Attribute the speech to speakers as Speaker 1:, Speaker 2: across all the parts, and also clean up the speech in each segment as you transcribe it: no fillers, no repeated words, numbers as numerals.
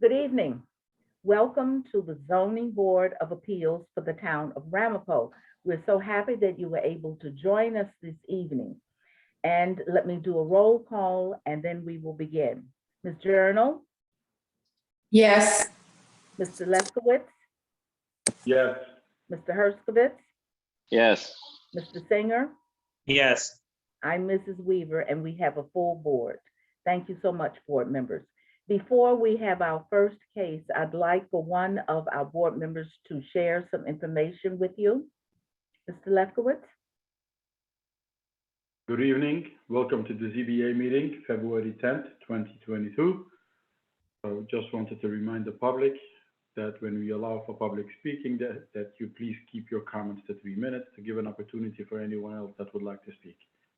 Speaker 1: Good evening. Welcome to the Zoning Board of Appeals for the town of Ramapo. We're so happy that you were able to join us this evening. And let me do a roll call and then we will begin. Ms. Journal,
Speaker 2: Yes.
Speaker 1: Mr. Leskowitz,
Speaker 3: Yes.
Speaker 1: Mr. Herskovitz,
Speaker 4: Yes.
Speaker 1: Mr. Singer.
Speaker 5: Yes.
Speaker 1: I'm Mrs. Weaver, and we have a full board. Thank you so much, board members. Before we have our first case, I'd like for one of our board members to share some information with you. Mr. Lefkowitz?
Speaker 3: Good evening. Welcome to the ZBA meeting, February 10th, 2022. So just wanted to remind the public that when we allow for public speaking, that you please keep your comments to 3 minutes to give an opportunity for anyone else that would like to speak.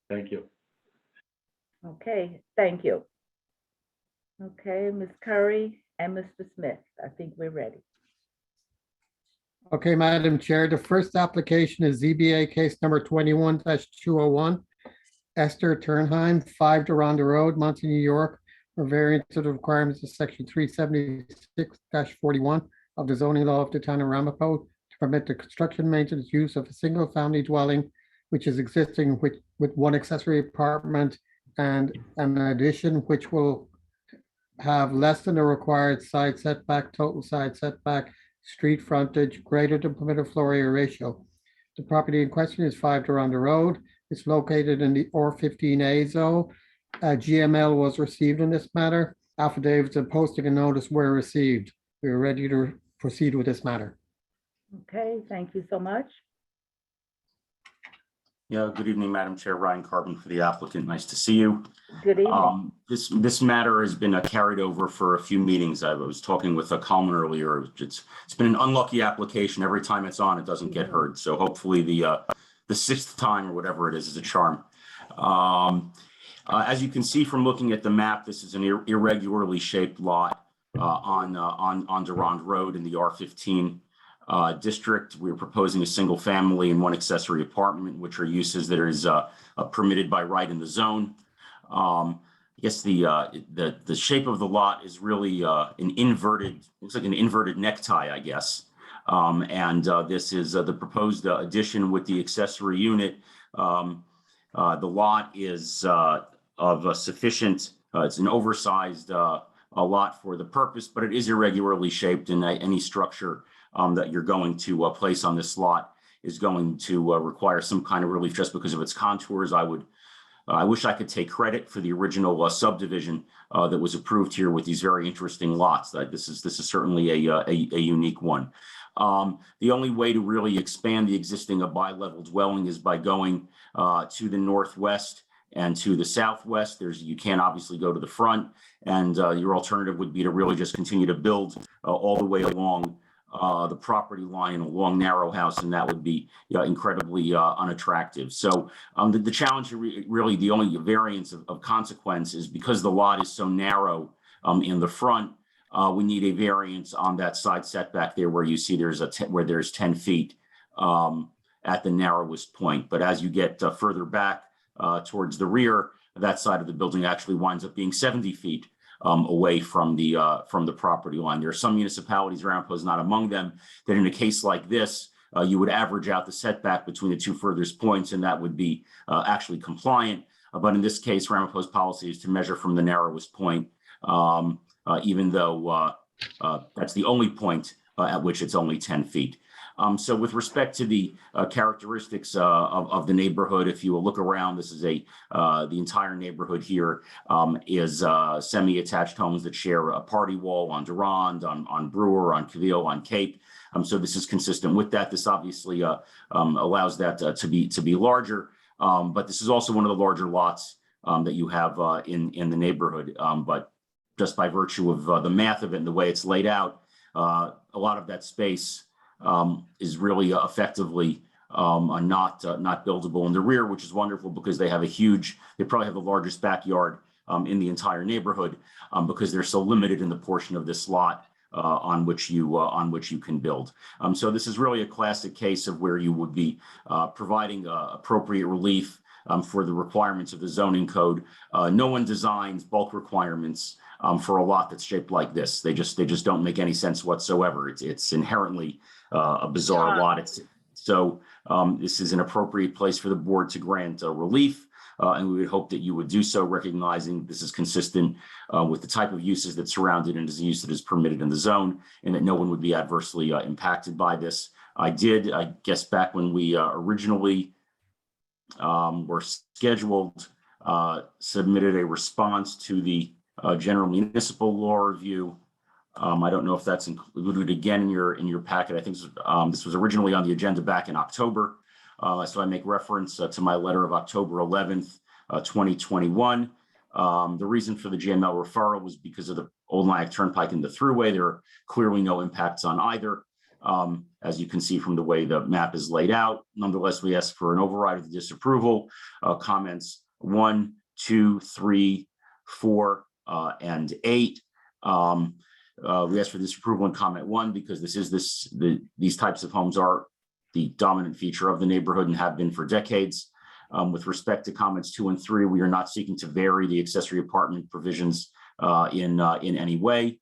Speaker 3: Thank you.
Speaker 1: Okay, thank you. Okay, Ms. Curry and Mr. Smith, I think we're ready.
Speaker 6: Okay, Madam Chair, the first application is ZBA case number 21-201. Esther Turnheim, 5 Deronda Road, Muncie, New York, for variance to the requirements of section 376-41 of the zoning law of the town of Ramapo to permit the construction, maintenance, use of a single-family dwelling which is existing with one accessory apartment and an addition which will have less than the required side setback, total side setback, street frontage greater than permitted floor area ratio. The property in question is 5 Deronda Road. It's located in the R15A zone. GML was received in this matter. Affidavits and posting a notice were received. We are ready to proceed with this matter.
Speaker 1: Okay, thank you so much.
Speaker 7: Yeah, good evening, Madam Chair. Ryan Carbon for the applicant. Nice to see you.
Speaker 1: Good evening.
Speaker 7: This matter has been carried over for a few meetings. I was talking with Coleman earlier. It's been an unlucky application. Every time it's on, it doesn't get heard. So hopefully the 6th time or whatever it is a charm. As you can see from looking at the map, this is an irregularly shaped lot on Durand Road in the R15 district. We're proposing a single family and one accessory apartment, which are uses that is permitted by right in the zone. I guess the shape of the lot is really an inverted, looks like an inverted necktie, I guess. This is the proposed addition with the accessory unit. The lot is of a sufficient, it's an oversized a lot for the purpose, but it is irregularly shaped, and any structure that you're going to place on this lot is going to require some kind of relief just because of its contours. I wish I could take credit for the original subdivision that was approved here with these very interesting lots. This is certainly a unique one. The only way to really expand the existing bi-level dwelling is by going to the northwest and to the southwest. You can't obviously go to the front, and your alternative would be to really just continue to build all the way along the property line in a long, narrow house, and that would be incredibly unattractive. So the challenge, really the only variance of consequence is because the lot is so narrow in the front, we need a variance on that side setback there where you see there's 10 feet at the narrowest point. But as you get further back towards the rear, that side of the building actually winds up being 70 feet away from the property line. There are some municipalities, Ramapo is not among them, that in a case like this, you would average out the setback between the two furthest points, and that would be actually compliant. But in this case, Ramapo's policy is to measure from the narrowest point, even though that's the only point at which it's only 10 feet. So with respect to the characteristics of the neighborhood, if you will look around, this is the entire neighborhood here is semi-attached homes that share a party wall on Durand, on Brewer, on Cavill, on Cape. So this is consistent with that. This obviously allows that to be larger, but this is also one of the larger lots that you have in the neighborhood. But just by virtue of the math of it and the way it's laid out, a lot of that space is really effectively not buildable in the rear, which is wonderful because they probably have the largest backyard in the entire neighborhood because they're so limited in the portion of this lot on which you can build. So this is really a classic case of where you would be providing appropriate relief for the requirements of the zoning code. No one designs bulk requirements for a lot that's shaped like this. They just don't make any sense whatsoever. It's inherently a bizarre lot. This is an appropriate place for the board to grant relief. And we would hope that you would do so, recognizing this is consistent with the type of uses that surround it and is a use that is permitted in the zone, and that no one would be adversely impacted by this. I guess back when we originally were scheduled, submitted a response to the general municipal law review. I don't know if that's included again in your packet. I think this was originally on the agenda back in October. So I make reference to my letter of October 11th, 2021. The reason for the GML referral was because of the Old Nyack Turnpike and the Thruway. There are clearly no impacts on either, as you can see from the way the map is laid out. Nonetheless, we ask for an override of the disapproval. Comments 1, 2, 3, 4, and 8. We ask for disapproval in comment 1 because these types of homes are the dominant feature of the neighborhood and have been for decades. With respect to comments 2 and 3, we are not seeking to vary the accessory apartment provisions in any way.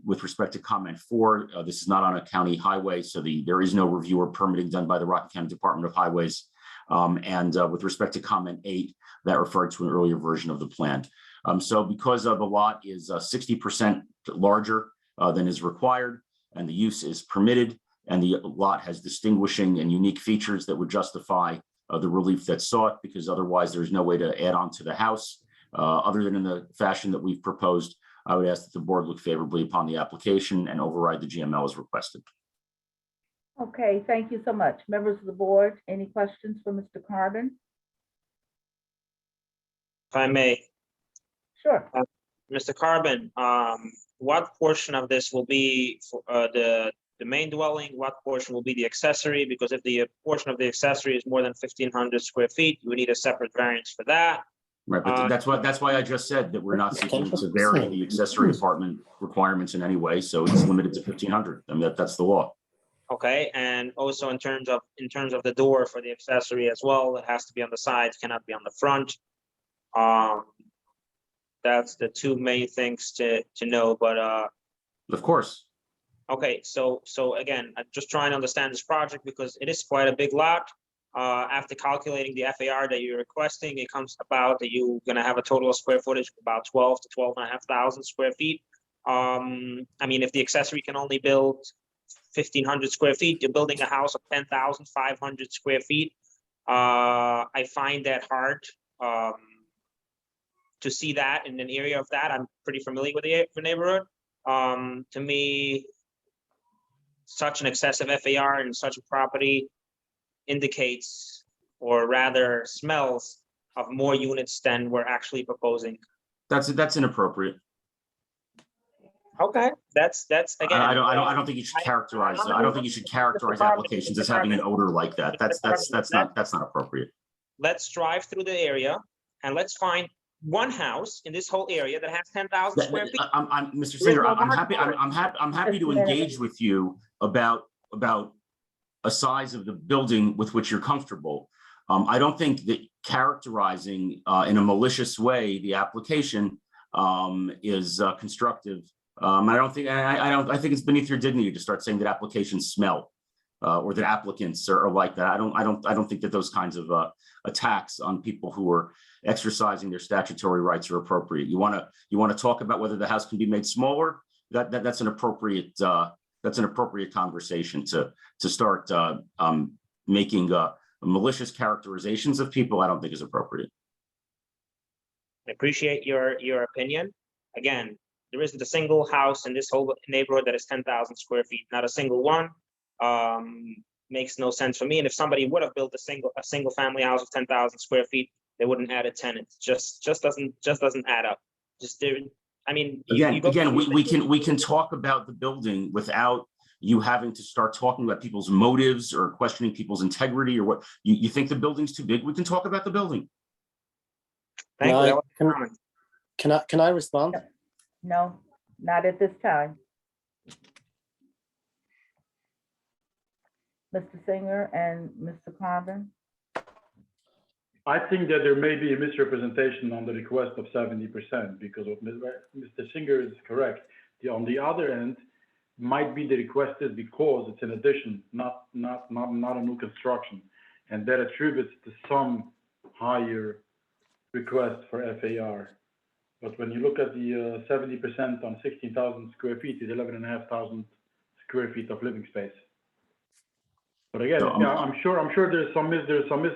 Speaker 7: With respect to comment 4, this is not on a county highway, so there is no review or permitting done by the Rockland County Department of Highways. With respect to comment 8, that referred to an earlier version of the plan. So because the lot is 60% larger than is required, and the use is permitted, and the lot has distinguishing and unique features that would justify the relief that's sought, because otherwise there's no way to add on to the house other than in the fashion that we've proposed. I would ask that the board look favorably upon the application and override the GML as requested.
Speaker 1: Okay, thank you so much. Members of the board, any questions for Mr. Carbon?
Speaker 4: If I may,
Speaker 1: Sure.
Speaker 4: Mr. Carbon, what portion of this will be for, the main dwelling? What portion will be the accessory? Because if the portion of the accessory is more than 1,500 square feet, you would need a separate variance for that.
Speaker 7: Right, but that's why I just said that we're not seeking to vary the accessory apartment requirements in any way. So it's limited to 1,500. I mean, that's the law.
Speaker 4: Okay, and also in terms of the door for the accessory as well, it has to be on the sides, cannot be on the front. That's the two main things to know. But
Speaker 7: Of course.
Speaker 4: okay, so again, I'm just trying to understand this project because it is quite a big lot. After calculating the FAR that you're requesting, it comes about that you're gonna have a total of square footage of about 12 to 12,500 square feet. I mean, if the accessory can only build 1,500 square feet, you're building a house of 10,500 square feet. I find that hard to see that in an area of that. I'm pretty familiar with the neighborhood. To me, such an excessive FAR in such a property indicates, or rather smells, of more units than we're actually proposing.
Speaker 7: That's inappropriate.
Speaker 4: Okay, that's again.
Speaker 7: I don't think you should characterize. I don't think you should characterize applications as having an odor like that. That's not appropriate.
Speaker 4: Let's drive through the area and let's find one house in this whole area that has 10,000 square feet.
Speaker 7: Mr. Singer, I'm happy to engage with you about a size of the building with which you're comfortable. I don't think that characterizing in a malicious way the application is constructive. I think it's beneath your dignity to start saying that applications smell or that applicants are like that. I don't think that those kinds of attacks on people who are exercising their statutory rights are appropriate. You want to talk about whether the house can be made smaller? That's an appropriate conversation to start making malicious characterizations of people. I don't think is appropriate.
Speaker 4: I appreciate your opinion. Again, there isn't a single house in this whole neighborhood that is 10,000 square feet. Not a single one. Makes no sense for me. And if somebody would have built a single family house of 10,000 square feet, they wouldn't add a tenant. Just doesn't add up. I mean, we can talk about the building without you having to start talking about people's motives or questioning people's integrity or what you think the building's too big. We can talk about the building. Thank you.
Speaker 2: Can I respond?
Speaker 1: No, not at this time. Mr. Singer and Mr. Carvin.
Speaker 3: I think that there may be a misrepresentation on the request of 70% because of Mr. Singer is correct. On the other end, might be the request is because it's an addition, not a new construction. And that attributes to some higher request for FAR. But when you look at the 70% on 16,000 square feet, is 11,500 square feet of living space. But again,
Speaker 7: So,
Speaker 3: yeah, I'm sure there's some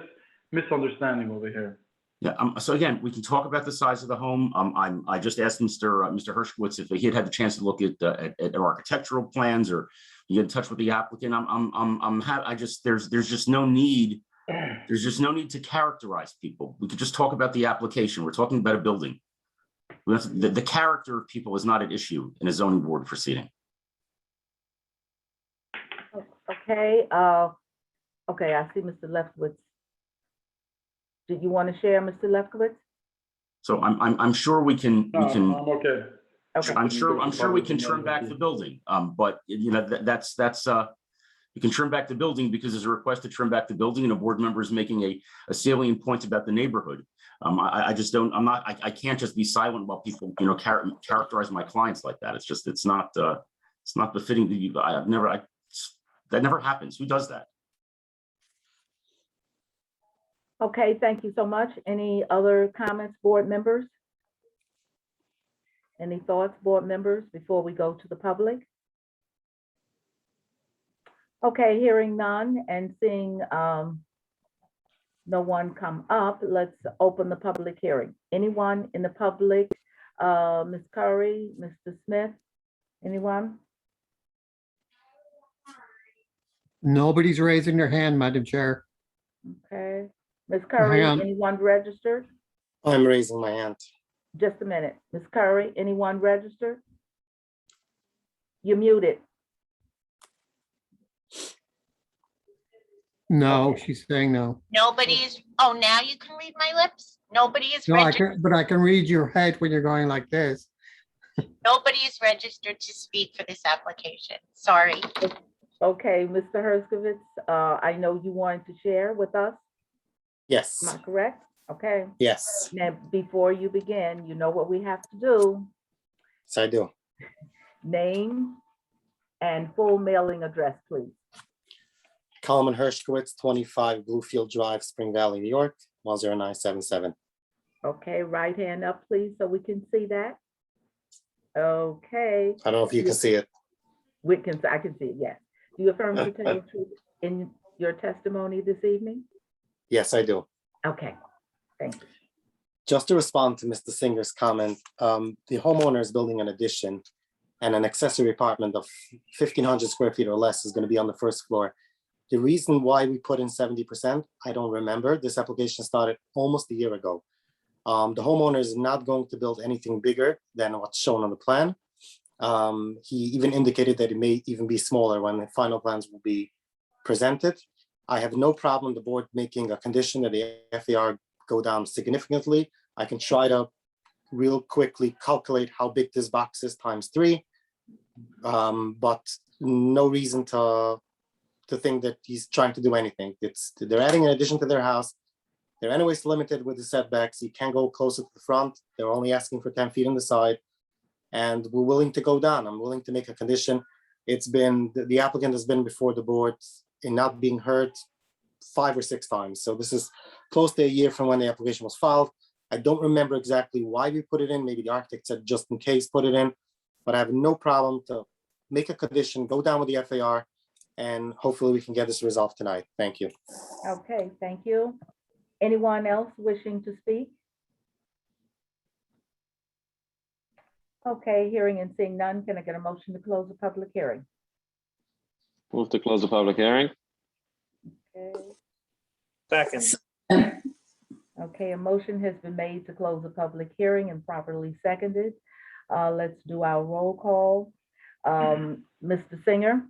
Speaker 3: misunderstanding over here.
Speaker 7: Yeah, so again, we can talk about the size of the home. I just asked Mr. Hershkowitz if he had the chance to look at architectural plans or you get in touch with the applicant. There's just no need. There's just no need to characterize people. We could just talk about the application. We're talking about a building. The character of people is not an issue in a zoning board proceeding.
Speaker 1: Okay, okay, I see Mr. Lefkowitz. Did you want to share, Mr. Lefkowitz?
Speaker 7: So I'm sure we can.
Speaker 3: No, I'm okay.
Speaker 1: Okay.
Speaker 7: I'm sure we can trim back the building. But you know that's you can trim back the building because there's a request to trim back the building and a board member is making a salient point about the neighborhood. I just don't. I can't just be silent while people characterize my clients like that. It's not befitting. That never happens. Who does that?
Speaker 1: Okay, thank you so much. Any other comments, board members? Any thoughts, board members, before we go to the public? Okay, hearing none and seeing no one come up, let's open the public hearing. Anyone in the public? Ms. Curry, Mr. Smith, anyone?
Speaker 6: Nobody's raising their hand, Madam Chair.
Speaker 1: Okay, Ms. Curry,
Speaker 6: on.
Speaker 1: anyone registered?
Speaker 2: I'm raising my hand.
Speaker 1: Just a minute. Ms. Curry, anyone registered? You're muted.
Speaker 6: No,
Speaker 1: Okay.
Speaker 6: she's saying no.
Speaker 5: Nobody's, oh, now you can read my lips? Nobody is
Speaker 6: No, I
Speaker 5: registered,
Speaker 6: can, but I can read your head when you're going like this.
Speaker 5: nobody is registered to speak for this application. Sorry.
Speaker 1: Okay, Mr. Hershkovitz, I know you wanted to share with us.
Speaker 2: Yes,
Speaker 1: Am I correct? Okay.
Speaker 2: yes,
Speaker 1: Now, before you begin, you know what we have to do.
Speaker 2: so I do.
Speaker 1: Name and full mailing address, please.
Speaker 2: Coleman Hershkowitz, 25 Bluefield Drive, Spring Valley, New York, 10977.
Speaker 1: Okay, right hand up, please, so we can see that. Okay.
Speaker 2: I don't know if you can see it.
Speaker 1: I can see it, yes. Do you affirm to tell the truth in your testimony this evening?
Speaker 2: Yes, I do.
Speaker 1: Okay, thank you.
Speaker 2: Just to respond to Mr. Singer's comment, the homeowner is building an addition and an accessory apartment of 1,500 square feet or less is going to be on the first floor. The reason why we put in 70%, I don't remember. This application started almost a year ago. The homeowner is not going to build anything bigger than what's shown on the plan. He even indicated that it may even be smaller when the final plans will be presented. I have no problem the board making a condition that the FAR go down significantly. I can try to real quickly calculate how big this box is times 3, but no reason to think that he's trying to do anything. They're adding an addition to their house. They're anyways limited with the setbacks. You can't go closer to the front. They're only asking for 10 feet on the side. And we're willing to go down. I'm willing to make a condition. It's been, the applicant has been before the board and not being heard 5 or 6 times. So this is close to a year from when the application was filed. I don't remember exactly why we put it in. Maybe the architect said just in case put it in, but I have no problem to make a condition, go down with the FAR, and hopefully we can get this resolved tonight. Thank you.
Speaker 1: Okay, thank you. Anyone else wishing to speak? Okay, hearing and seeing none, can I get a motion to close the public hearing?
Speaker 8: Move to close the public hearing.
Speaker 1: Okay.
Speaker 4: Second.
Speaker 1: Okay, a motion has been made to close the public hearing and properly seconded. Let's do our roll call. Mr. Singer,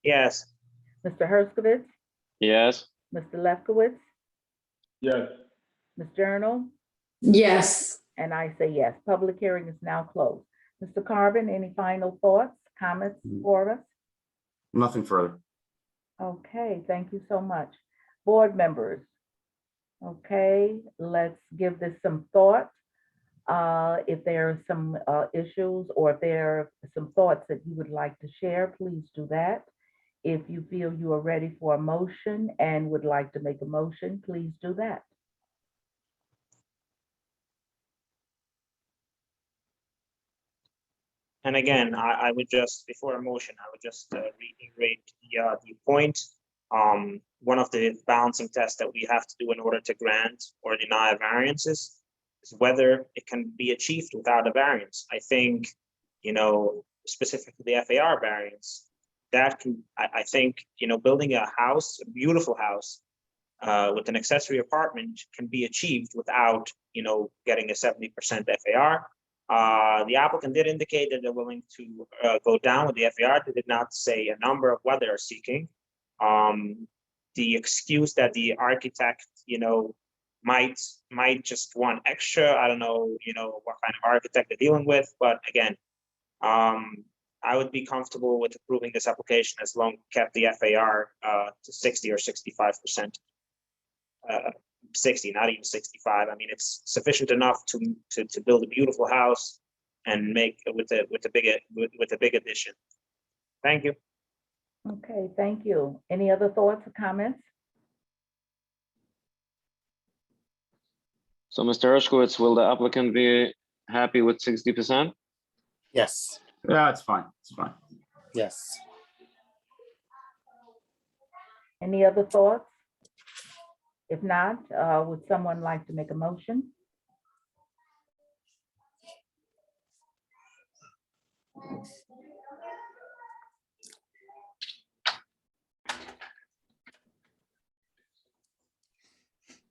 Speaker 4: Yes.
Speaker 1: Mr. Hershkovitz,
Speaker 8: Yes.
Speaker 1: Mr. Lefkowitz,
Speaker 3: Yes.
Speaker 1: Ms. Journal,
Speaker 9: Yes,
Speaker 1: and I say yes. Public hearing is now closed. Mr. Carbon, any final thoughts, comments for us?
Speaker 7: Nothing further.
Speaker 1: Okay, thank you so much. Board members. Okay, let's give this some thought. If there are some issues or if there are some thoughts that you would like to share, please do that. If you feel you are ready for a motion and would like to make a motion, please do that.
Speaker 4: And again, I would just, before a motion, I would just reiterate the point. One of the balancing tests that we have to do in order to grant or deny a variances is whether it can be achieved without a variance. I think, you know, specifically the FAR variance, that can, I think, you know, building a house, a beautiful house, with an accessory apartment can be achieved without, you know, getting a 70% FAR. The applicant did indicate that they're willing to go down with the FAR. They did not say a number of what they're seeking. The excuse that the architect, you know, might just want extra. I don't know, you know, what kind of architect they're dealing with, but again, I would be comfortable with approving this application as long as kept the FAR to 60 or 65%. 60, not even 65. I mean, it's sufficient enough to build a beautiful house and make with a big addition. Thank you.
Speaker 1: Okay, thank you. Any other thoughts or comments?
Speaker 8: So, Mr. Hershkowitz, will the applicant be happy with 60%?
Speaker 2: Yes,
Speaker 7: Yeah, it's fine. It's fine.
Speaker 2: yes.
Speaker 1: Any other thoughts? If not, would someone like to make a motion?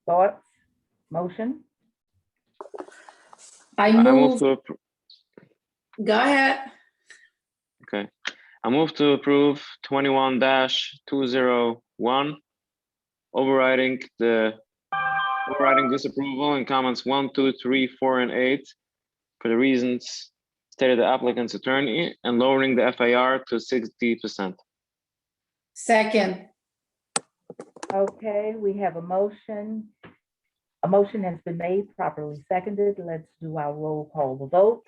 Speaker 1: Thoughts? Motion?
Speaker 9: I
Speaker 8: I move
Speaker 9: move,
Speaker 8: to,
Speaker 9: go ahead.
Speaker 8: okay. I move to approve 21-201, overriding disapproval in comments 1, 2, 3, 4, and 8 for the reasons stated the applicant's attorney and lowering the FAR to 60%.
Speaker 9: Second,
Speaker 1: Okay, we have a motion. A motion has been made, properly seconded. Let's do our roll call vote.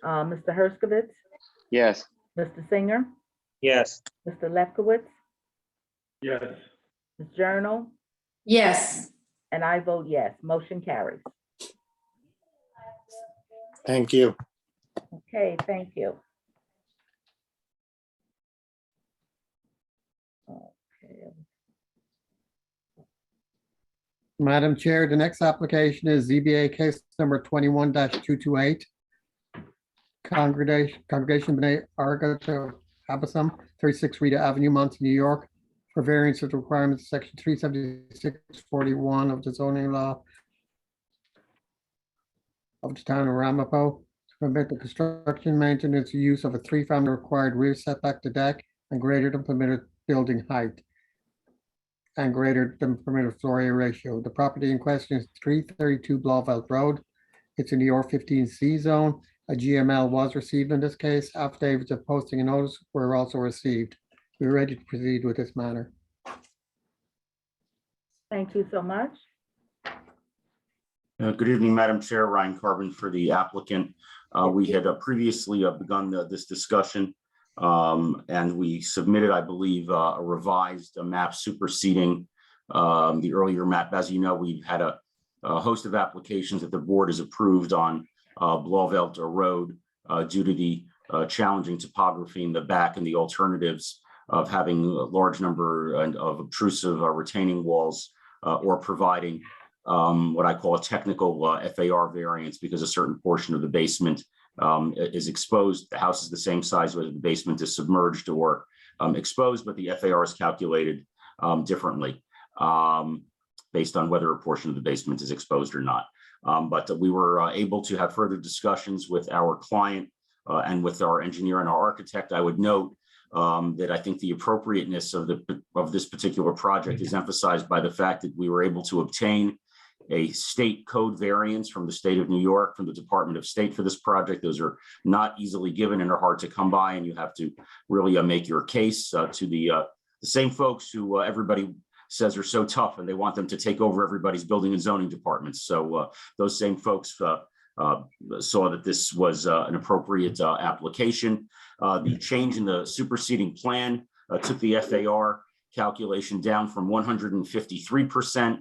Speaker 1: Mr. Hershkowitz,
Speaker 8: Yes.
Speaker 1: Mr. Singer,
Speaker 4: Yes.
Speaker 1: Mr. Lefkowitz,
Speaker 3: Yes.
Speaker 1: Ms. Journal,
Speaker 9: yes.
Speaker 1: and I vote yes. Motion carries.
Speaker 2: Thank you.
Speaker 1: Okay, thank you. Okay.
Speaker 6: Madam Chair, the next application is ZBA case number 21-228. Congregation B'nai Argato Abbasam, 36 Rita Avenue, Monty, New York, for variance of the requirements of section 376-41 of the zoning law of the town of Ramapo to permit the construction, maintenance, and use of a 3-family required rear setback to deck and greater than permitted building height and greater than permitted floor area ratio. The property in question is 332 Blauvelt Road. It's in the R15C zone. A GML was received in this case. Affidavits of posting and notice were also received. We're ready to proceed with this matter.
Speaker 1: Thank you so much.
Speaker 7: Good evening, Madam Chair. Ryan Carbon for the applicant. We had previously begun this discussion and we submitted, I believe, a revised map superseding the earlier map. As you know, we've had a host of applications that the board has approved on Blauvelt Road due to the challenging topography in the back and the alternatives of having a large number of obtrusive retaining walls or providing what I call a technical FAR variance because a certain portion of the basement is exposed. The house is the same size whether the basement is submerged or exposed, but the FAR is calculated differently based on whether a portion of the basement is exposed or not. But we were able to have further discussions with our client and with our engineer and our architect. I would note that I think the appropriateness of this particular project is emphasized by the fact that we were able to obtain a state code variance from the state of New York, from the Department of State for this project. Those are not easily given and are hard to come by, and you have to really make your case to the same folks who everybody says are so tough and they want them to take over everybody's building and zoning departments. So those same folks saw that this was an appropriate application. The change in the superseding plan took the FAR calculation down from 153%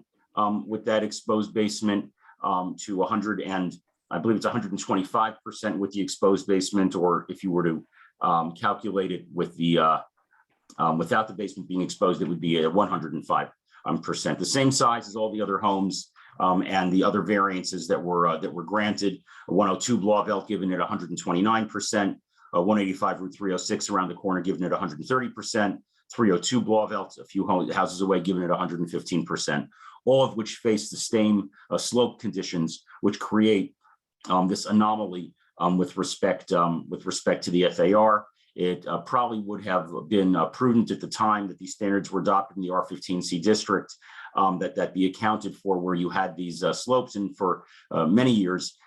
Speaker 7: with that exposed basement to 100 and I believe it's 125% with the exposed basement, or if you were to calculate it with the without the basement being exposed, it would be a 105%. The same size as all the other homes and the other variances that were granted. 102 Blauvelt given it 129%, 185 Route 306 around the corner given it 130%, 302 Blauvelt a few houses away given it 115%, all of which face the same slope conditions, which create this anomaly with respect to the FAR. It probably would have been prudent at the time that these standards were adopted in the R15C district that be accounted for where you had these slopes, and for many years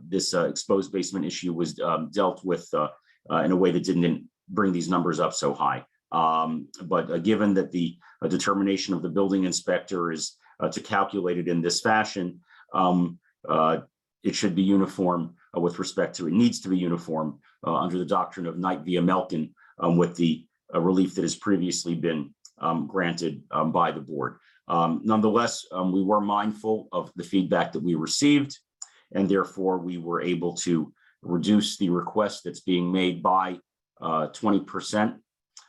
Speaker 7: this exposed basement issue was dealt with in a way that didn't bring these numbers up so high. But given that the determination of the building inspector is to calculate it in this fashion, it should be uniform with respect to, it needs to be uniform under the doctrine of Knight via Melkin with the relief that has previously been granted by the board. Nonetheless, we were mindful of the feedback that we received, and therefore we were able to reduce the request that's being made by 20%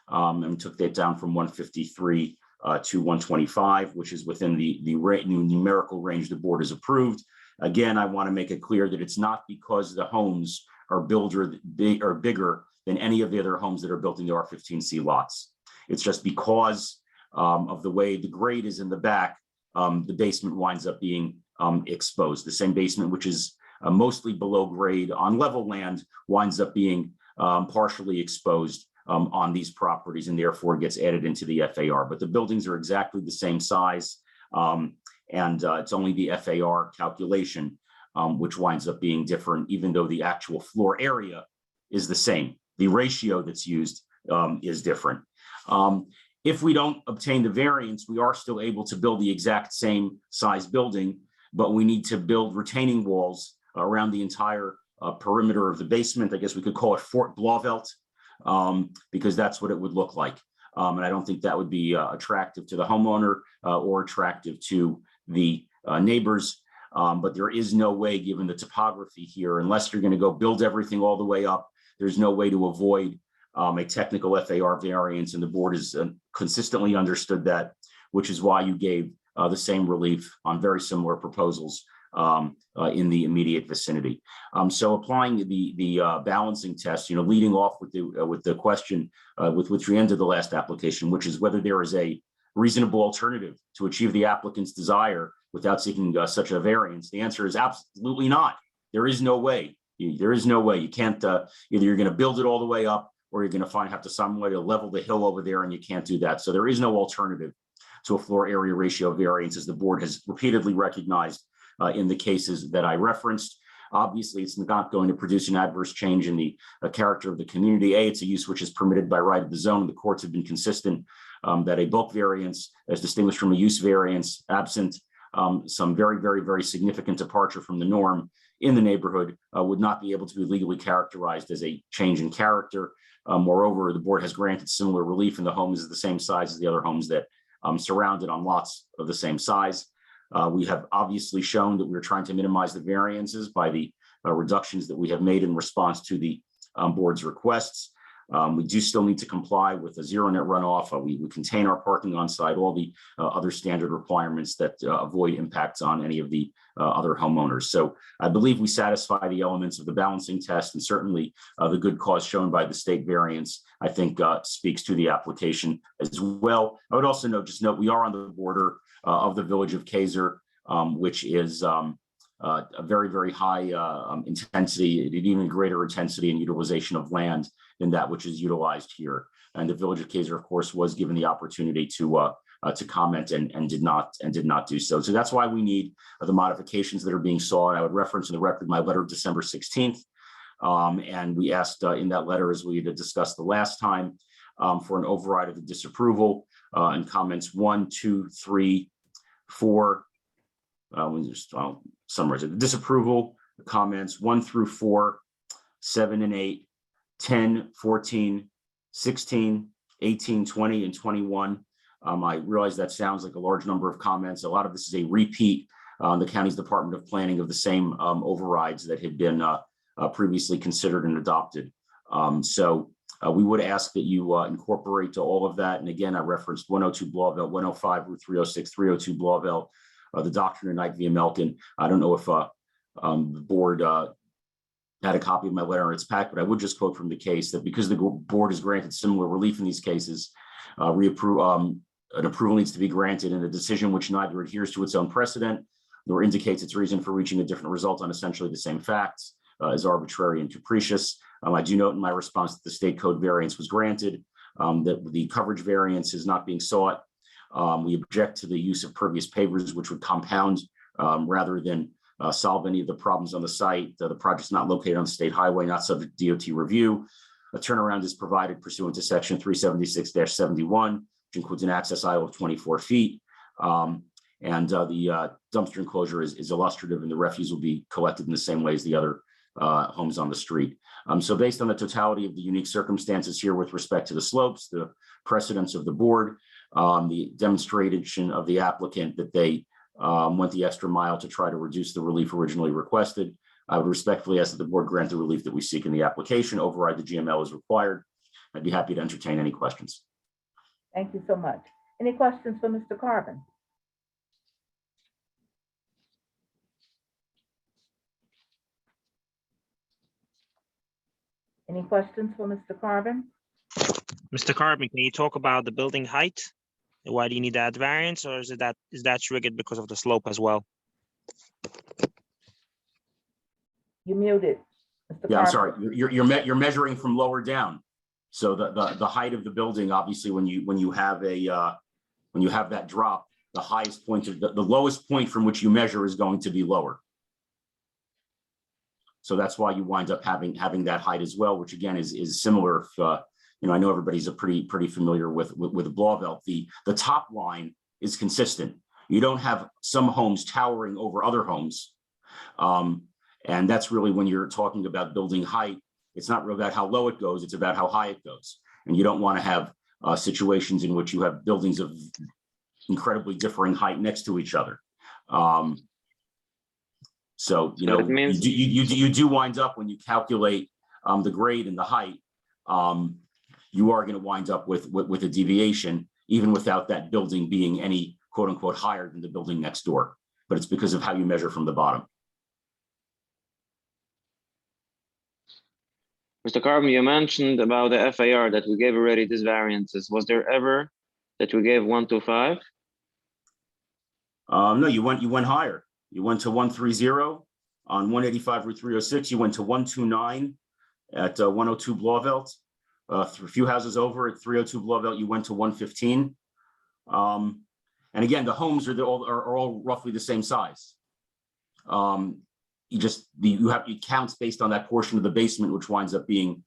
Speaker 7: and took that down from 153 to 125, which is within the numerical range the board has approved. Again, I want to make it clear that it's not because the homes are bigger than any of the other homes that are built in the R15C lots. It's just because of the way the grade is in the back, the basement winds up being exposed. The same basement, which is mostly below grade on level land, winds up being partially exposed on these properties, and therefore gets added into the FAR. But the buildings are exactly the same size. And it's only the FAR calculation which winds up being different, even though the actual floor area is the same. The ratio that's used is different. If we don't obtain the variance, we are still able to build the exact same size building, but we need to build retaining walls around the entire perimeter of the basement. I guess we could call it Fort Blauvelt, because that's what it would look like. And I don't think that would be attractive to the homeowner or attractive to the neighbors. But there is no way, given the topography here, unless you're going to go build everything all the way up, there's no way to avoid a technical FAR variance. And the board has consistently understood that, which is why you gave the same relief on very similar proposals in the immediate vicinity. So applying the balancing test, leading off with the question with which we ended the last application, which is whether there is a reasonable alternative to achieve the applicant's desire without seeking such a variance. The answer is absolutely not. There is no way. There is no way. You can't, either you're going to build it all the way up, or you're going to have to some way to level the hill over there, and you can't do that. So there is no alternative to a floor area ratio variance, as the board has repeatedly recognized in the cases that I referenced. Obviously, it's not going to produce an adverse change in the character of the community. It's a use which is permitted by right of the zone. The courts have been consistent that a bulk variance, as distinguished from a use variance, absent some very, very, very significant departure from the norm in the neighborhood, would not be able to be legally characterized as a change in character. Moreover, the board has granted similar relief in the homes of the same size as the other homes that surround it on lots of the same size. We have obviously shown that we're trying to minimize the variances by the reductions that we have made in response to the board's requests. We do still need to comply with a zero net runoff. We contain our parking on site, all the other standard requirements that avoid impacts on any of the other homeowners. So I believe we satisfy the elements of the balancing test, and certainly the good cause shown by the state variance, I think, speaks to the application as well. I would also note we are on the border of the village of Kaiser, which is a very, very high intensity, even greater intensity and utilization of land than that which is utilized here. And the village of Kaiser, of course, was given the opportunity to comment and did not do so. So that's why we need the modifications that are being sought. I would reference in the record my letter of December 16th. And we asked in that letter, as we had discussed the last time, for an override of the disapproval. and comments 1, 2, 3, 4. I'll summarize it. The disapproval comments 1 through 4, 7 and 8, 10, 14, 16, 18, 20, and 21. I realize that sounds like a large number of comments. A lot of this is a repeat on the county's Department of Planning of the same overrides that had been previously considered and adopted. So we would ask that you incorporate to all of that. And again, I referenced 102 Blauvelt, 105 Route 306, 302 Blauvelt, the doctrine of Knight v. Melkin. I don't know if the board had a copy of my letter in its pack, but I would just quote from the case that because the board has granted similar relief in these cases, an approval needs to be granted in a decision which neither adheres to its own precedent nor indicates its reason for reaching a different result on essentially the same facts, is arbitrary and capricious. I do note in my response that the state code variance was granted, that the coverage variance is not being sought. We object to the use of pervious pavers, which would compound rather than solve any of the problems on the site. The project's not located on the state highway, not subject to DOT review. A turnaround is provided pursuant to section 376-71, which includes an access aisle of 24 feet. And the dumpster enclosure is illustrative, and the refuse will be collected in the same way as the other homes on the street. So based on the totality of the unique circumstances here with respect to the slopes, the precedents of the board, the demonstration of the applicant that they went the extra mile to try to reduce the relief originally requested, I would respectfully ask that the board grant the relief that we seek in the application, override the GML as required. I'd be happy to entertain any questions.
Speaker 1: Thank you so much. Any questions for Mr. Carvin? Any questions for Mr. Carvin?
Speaker 4: Mr. Carvin, can you talk about the building height? Why do you need that variance, or is that triggered because of the slope as well?
Speaker 1: You muted, Mr.
Speaker 7: Yeah, I'm
Speaker 1: Carvin.
Speaker 7: sorry. You're measuring from lower down. So the height of the building, obviously, when you have that drop, the highest point of the lowest point from which you measure is going to be lower. So that's why you wind up having that height as well, which again is similar. If, I know everybody's pretty familiar with Blauvelt. The top line is consistent. You don't have some homes towering over other homes. And that's really when you're talking about building height, it's not really about how low it goes, it's about how high it goes. And you don't want to have situations in which you have buildings of incredibly differing height next to each other. So, you do wind up, when you calculate the grade and the height, you are going to wind up with a deviation, even without that building being any quote unquote higher than the building next door. But it's because of how you measure from the bottom.
Speaker 8: Mr. Carvin, you mentioned about the FAR that we gave already these variances. Was there ever that we gave 1 to 5?
Speaker 7: No, you went higher. You went to 130 on 185 Route 306. You went to 129 at 102 Blauvelt. A few houses over at 302 Blauvelt, you went to 115. And again, the homes are all roughly the same size. You have counts based on that portion of the basement, which winds up being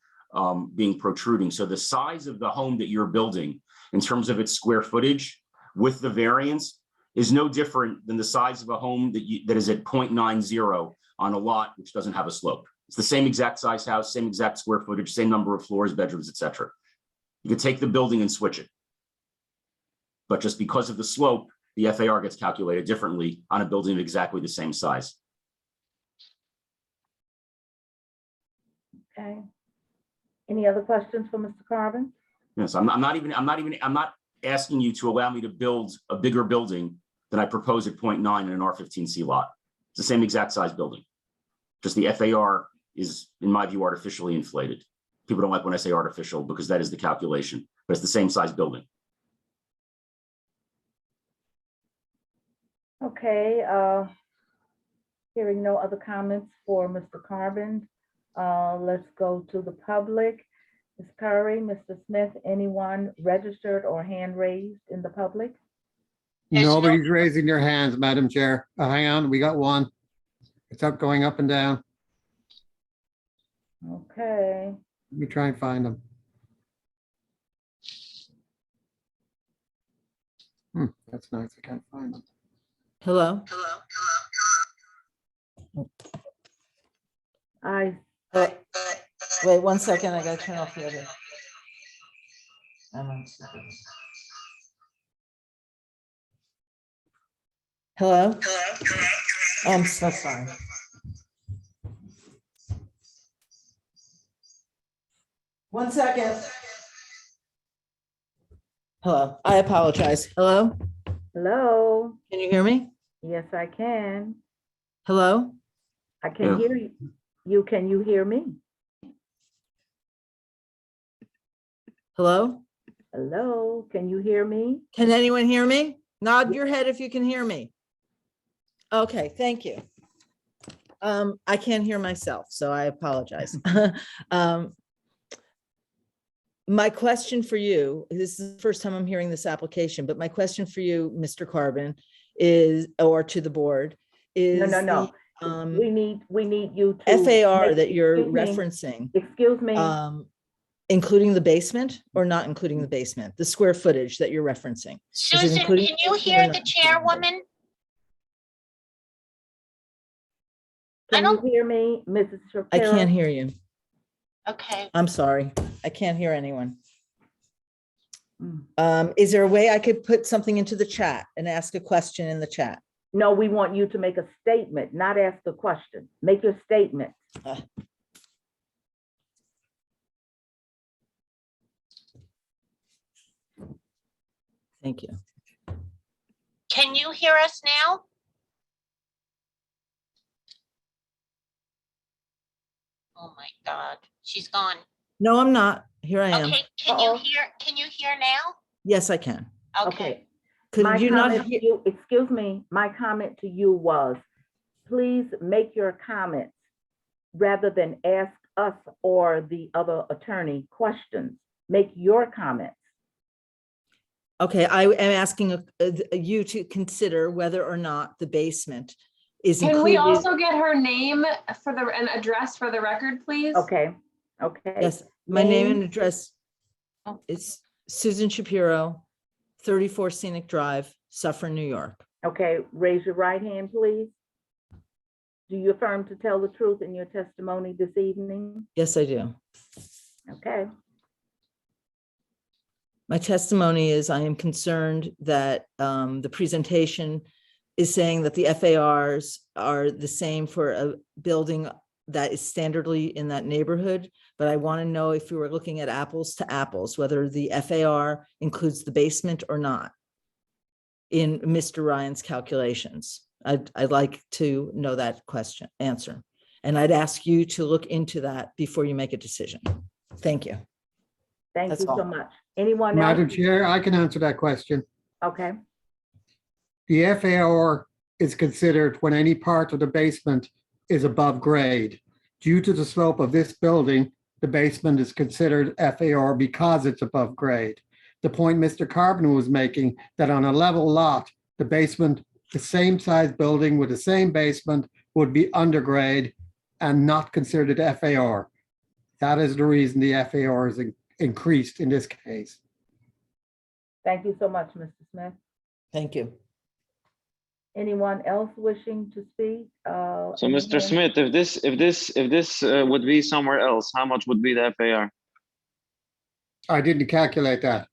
Speaker 7: protruding. So the size of the home that you're building in terms of its square footage with the variance is no different than the size of a home that is at 0.90 on a lot which doesn't have a slope. It's the same exact size house, same exact square footage, same number of floors, bedrooms, etc. You could take the building and switch it. But just because of the slope, the FAR gets calculated differently on a building of exactly the same size.
Speaker 1: Okay. Any other questions for Mr. Carvin?
Speaker 7: Yes, I'm not asking you to allow me to build a bigger building than I propose at 0.9 in an R15C lot. It's the same exact size building. Just the FAR is, in my view, artificially inflated. People don't like when I say artificial because that is the calculation, but it's the same size building.
Speaker 1: Okay, hearing no other comments for Mr. Carvin, let's go to the public. Ms. Curry, Mr. Smith, anyone registered or hand raised in the public?
Speaker 6: Nobody's raising their hands, Madam Chair. Hang on, we got one. It's going up and down.
Speaker 1: Okay,
Speaker 6: Let me try and find them. That's nice. I can't find it.
Speaker 10: Hello?
Speaker 1: I,
Speaker 10: Wait 1 second, I gotta turn off the other. Hello? I'm so sorry. One second. Hello, I apologize. Hello?
Speaker 1: hello?
Speaker 10: Can you hear me?
Speaker 1: Yes, I can.
Speaker 10: Hello?
Speaker 1: I can hear you. Can you hear me?
Speaker 10: Hello?
Speaker 1: Hello, can you hear me?
Speaker 10: Can anyone hear me? Nod your head if you can hear me. Okay, thank you. I can't hear myself, so I apologize. My question for you, this is the first time I'm hearing this application, but my question for you, Mr. Carbon, is, or to the board, is
Speaker 1: No.
Speaker 10: the,
Speaker 1: We need you to.
Speaker 10: FAR that you're
Speaker 1: excuse me,
Speaker 10: referencing,
Speaker 1: Excuse me,
Speaker 10: including the basement or not including the basement, the square footage that you're referencing? Is it
Speaker 5: Susan,
Speaker 10: including
Speaker 5: can you
Speaker 10: the basement or
Speaker 5: hear
Speaker 10: not
Speaker 5: the
Speaker 10: including
Speaker 5: chairwoman?
Speaker 1: can
Speaker 5: I
Speaker 1: you
Speaker 5: don't-
Speaker 1: hear me, Mrs. Shapiro?
Speaker 10: I can't hear you.
Speaker 5: Okay,
Speaker 10: I'm sorry. I can't hear anyone.
Speaker 1: Mm.
Speaker 10: Is there a way I could put something into the chat and ask a question in the chat?
Speaker 1: No, we want you to make a statement, not ask a question. Make your statement.
Speaker 10: Thank you.
Speaker 5: can you hear us now? Oh my God, she's gone.
Speaker 10: No, I'm not. Here I am.
Speaker 5: Okay,
Speaker 1: Uh-oh.
Speaker 5: can you hear now?
Speaker 10: Yes, I can.
Speaker 5: Okay,
Speaker 1: My
Speaker 10: Could you not
Speaker 1: comment to
Speaker 10: hear?
Speaker 1: you, excuse me, my comment to you was, please make your comments rather than ask us or the other attorney questions. Make your comments.
Speaker 10: Okay, I am asking you to consider whether or not the basement is
Speaker 11: Can we
Speaker 10: included.
Speaker 11: also get her name for the, an address for the record, please?
Speaker 1: Okay.
Speaker 10: Yes, my name and
Speaker 1: Name?
Speaker 10: address
Speaker 5: Oh.
Speaker 10: is Susan Shapiro, 34 Scenic Drive, Suffern, New York.
Speaker 1: Okay, raise your right hand, please. Do you affirm to tell the truth in your testimony this evening?
Speaker 10: Yes, I do.
Speaker 1: Okay,
Speaker 10: My testimony is I am concerned that the presentation is saying that the FARs are the same for a building that is standardly in that neighborhood. But I want to know if we were looking at apples to apples, whether the FAR includes the basement or not in Mr. Ryan's calculations. I'd like to know that answer. And I'd ask you to look into that before you make a decision. Thank you.
Speaker 1: thank
Speaker 10: That's
Speaker 1: you so
Speaker 10: all.
Speaker 1: much. Anyone else?
Speaker 6: Madam Chair, I can answer that question.
Speaker 1: Okay,
Speaker 6: The FAR is considered when any part of the basement is above grade. Due to the slope of this building, the basement is considered FAR because it's above grade. The point Mr. Carbon was making, that on a level lot, the basement, the same size building with the same basement would be undergrade and not considered FAR. That is the reason the FAR is increased in this case.
Speaker 1: thank you so much, Mr. Smith.
Speaker 10: Thank you.
Speaker 1: Anyone else wishing to speak?
Speaker 8: So Mr. Smith, if this would be somewhere else, how much would be the FAR?
Speaker 6: I didn't calculate that.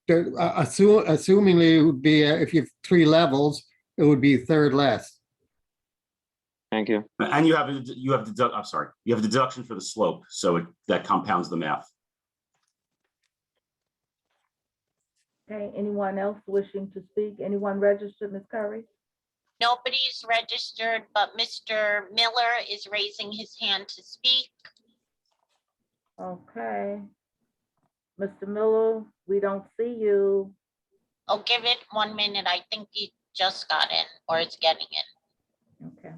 Speaker 6: Assumingly it would be, if you have 3 levels, it would be a third less.
Speaker 8: Thank you.
Speaker 7: And you have I'm sorry, you have a deduction for the slope, so that compounds the math.
Speaker 1: Okay, anyone else wishing to speak? Anyone registered, Ms. Curry?
Speaker 5: nobody's registered, but Mr. Miller is raising his hand to speak.
Speaker 1: Okay. Mr. Miller, we don't see you.
Speaker 5: Oh, give it 1 minute. I think he just got in or is getting in.
Speaker 1: Okay.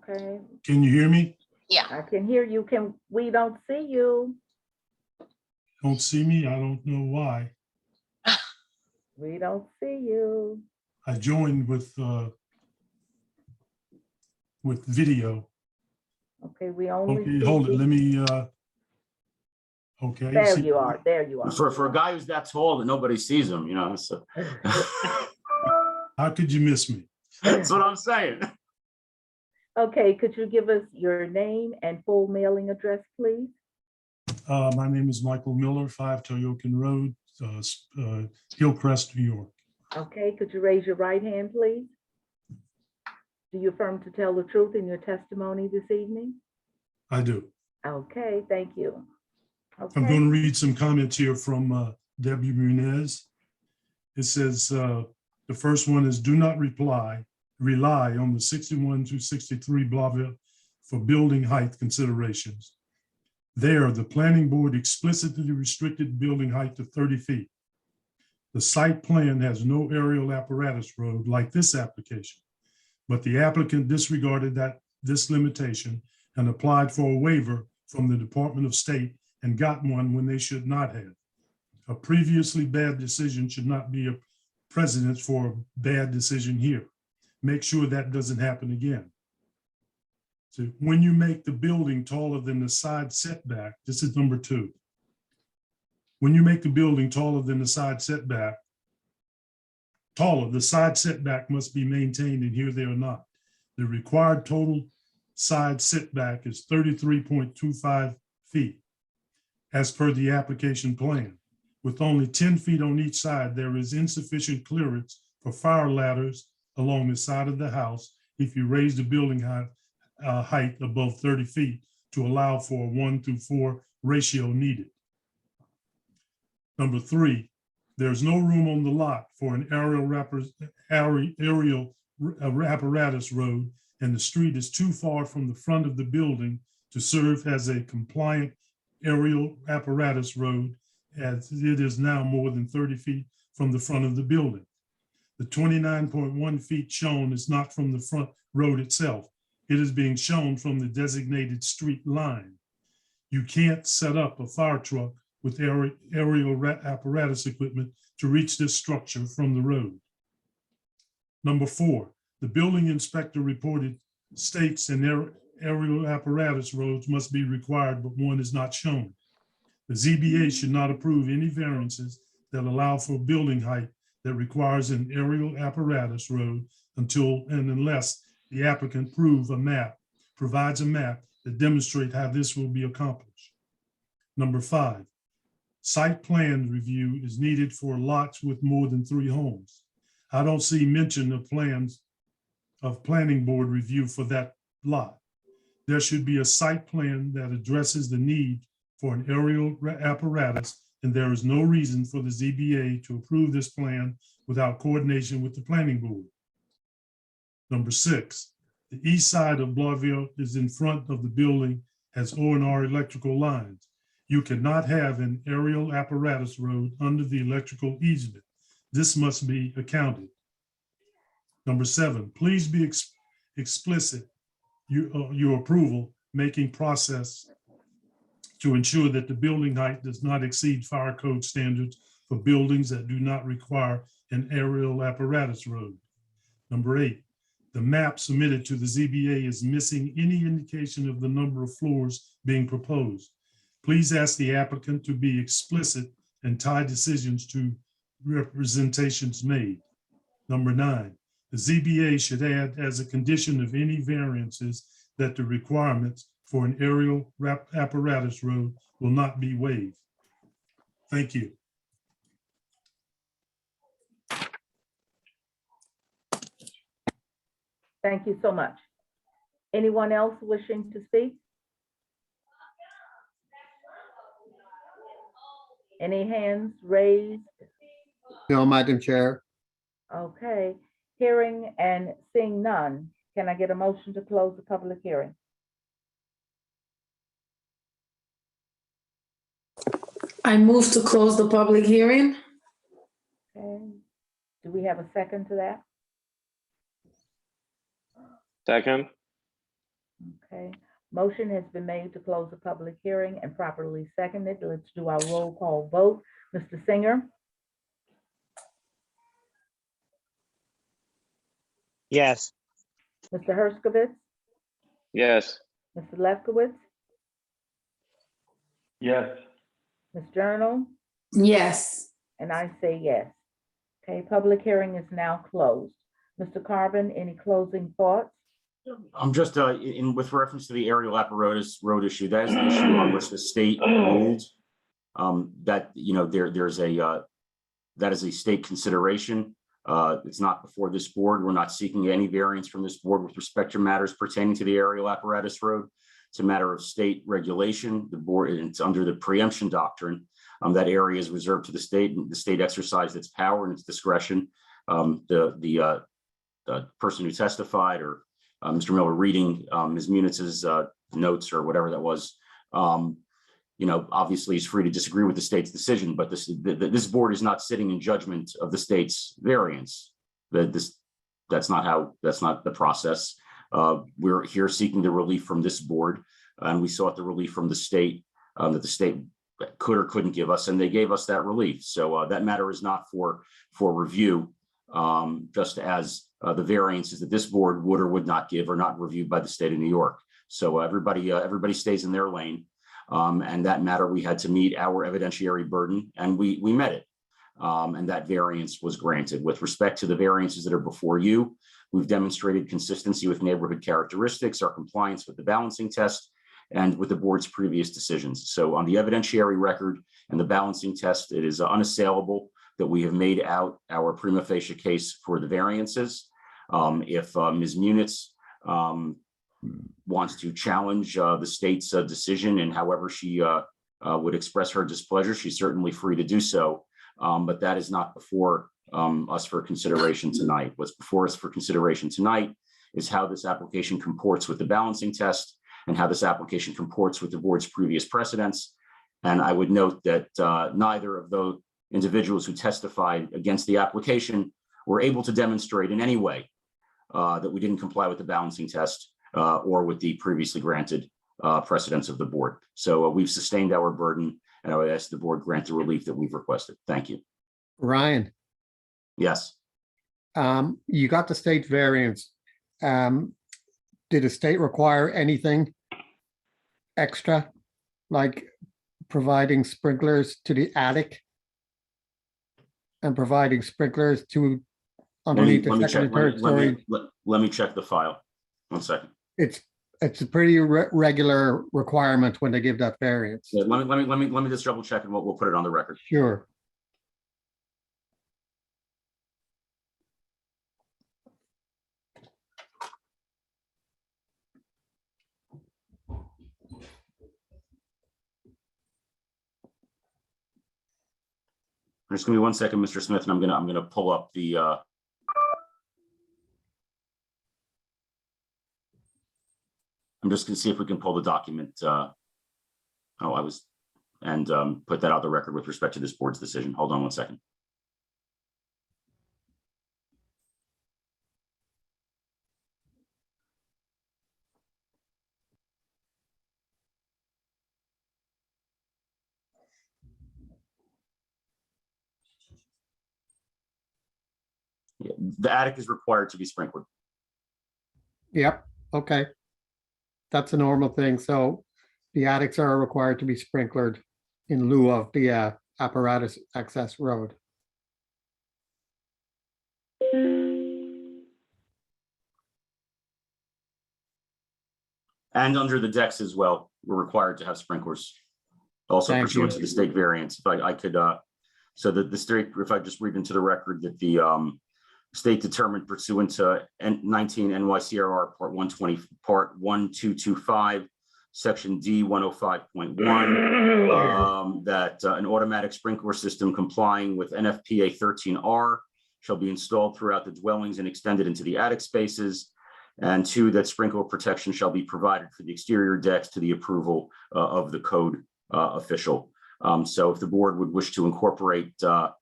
Speaker 1: Okay,
Speaker 12: Can you hear me?
Speaker 5: Yeah,
Speaker 1: I can hear you. We don't see you.
Speaker 12: don't see me. I don't know why.
Speaker 1: We don't see you.
Speaker 12: I joined with video.
Speaker 1: Okay, we only
Speaker 12: Okay,
Speaker 1: see
Speaker 12: hold it.
Speaker 1: you.
Speaker 12: Let me, okay.
Speaker 1: There
Speaker 12: see-
Speaker 1: you are, there you are.
Speaker 7: For a guy who's that tall that nobody sees him, you know, so.
Speaker 12: How could you miss me?
Speaker 7: That's what I'm saying.
Speaker 1: Okay, could you give us your name and full mailing address, please?
Speaker 12: My name is Michael Miller, 5 Toyokan Road, Hillcrest, New York.
Speaker 1: Okay, could you raise your right hand, please? Do you affirm to tell the truth in your testimony this evening?
Speaker 12: I do.
Speaker 1: Okay, thank you.
Speaker 12: I'm
Speaker 1: Okay,
Speaker 12: going to read some comments here from Debbie Munez. It says, the first one is, do not rely on the 61 to 63 Blauville for building height considerations. There, the planning board explicitly restricted building height to 30 feet. The site plan has no aerial apparatus road like this application, but the applicant disregarded this limitation and applied for a waiver from the Department of State and got one when they should not have. A previously bad decision should not be a precedent for a bad decision here. Make sure that doesn't happen again. So when you make the building taller than the side setback, this is number 2. When you make the building taller than the side setback, the side setback must be maintained, and here they are not. The required total side setback is 33.25 feet as per the application plan. With only 10 feet on each side, there is insufficient clearance for fire ladders along the side of the house if you raise the building height above 30 feet to allow for a 1:4 ratio needed. Number 3, there's no room on the lot for an aerial apparatus road, and the street is too far from the front of the building to serve as a compliant aerial apparatus road, as it is now more than 30 feet from the front of the building. The 29.1 feet shown is not from the front road itself. It is being shown from the designated street line. You can't set up a fire truck with aerial apparatus equipment to reach this structure from the road. Number 4, the building inspector reported states an aerial apparatus roads must be required, but one is not shown. The ZBA should not approve any variances that allow for building height that requires an aerial apparatus road until and unless the applicant provides a map that demonstrates how this will be accomplished. Number 5, site plan review is needed for lots with more than 3 homes. I don't see mention of planning board review for that lot. There should be a site plan that addresses the need for an aerial apparatus, and there is no reason for the ZBA to approve this plan without coordination with the planning board. Number 6, the east side of Blauville is in front of the building, has O&R electrical lines. You cannot have an aerial apparatus road under the electrical easement. This must be accounted. Number 7, please be explicit your approval making process to ensure that the building height does not exceed fire code standards for buildings that do not require an aerial apparatus road. Number 8, the map submitted to the ZBA is missing any indication of the number of floors being proposed. Please ask the applicant to be explicit and tie decisions to representations made. Number 9, the ZBA should add as a condition of any variances that the requirements for an aerial apparatus road will not be waived. Thank you.
Speaker 1: thank you so much. Anyone else wishing to speak? Any hands raised?
Speaker 6: No, Madam Chair.
Speaker 1: Okay, hearing and seeing none, can I get a motion to close the public hearing?
Speaker 9: I move to close the public hearing.
Speaker 1: Okay, do we have a second to that?
Speaker 8: Second.
Speaker 1: Okay, Motion has been made to close the public hearing and properly seconded. Let's do our roll call vote. Mr. Singer,
Speaker 4: Yes.
Speaker 1: Mr. Herskovitz,
Speaker 8: Yes.
Speaker 1: Mr. Lefkowitz,
Speaker 3: Yes.
Speaker 1: Ms. Journal,
Speaker 9: Yes.
Speaker 1: and I say yes. Okay, public hearing is now closed. Mr. Carbon, any closing thoughts?
Speaker 7: I'm just, with reference to the aerial apparatus road issue, that is the issue on which the state ruled. That, that is a state consideration. It's not before this board. We're not seeking any variance from this board with respect to matters pertaining to the aerial apparatus road. It's a matter of state regulation. The board, it's under the preemption doctrine. That area is reserved to the state, and the state exercised its power and its discretion. The person who testified, or Mr. Miller reading Ms. Munitz's notes or whatever that was, obviously is free to disagree with the state's decision, but this board is not sitting in judgment of the state's variance. That's not the process. We're here seeking the relief from this board, and we sought the relief from the state that the state could or couldn't give us, and they gave us that relief. So that matter is not for review, just as the variances that this board would or would not give are not reviewed by the state of New York. So everybody stays in their lane. And that matter, we had to meet our evidentiary burden, and we met it. And that variance was granted. With respect to the variances that are before you, we've demonstrated consistency with neighborhood characteristics, our compliance with the balancing test, and with the board's previous decisions. So on the evidentiary record and the balancing test, it is unassailable that we have made out our prima facie case for the variances. If Ms. Munitz wants to challenge the state's decision, and however she would express her displeasure, she's certainly free to do so. But that is not before us for consideration tonight. What's before us for consideration tonight is how this application comports with the balancing test and how this application comports with the board's previous precedents. And I would note that neither of those individuals who testified against the application were able to demonstrate in any way that we didn't comply with the balancing test or with the previously granted precedents of the board. So we've sustained our burden, and I would ask the board grant the relief that we've requested. Thank you.
Speaker 6: Ryan,
Speaker 7: Yes.
Speaker 6: you got the state variance. Did the state require anything extra, like providing sprinklers to the attic and providing sprinklers to underneath the second and third story?
Speaker 7: Let me check the file. 1 second.
Speaker 6: It's a pretty regular requirement when they give that variance.
Speaker 7: Yeah, let me just double check, and we'll put it on the record.
Speaker 6: Sure.
Speaker 7: Just give me 1 second, Mr. Smith, and I'm gonna pull up the I'm just gonna see if we can pull the document. Put that out the record with respect to this board's decision. Hold on 1 second. Yeah, the attic is required to be sprinkled.
Speaker 6: Yep. Okay. That's a normal thing. So the attics are required to be sprinklered in lieu of the apparatus access road.
Speaker 7: And under the decks as well, we're required to have sprinklers. Also
Speaker 6: Thank
Speaker 7: pursuant
Speaker 6: you.
Speaker 7: to the state variance. If I could, so that the state, if I just read into the record that the state determined pursuant to 19 NYCRR Part 120, Part 1225, Section D 105.1, that an automatic sprinkler system complying with NFPA 13R shall be installed throughout the dwellings and extended into the attic spaces. And 2, that sprinkler protection shall be provided for the exterior decks to the approval of the code official. So if the board would wish to incorporate that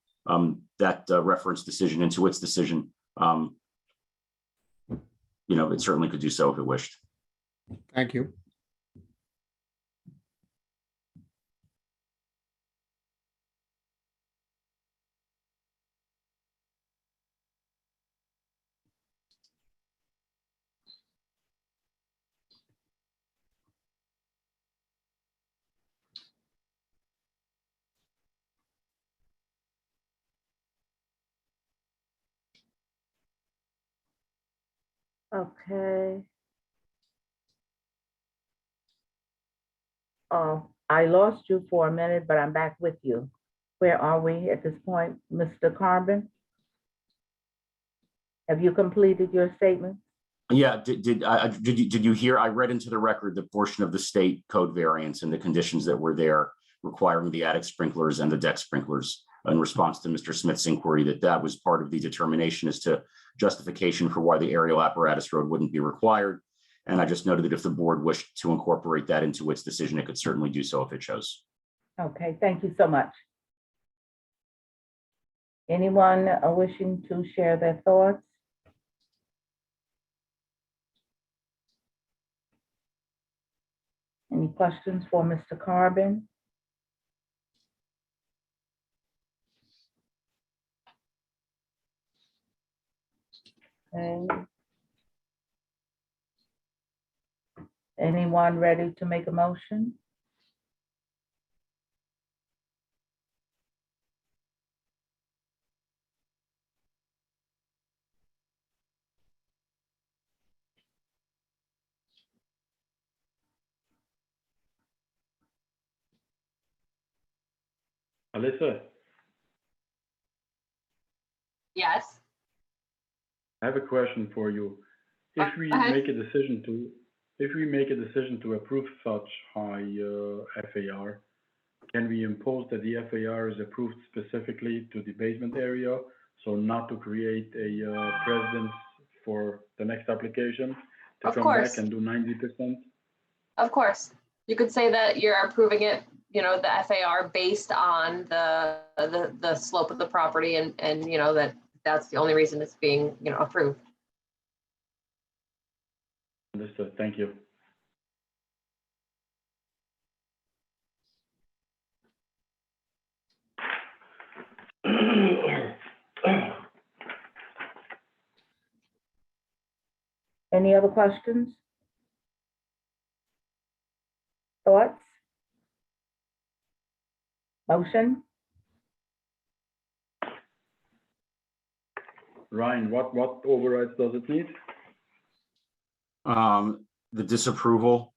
Speaker 7: reference decision into its decision, it certainly could do so if it wished.
Speaker 6: Thank you.
Speaker 1: Okay. Oh, I lost you for a minute, but I'm back with you. Where are we at this point, Mr. Carbon? Have you completed your statement?
Speaker 7: Yeah, did you hear? I read into the record the portion of the state code variance and the conditions that were there requiring the attic sprinklers and the deck sprinklers in response to Mr. Smith's inquiry that was part of the determination as to justification for why the aerial apparatus road wouldn't be required. And I just noted that if the board wished to incorporate that into its decision, it could certainly do so if it chose.
Speaker 1: Okay, thank you so much. Anyone wishing to share their thoughts? Any questions for Mr. Carbon? Okay. Anyone ready to make a motion?
Speaker 3: Alyssa,
Speaker 11: Yes.
Speaker 3: I have a question for you. If we
Speaker 11: Go ahead.
Speaker 3: make a decision to approve such high FAR, can we impose that the FAR is approved specifically to the basement area, so not to create a precedence for the next application to
Speaker 11: Of
Speaker 3: come
Speaker 11: course.
Speaker 3: back and do 90%?
Speaker 11: Of course, you could say that you're approving it, you know, the FAR based on the slope of the property and you know, that's the only reason it's being, you know, approved.
Speaker 3: Understood. Thank you.
Speaker 1: Any other questions? Thoughts? Motion?
Speaker 3: Ryan, what overrides does it need?
Speaker 7: The disapproval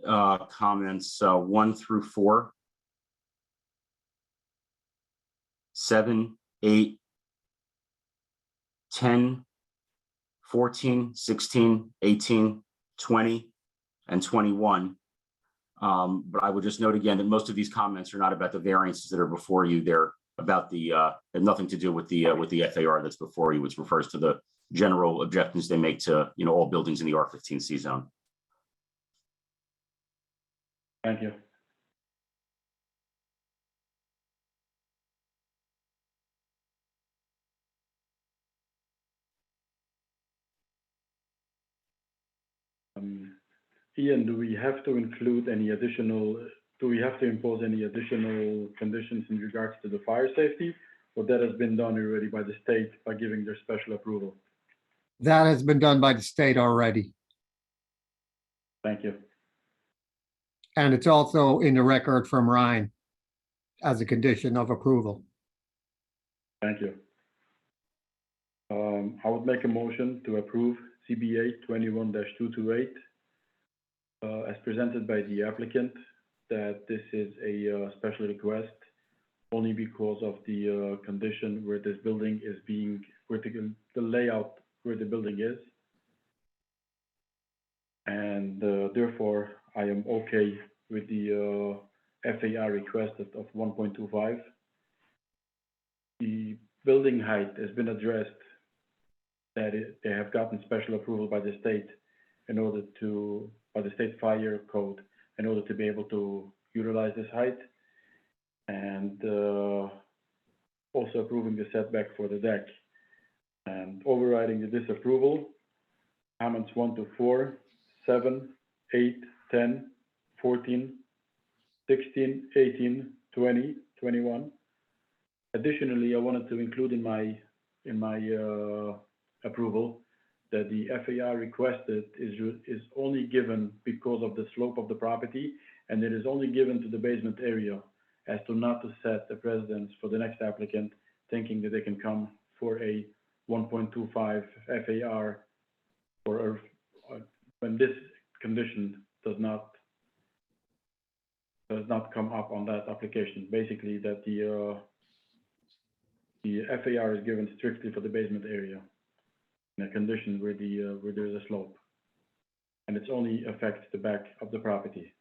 Speaker 7: comments 1 through 4, 7, 8, 10, 14, 16, 18, 20, and 21. But I would just note again that most of these comments are not about the variances that are before you. They're about the have nothing to do with the FAR that's before you, which refers to the general objections they make to all buildings in the R15C zone.
Speaker 3: Thank you. Ian, do we have to impose any additional conditions in regards to the fire safety? Or that has been done already by the state by giving their special approval?
Speaker 6: That has been done by the state already.
Speaker 3: Thank you.
Speaker 6: And it's also in the record from Ryan as a condition of approval.
Speaker 3: Thank you. I would make a motion to approve ZBA 21-228 as presented by the applicant, that this is a special request only because of the condition where this building is being, where the layout where the building is. And therefore, I am okay with the FAR requested of 1.25. The building height has been addressed, that they have gotten special approval by the state in order to, by the state fire code, in order to be able to utilize this height. And also approving the setback for the deck. And overriding the disapproval, comments 1 to 4, 7, 8, 10, 14, 16, 18, 20, 21. Additionally, I wanted to include in my approval that the FAR requested is only given because of the slope of the property, and it is only given to the basement area, as to not to set a precedence for the next applicant thinking that they can come for a 1.25 FAR when this condition does not come up on that application, basically that the FAR is given strictly for the basement area in a condition where there's a slope, and it only affects the back of the property,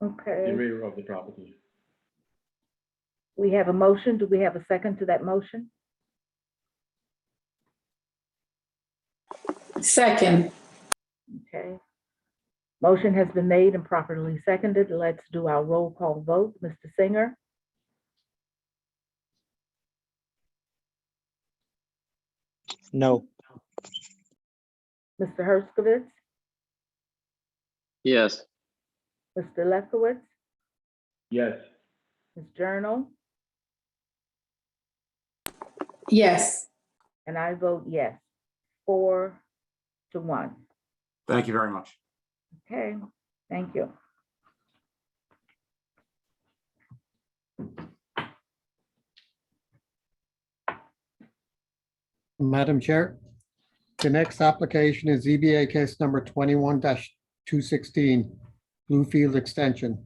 Speaker 3: the
Speaker 1: Okay,
Speaker 3: rear of the property.
Speaker 1: we have a motion. Do we have a second to that motion?
Speaker 9: Second.
Speaker 1: Okay. Motion has been made and properly seconded. Let's do our roll call vote. Mr. Singer,
Speaker 4: No.
Speaker 1: Mr. Herskovitz,
Speaker 8: Yes.
Speaker 1: Mr. Lefkowitz,
Speaker 3: Yes.
Speaker 1: Ms. Journal,
Speaker 9: Yes.
Speaker 1: and I vote yes, 4-1.
Speaker 7: Thank you very much.
Speaker 1: Okay, thank you.
Speaker 6: Madam Chair, the next application is ZBA case number 21-216, Bluefield Extension.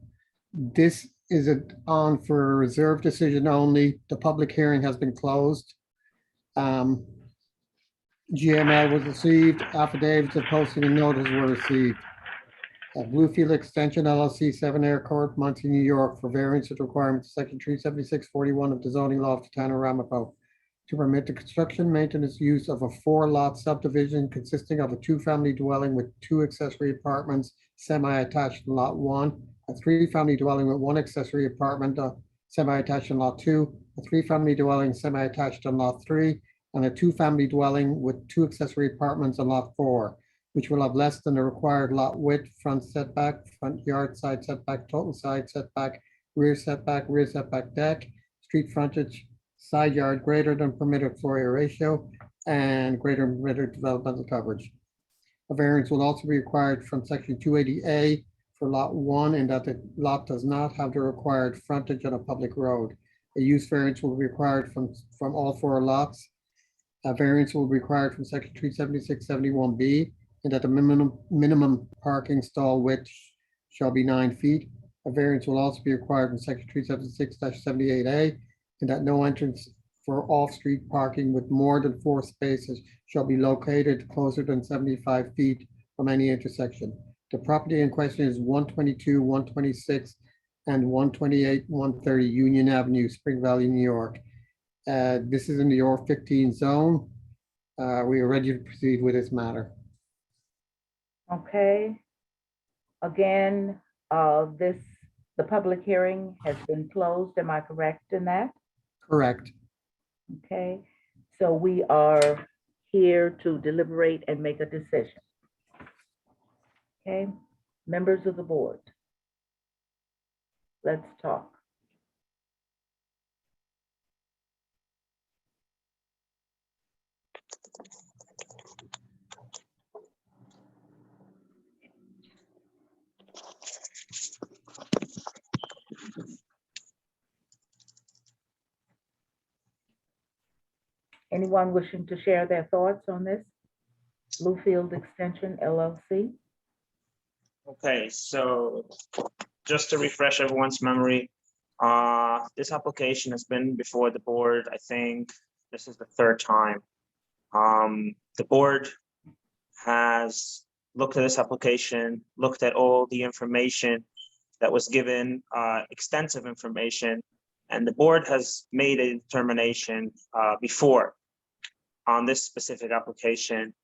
Speaker 6: This is on for a reserved decision only. The public hearing has been closed. GML was received, affidavits of posting and notice were received. Bluefield Extension LLC, 7 Air Court, Muncie, New York, for variance with requirements of section 376-41 of the zoning law of the town of Ramapo to permit the construction, maintenance, use of a 4-lot subdivision consisting of a 2-family dwelling with 2 accessory apartments semi-attached in lot 1, a 3-family dwelling with 1 accessory apartment semi-attached in lot 2, a 3-family dwelling semi-attached in lot 3, and a 2-family dwelling with 2 accessory apartments on lot 4, which will have less than the required lot width, front setback, front yard side setback, total side setback, rear setback deck, street frontage, side yard greater than permitted floor area ratio, and greater than permitted developmental coverage. A variance will also be required from section 280A for lot 1 in that the lot does not have the required frontage on a public road. A use variance will be required from all 4 lots. A variance will be required from section 376-71B and that the minimum parking stall width shall be 9 feet. A variance will also be required from section 376-78A and that no entrance for off-street parking with more than 4 spaces shall be located closer than 75 feet from any intersection. The property in question is 122, 126, and 128, 130 Union Avenue, Spring Valley, New York. This is in the R15 zone. We are ready to proceed with this matter.
Speaker 1: Okay. Again, the public hearing has been closed. Am I correct in that?
Speaker 6: Correct.
Speaker 1: Okay, so we are here to deliberate and make a decision. Okay, members of the board, let's talk. Anyone wishing to share their thoughts on this? Bluefield Extension LLC.
Speaker 4: Okay, so just to refresh everyone's memory, this application has been before the board. I think this is the 3rd time. The board has looked at this application, looked at all the information that was given, extensive information, and the board has made a determination before on this specific application,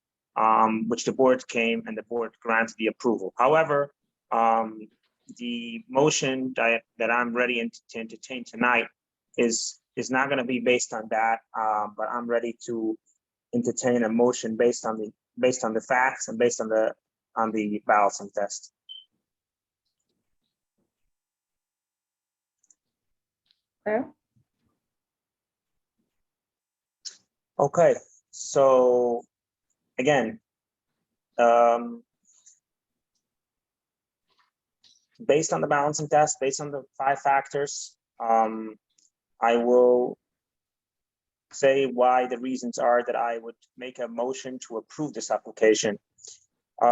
Speaker 4: which the board came and the board granted the approval. However, the motion that I'm ready to entertain tonight is not going to be based on that, but I'm ready to entertain a motion based on the facts and based on the balancing test.
Speaker 1: Okay.
Speaker 4: Okay, so again, based on the balancing test, based on the 5 factors, I will say why the reasons are that I would make a motion to approve this application.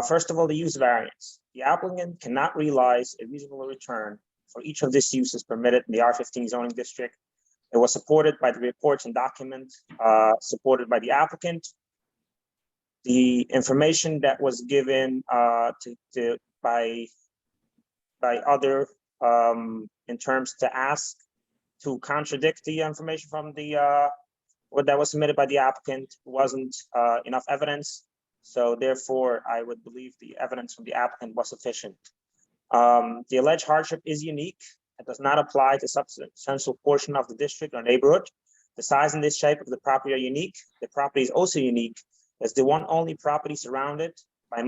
Speaker 4: First of all, the use variance. The applicant cannot realize a reasonable return for each of these uses permitted in the R15 zoning district. It was supported by the reports and documents supported by the applicant. The information that was given by other in terms to ask to contradict the information from the what that was submitted by the applicant wasn't enough evidence. So therefore, I would believe the evidence from the applicant was sufficient. The alleged hardship is unique. It does not apply to substantial portion of the district or neighborhood. The size and the shape of the property are unique. The property is also unique as the one only property surrounded by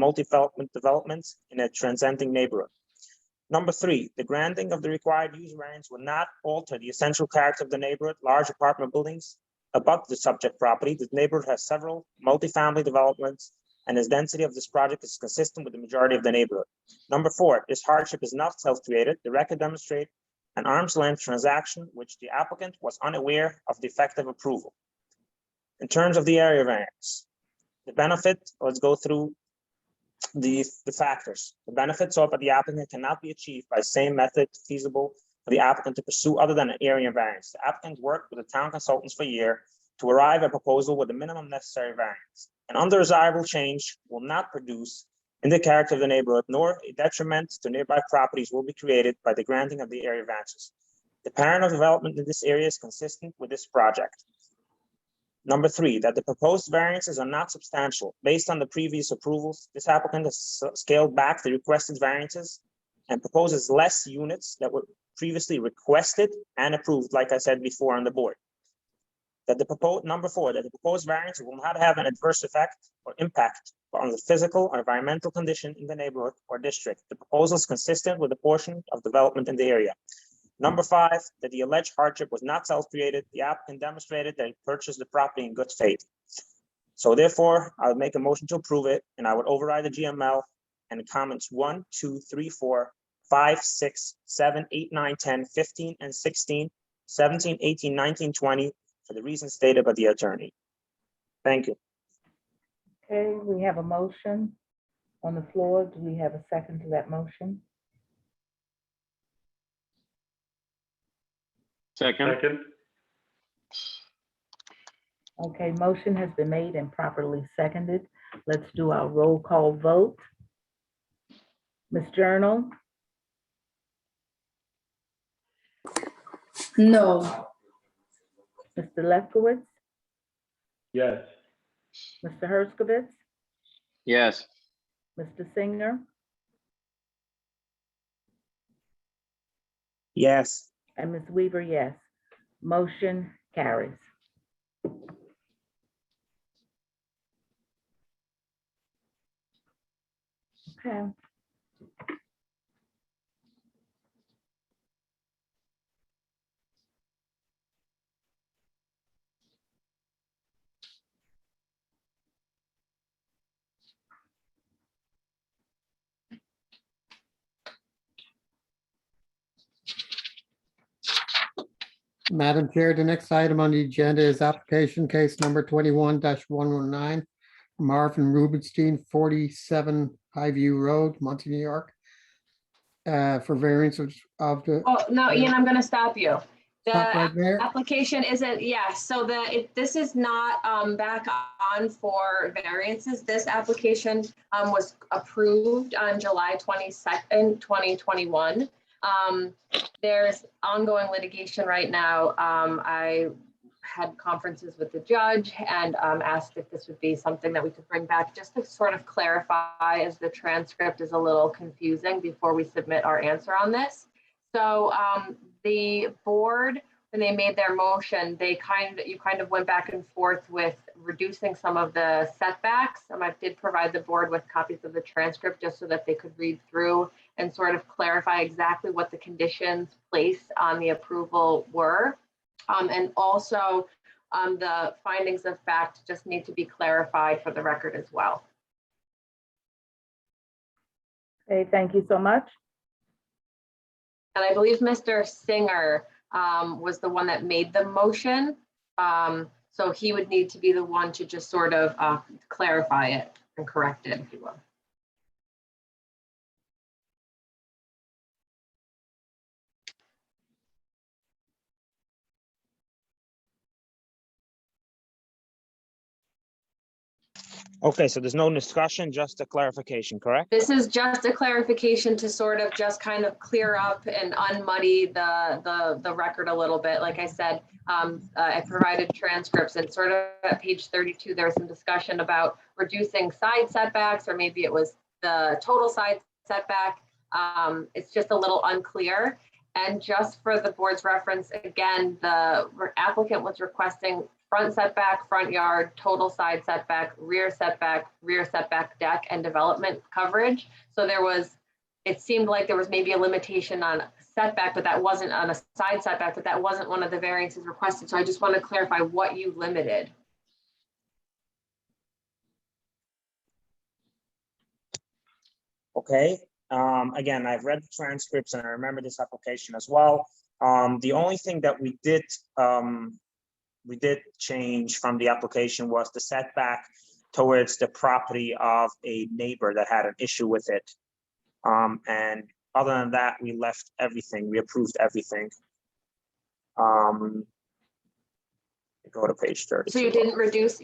Speaker 4: developments in a transcending neighborhood. Number 3, the granting of the required use variance will not alter the essential character of the neighborhood. Large apartment buildings abut the subject property. The neighborhood has several multifamily developments, and as density of this project is consistent with the majority of the neighborhood. Number 4, this hardship is not self-created. The record demonstrates an arm's length transaction, which the applicant was unaware of defective approval. In terms of the area variance, the benefit, let's go through the factors. The benefit sought by the applicant cannot be achieved by the same method feasible for the applicant to pursue other than an area variance. The applicant worked with the town consultants for a year to arrive at a proposal with the minimum necessary variance. An undesirable change will not produce in the character of the neighborhood, nor a detriment to nearby properties will be created by the granting of the area variances. The pattern of development in this area is consistent with this project. Number 3, that the proposed variances are not substantial. Based on the previous approvals, this applicant has scaled back the requested variances and proposes less units that were previously requested and approved, like I said before on the board. That the number 4, that the proposed variance will not have an adverse effect or impact on the physical or environmental condition in the neighborhood or district. The proposal is consistent with the portion of development in the area. Number 5, that the alleged hardship was not self-created. The applicant demonstrated that he purchased the property in good faith. So therefore, I would make a motion to approve it, and I would override the GML and comments 1, 2, 3, 4, 5, 6, 7, 8, 9, 10, 15, and 16, 17, 18, 19, 20, for the reasons stated by the attorney. Thank you.
Speaker 1: Okay, we have a motion on the floor. Do we have a second to that motion?
Speaker 8: Second.
Speaker 1: Okay, motion has been made and properly seconded. Let's do our roll call vote. Ms. Journal,
Speaker 9: No.
Speaker 1: Mr. Lefkowitz,
Speaker 3: Yes.
Speaker 1: Mr. Herskovitz,
Speaker 8: Yes.
Speaker 1: Mr. Singer,
Speaker 4: Yes.
Speaker 1: and Ms. Weaver, yes. Motion carries. Okay.
Speaker 6: Madam Chair, the next item on the agenda is application case number 21-119, Marvin Rubenstein, 47 Highview Road, Muncie, New York, for variance of the.
Speaker 11: Oh, no, Ian, I'm gonna stop you.
Speaker 6: Stop right
Speaker 11: The
Speaker 6: there.
Speaker 11: application isn't, so this is not back on for variances. This application was approved on July 22nd, 2021. There's ongoing litigation right now. I had conferences with the judge and asked if this would be something that we could bring back just to sort of clarify, as the transcript is a little confusing before we submit our answer on this. So the board, when they made their motion, you kind of went back and forth with reducing some of the setbacks. I did provide the board with copies of the transcript just so that they could read through and sort of clarify exactly what the conditions placed on the approval were. And also the findings of fact just need to be clarified for the record as well.
Speaker 1: Okay, thank you so much.
Speaker 11: And I believe Mr. Singer was the one that made the motion. So he would need to be the one to just sort of clarify it and correct it, if you will.
Speaker 4: Okay, so there's no discussion, just a clarification, correct?
Speaker 11: This is just a clarification to sort of just kind of clear up and unmuddy the record a little bit. Like I said, I provided transcripts, and sort of at page 32, there was some discussion about reducing side setbacks, or maybe it was the total side setback. It's just a little unclear. And just for the board's reference, again, the applicant was requesting front setback, front yard, total side setback, rear setback deck, and development coverage. So there was, it seemed like there was maybe a limitation on setback, but that wasn't on a side setback, but that wasn't one of the variances requested. So I just want to clarify what you limited.
Speaker 4: Okay, again, I've read the transcripts and I remember this application as well. The only thing that we did change from the application was the setback towards the property of a neighbor that had an issue with it. And other than that, we left everything, we approved everything. Go to page 30.
Speaker 11: So you didn't reduce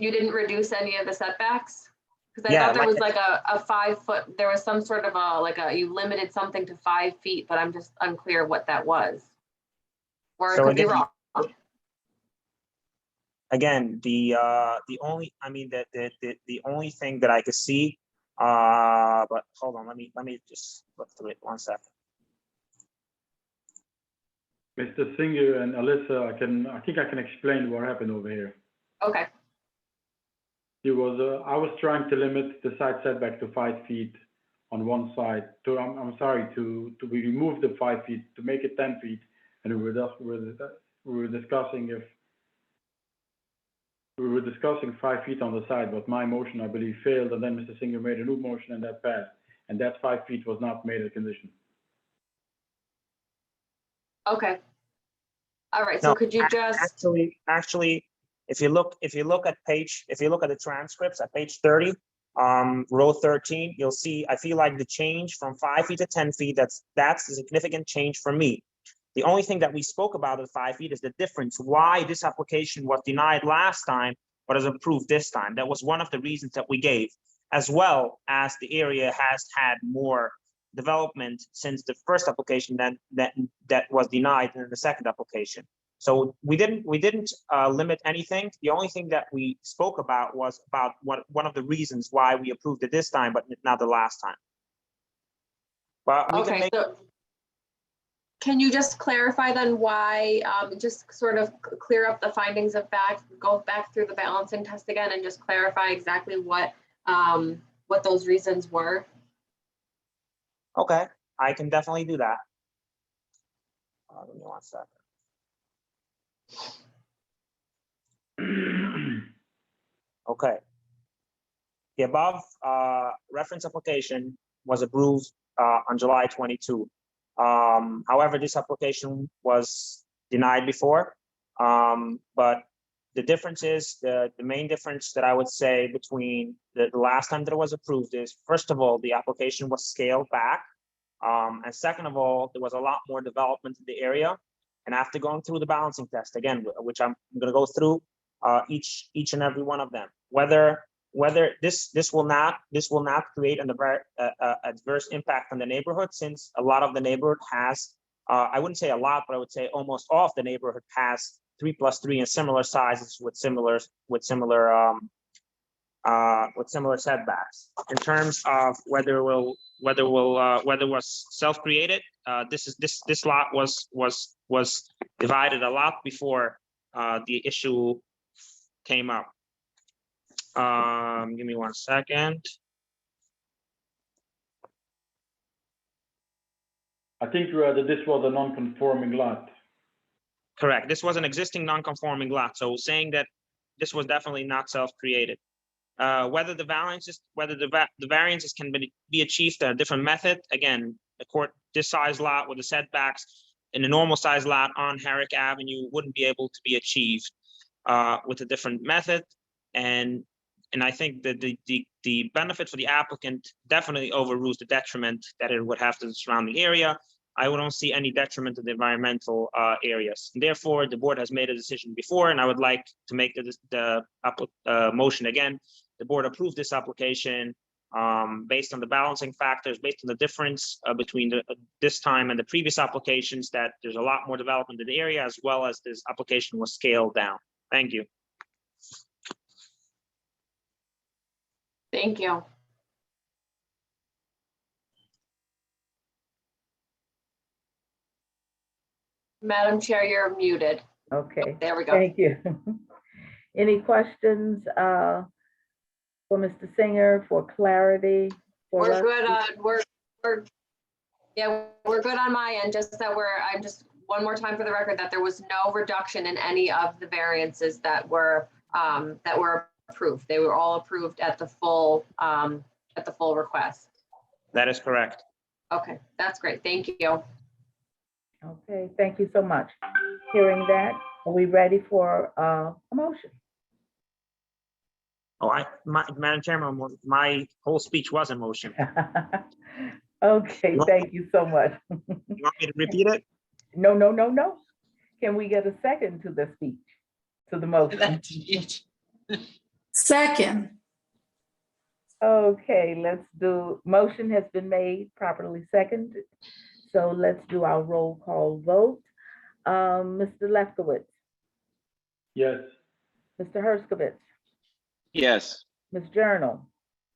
Speaker 11: any of the setbacks? Because I
Speaker 4: Yeah,
Speaker 11: thought there
Speaker 4: like
Speaker 11: was like a 5 foot, there was some sort of you limited something to 5 feet, but I'm just unclear what that was. Or it
Speaker 4: So
Speaker 11: could be
Speaker 4: again,
Speaker 11: wrong.
Speaker 4: Again, the only, I mean, the only thing that I could see, but hold on, let me just look through it 1 second.
Speaker 3: Mr. Singer and Alyssa, I think I can explain what happened over here.
Speaker 11: Okay.
Speaker 3: I was trying to limit the side setback to 5 feet on one side. I'm sorry, to remove the 5 feet, to make it 10 feet. And we were discussing 5 feet on the side, but my motion, I believe, failed. And then Mr. Singer made a new motion and that passed. And that 5 feet was not made a condition.
Speaker 11: Okay. All right. So
Speaker 4: No,
Speaker 11: could you just
Speaker 4: actually, if you look at the transcripts at page 30, row 13, you'll see, I feel like the change from 5 feet to 10 feet, that's a significant change for me. The only thing that we spoke about at 5 feet is the difference, why this application was denied last time, but is approved this time. That was one of the reasons that we gave, as well as the area has had more development since the first application that was denied in the second application. So we didn't limit anything. The only thing that we spoke about was about one of the reasons why we approved it this time, but not the last time. But we can make.
Speaker 11: So can you just clarify then why, just sort of clear up the findings of fact, go back through the balancing test again and just clarify exactly what those reasons were?
Speaker 4: Okay, I can definitely do that. Give me 1 second. Okay. The above reference application was approved on July 22. However, this application was denied before, but the difference is, the main difference that I would say between the last time that it was approved is, first of all, the application was scaled back. And second of all, there was a lot more development in the area. And after going through the balancing test, again, which I'm going to go through each and every one of them, whether this will not create an adverse impact on the neighborhood, since a lot of the neighborhood has, I wouldn't say a lot, but I would say almost all of the neighborhood has 3+3 and similar sizes with similar setbacks. In terms of whether it was self-created, this lot was divided a lot before the issue came up. Give me 1 second.
Speaker 3: I think that this was a non-conforming lot.
Speaker 4: Correct. This was an existing non-conforming lot. So saying that this was definitely not self-created. Whether the variances can be achieved at a different method. Again, this size lot with the setbacks in a normal size lot on Herrick Avenue wouldn't be able to be achieved. with a different method. And I think that the benefit for the applicant definitely overrules the detriment that it would have to the surrounding area. I don't see any detriment to the environmental areas. Therefore, the board has made a decision before, and I would like to make the motion again. The board approved this application based on the balancing factors, based on the difference between this time and the previous applications, that there's a lot more development in the area, as well as this application was scaled down. Thank you.
Speaker 11: Thank you. Madam Chair, you're muted.
Speaker 1: Okay,
Speaker 11: There we go.
Speaker 1: thank you. Any questions for Mr. Singer for clarity? For
Speaker 11: We're
Speaker 1: us?
Speaker 11: good on, yeah, we're good on my end, just that I'm just, one more time for the record, that there was no reduction in any of the variances that were approved. They were all approved at the full request.
Speaker 4: That is correct.
Speaker 11: Okay, that's great. Thank you.
Speaker 1: Okay, thank you so much. Hearing that, are we ready for a motion?
Speaker 4: Oh, Madam Chairman, my whole speech was in motion.
Speaker 1: Okay, thank you so much.
Speaker 4: You want me to repeat it?
Speaker 1: No. Can we get a second to the speech, to the motion?
Speaker 9: Second.
Speaker 1: Okay, let's do, motion has been made, properly seconded. So let's do our roll call vote. Mr. Lefkowitz,
Speaker 3: Yes.
Speaker 1: Mr. Herskovitz,
Speaker 8: Yes.
Speaker 1: Ms. Journal,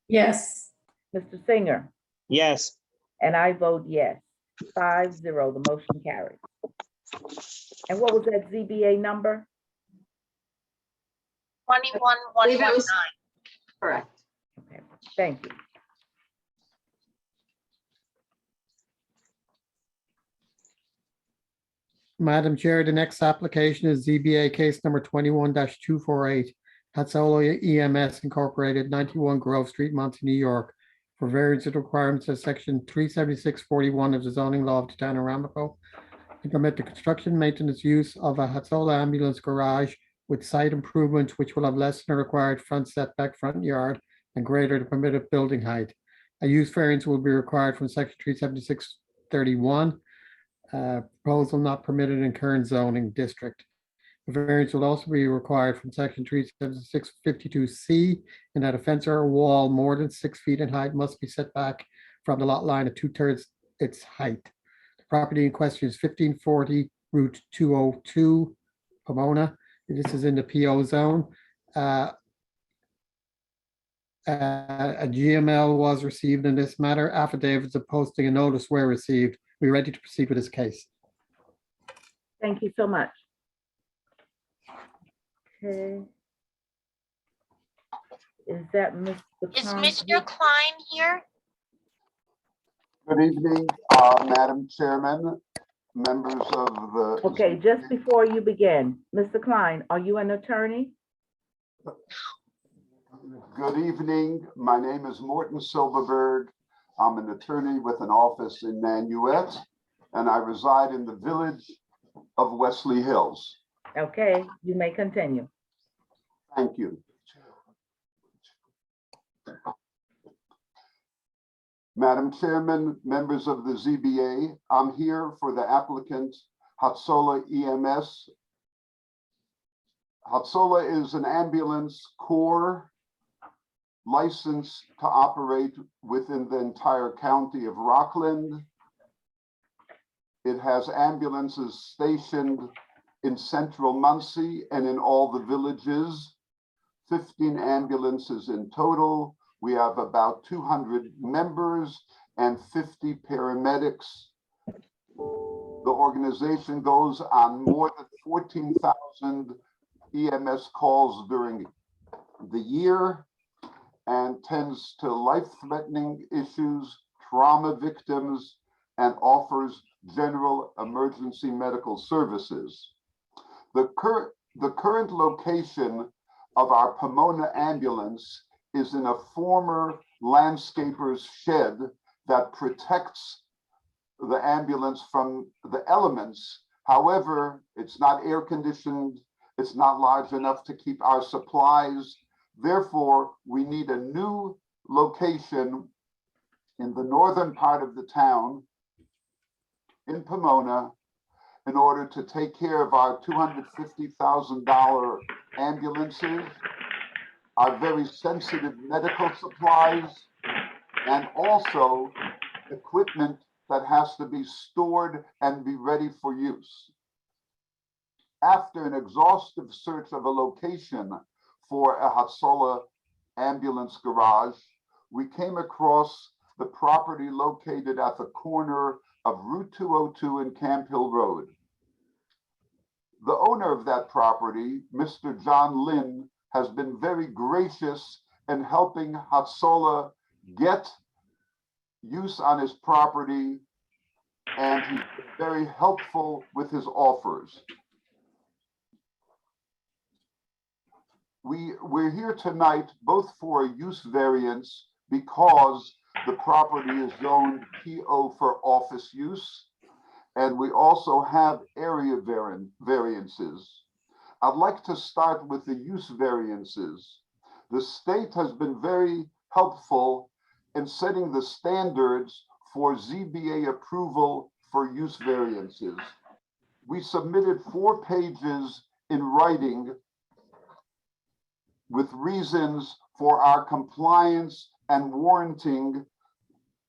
Speaker 9: Yes.
Speaker 1: Mr. Singer,
Speaker 4: Yes.
Speaker 1: and I vote yes. 5-0, the motion carries. And what was that ZBA number?
Speaker 5: 21119.
Speaker 11: Correct.
Speaker 1: Okay, thank you.
Speaker 6: Madam Chair, the next application is ZBA case number 21-248, Hatzola EMS Incorporated, 91 Grove Street, Muncie, New York, for variance of requirements of section 37641 of the zoning law of the town of Ramapo, to permit the construction, maintenance, use of a Hatzola ambulance garage with site improvements which will have less than the required front setback, front yard, and greater the permitted building height. A use variance will be required from section 37631. Proposal not permitted in current zoning district. The variance will also be required from section 37652C, in that a fence or a wall more than 6 feet in height must be set back from the lot line at 2/3 its height. The property in question is 1540 Route 202, Pomona. This is in the PO zone. A GML was received in this matter. Affidavits of posting and notice were received. We're ready to proceed with this case.
Speaker 1: Thank you so much. Okay. Is that Mr.
Speaker 5: Is
Speaker 1: Klein?
Speaker 5: Mr. Klein here?
Speaker 13: Good evening, Madam Chairman, members of the.
Speaker 1: Okay, just before you begin, Mr. Klein, are you an attorney?
Speaker 13: Good evening. My name is Morton Silverberg. I'm an attorney with an office in Nanuet, and I reside in the village of Wesley Hills.
Speaker 1: Okay, you may continue.
Speaker 13: Thank you. Madam Chairman, members of the ZBA, I'm here for the applicant Hatzola EMS. Hatzola is an ambulance corps licensed to operate within the entire county of Rockland. It has ambulances stationed in central Muncie and in all the villages, 15 ambulances in total. We have about 200 members and 50 paramedics. The organization goes on more than 14,000 EMS calls during the year and tends to life-threatening issues, trauma victims, and offers general emergency medical services. The current location of our Pomona ambulance is in a former landscaper's shed that protects the ambulance from the elements. However, it's not air conditioned It's not large enough to keep our supplies. Therefore, we need a new location in the northern part of the town in Pomona in order to take care of our $250,000 ambulances, our very sensitive medical supplies, and also equipment that has to be stored and be ready for use. After an exhaustive search of a location for a Hatzola ambulance garage, we came across the property located at the corner of Route 202 and Camp Hill Road. The owner of that property, Mr. John Lynn, has been very gracious in helping Hatzola get use on his property, and he's been very helpful with his offers. We're here tonight both for a use variance because the property is zoned PO for office use, and we also have area variances. I'd like to start with the use variances. The state has been very helpful in setting the standards for ZBA approval for use variances. We submitted 4 pages in writing with reasons for our compliance and warranting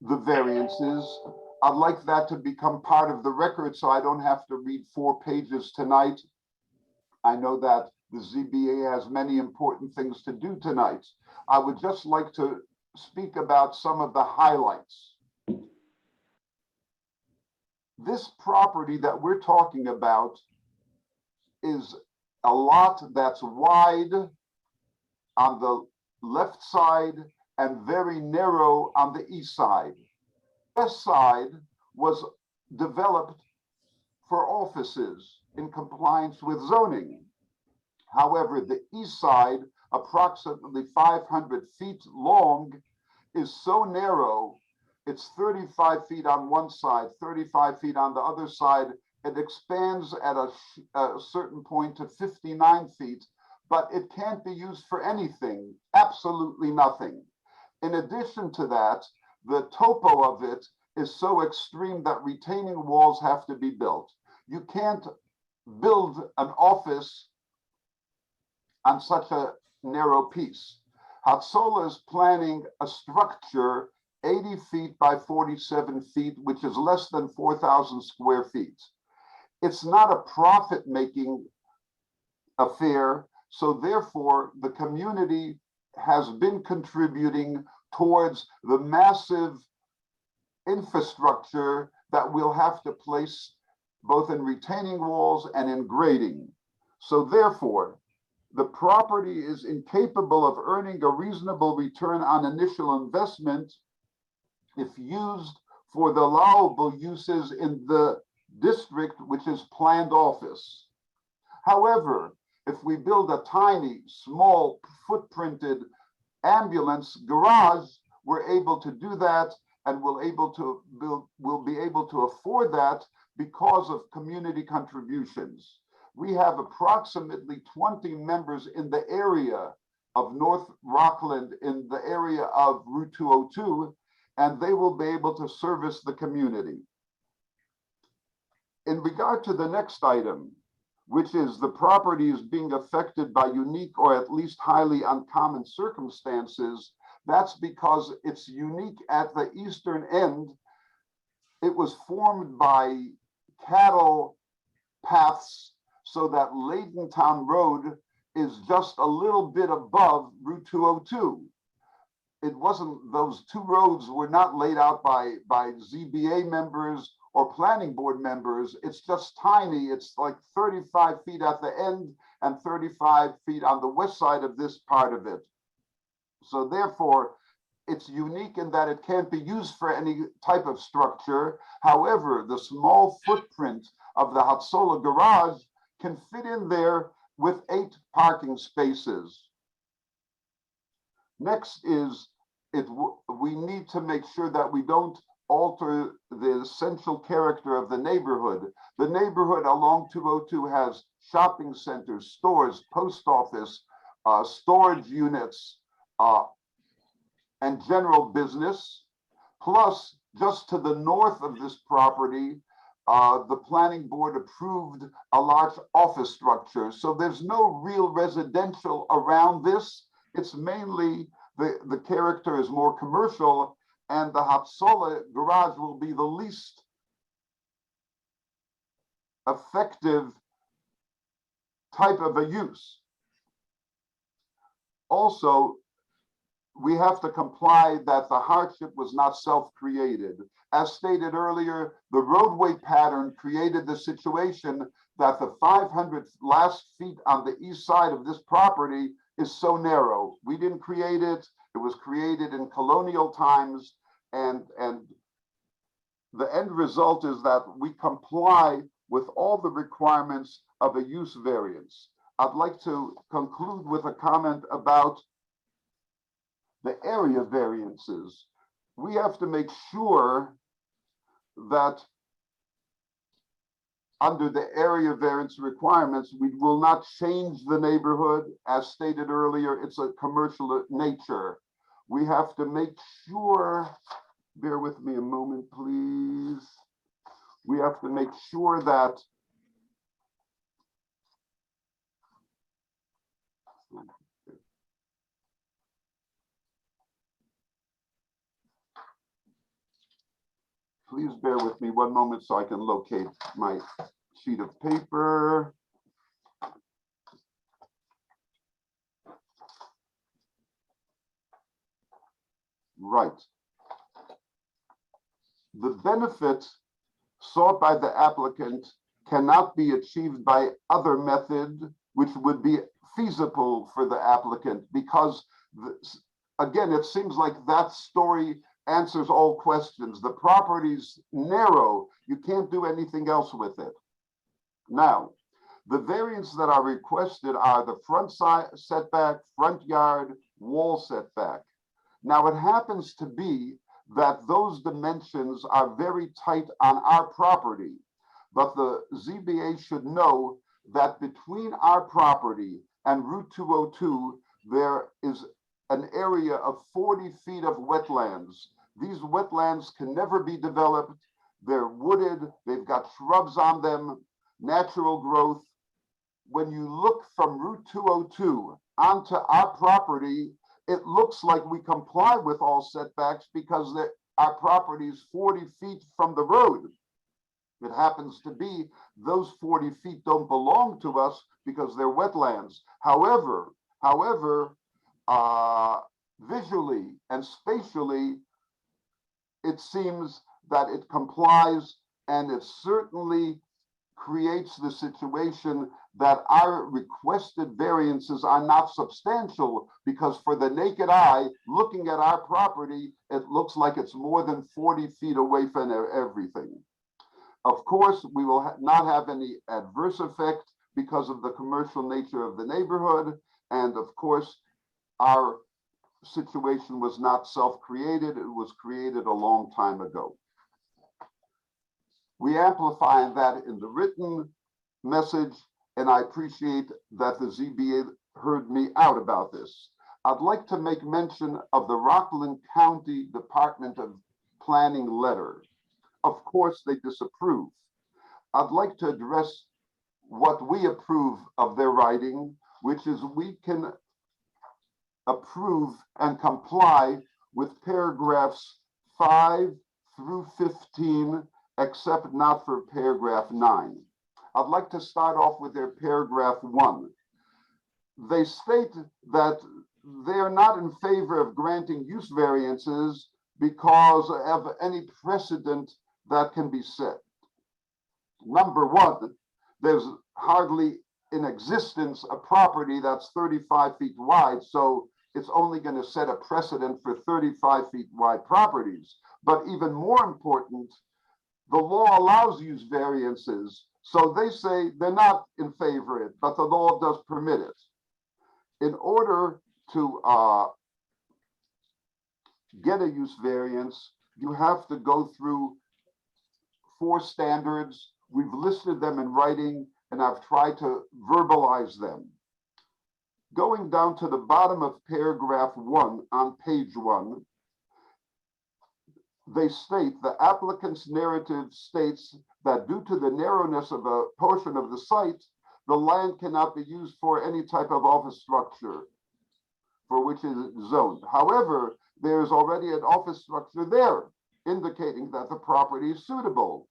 Speaker 13: the variances. I'd like that to become part of the record so I don't have to read 4 pages tonight. I know that the ZBA has many important things to do tonight. I would just like to speak about some of the highlights. This property that we're talking about is a lot that's wide on the left side and very narrow on the east side. West side was developed for offices in compliance with zoning. However, the east side, approximately 500 feet long, is so narrow, it's 35 feet on one side, 35 feet on the other side. It expands at a certain point to 59 feet, but it can't be used for anything, absolutely nothing. In addition to that, the topo of it is so extreme that retaining walls have to be built. You can't build an office on such a narrow piece. Hatzola is planning a structure 80 feet by 47 feet, which is less than 4,000 square feet. It's not a profit-making affair, so therefore the community has been contributing towards the massive infrastructure that we'll have to place both in retaining walls and in grading. So therefore, the property is incapable of earning a reasonable return on initial investment if used for the allowable uses in the district, which is planned office. Wehowever, if we build a tiny, small, footprinted ambulance garage, we're able to do that, and we'll be able to afford that because of community contributions. We have approximately 20 members in the area of North Rockland, in the area of Route 202, and they will be able to service the community. In regard to the next item, which is the property is being affected by unique or at least highly uncommon circumstances, that's because it's unique at the eastern end. It was formed by cattle paths so that Laytontown Road is just a little bit above Route 202. It wasn't, those 2 roads were not laid out by ZBA members or planning board members. It's just tiny. It's like 35 feet at the end and 35 feet on the west side of this part of it. So therefore, it's unique in that it can't be used for any type of structure. However, the small footprint of the Hatzola garage can fit in there with 8 parking spaces. Next is, we need to make sure that we don't alter the essential character of the neighborhood. The neighborhood along 202 has shopping centers, stores, post office, storage units, and general business. Plus, just to the north of this property, the planning board approved a large office structure. So there's no real residential around this. It's mainly the character is more commercial, and the Hatzola garage will be the least effective type of a use. Also, we have to comply that the hardship was not self-created. As stated earlier, the roadway pattern created the situation that the 500 last feet on the east side of this property is so narrow. We didn't create it. It was created in colonial times, and the end result is that we comply with all the requirements of a use variance. I'd like to conclude with a comment about the area variances. We have to make sure that under the area variance requirements, we will not change the neighborhood. As stated earlier, it's a commercial nature. We have to make sure, bear with me a moment, please. We have to make sure that please bear with me one moment so I can locate my sheet of paper. Right. The benefit sought by the applicant cannot be achieved by other method, which would be feasible for the applicant, because again, it seems like that story answers all questions. The property's narrow. You can't do anything else with it. Now, the variants that are requested are the front side setback, front yard, wall setback. Now, it happens to be that those dimensions are very tight on our property, but the ZBA should know that between our property and Route 202, there is an area of 40 feet of wetlands. These wetlands can never be developed. They're wooded, they've got shrubs on them, natural growth. When you look from Route 202 onto our property, it looks like we comply with all setbacks because our property is 40 feet from the road. It happens to be those 40 feet don't belong to us because they're wetlands. However, visually and spatially, it seems that it complies, and it certainly creates the situation that our requested variances are not substantial, because for the naked eye, looking at our property, it looks like it's more than 40 feet away from everything. Of course, we will not have any adverse effect because of the commercial nature of the neighborhood. And of course, our situation was not self-created. It was created a long time ago. We amplify that in the written message, and I appreciate that the ZBA heard me out about this. I'd like to make mention of the Rockland County Department of Planning letter. Of course, they disapprove. I'd like to address what we approve of their writing, which is we can approve and comply with paragraphs 5 through 15, except not for paragraph 9. I'd like to start off with their paragraph 1. They state that they are not in favor of granting use variances because of any precedent that can be set. Number one, there's hardly in existence a property that's 35 feet wide, so it's only going to set a precedent for 35 feet wide properties. But even more important, the law allows use variances. So they say they're not in favor of it, but the law does permit it. In order to get a use variance, you have to go through 4 standards. We've listed them in writing, and I've tried to verbalize them. Going down to the bottom of paragraph 1 on page 1, they state the applicant's narrative states that due to the narrowness of a portion of the site, the land cannot be used for any type of office structure for which it is zoned. However, there is already an office structure there, indicating that the property is suitable.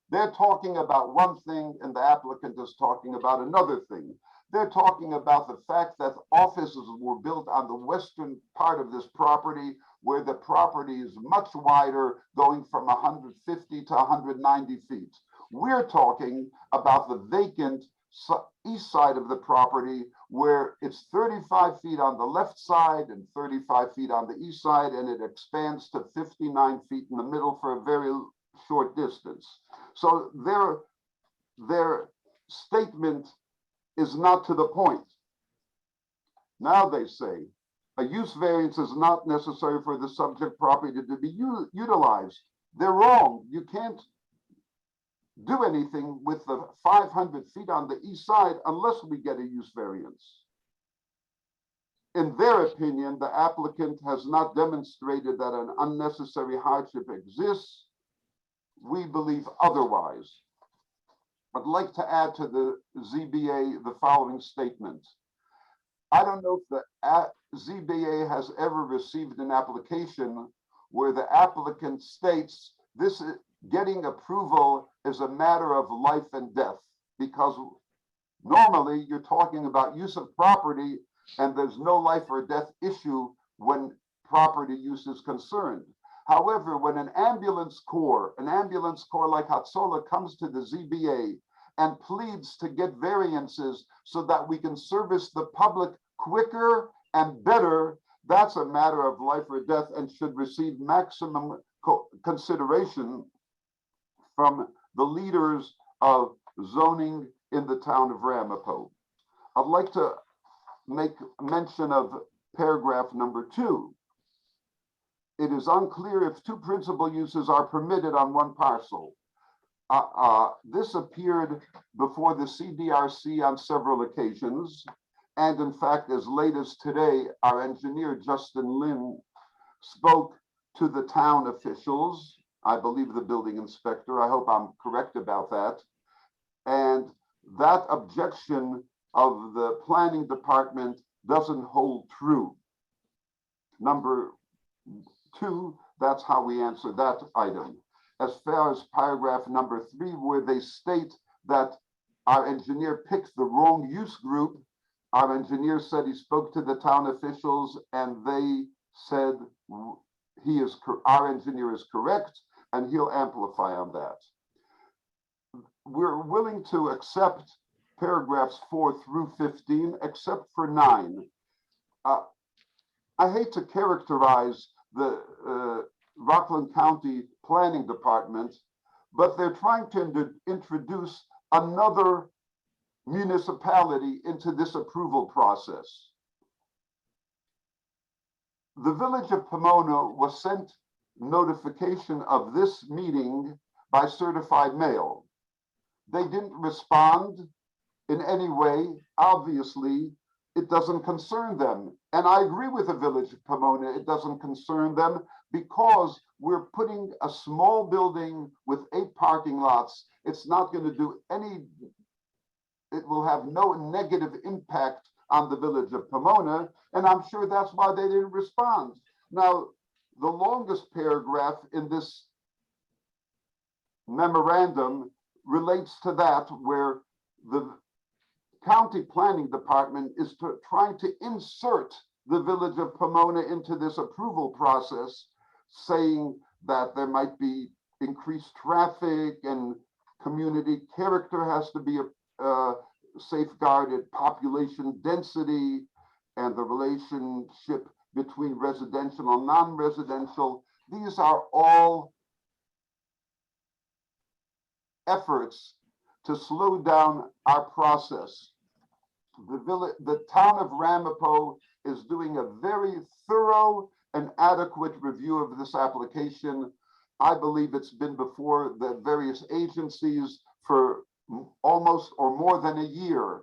Speaker 13: They're talking about one thing and the applicant is talking about another thing. They're talking about the fact that offices were built on the western part of this property, where the property is much wider, going from 150 to 190 feet. We're talking about the vacant east side of the property, where it's 35 feet on the left side and 35 feet on the east side, and it expands to 59 feet in the middle for a very short distance. So their statement is not to the point. Now they say a use variance is not necessary for the subject property to be utilized. They're wrong. You can't do anything with the 500 feet on the east side unless we get a use variance. In their opinion, the applicant has not demonstrated that an unnecessary hardship exists. We believe otherwise. I'd like to add to the ZBA the following statement. I don't know if the ZBA has ever received an application where the applicant states this is, getting approval is a matter of life and death, because normally you're talking about use of property and there's no life or death issue when property use is concerned. However, when an ambulance corps like Hatzola comes to the ZBA and pleads to get variances so that we can service the public quicker and better, that's a matter of life or death and should receive maximum consideration from the leaders of zoning in the town of Ramapo. I'd like to make mention of paragraph number 2. It is unclear if 2 principal uses are permitted on one parcel. This appeared before the CDRC on several occasions. And in fact, as late as today, our engineer, Justin Lin, spoke to the town officials, I believe the building inspector, I hope I'm correct about that. And that objection of the planning department doesn't hold true. Number 2, that's how we answer that item. As far as paragraph number 3, where they state that our engineer picked the wrong use group, our engineer said he spoke to the town officials and they said our engineer is correct and he'll amplify on that. We're willing to accept paragraphs 4 through 15, except for 9. I hate to characterize the Rockland County Planning Department, but they're trying to introduce another municipality into this approval process. The village of Pomona was sent notification of this meeting by certified mail. They didn't respond in any way. Obviously, it doesn't concern them. And I agree with the village of Pomona, it doesn't concern them because we're putting a small building with 8 parking lots. It's not going to do it will have no negative impact on the village of Pomona. And I'm sure that's why they didn't respond. Now, the longest paragraph in this memorandum relates to that, where the county planning department is trying to insert the village of Pomona into this approval process, saying that there might be increased traffic and community character has to be safeguarded, population density, and the relationship between residential and non-residential. These are all efforts to slow down our process. The town of Ramapo is doing a very thorough an adequate review of this application. I believe it's been before the various agencies for almost or more than a year.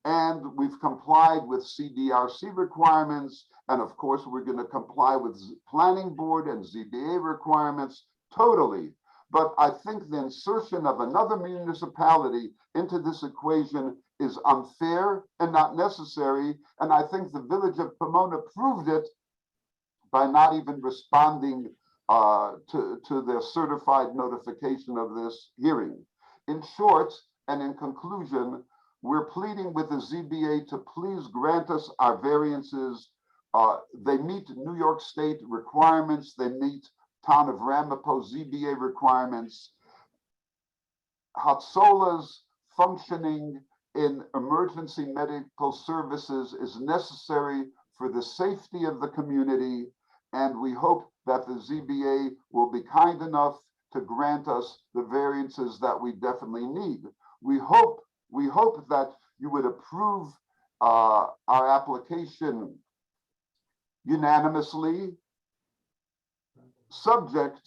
Speaker 13: And we've complied with CDRC requirements. And of course, we're going to comply with planning board and ZBA requirements totally. But I think the insertion of another municipality into this equation is unfair and not necessary. And I think the village of Pomona proved it by not even responding to their certified notification of this hearing. In short, and in conclusion, we're pleading with the ZBA to please grant us our variances. They meet New York State requirements. They meet Town of Ramapo ZBA requirements. Hatzola's functioning in emergency medical services is necessary for the safety of the community. And we hope that the ZBA will be kind enough to grant us the variances that we definitely need. We hope that you would approve our application unanimously, subject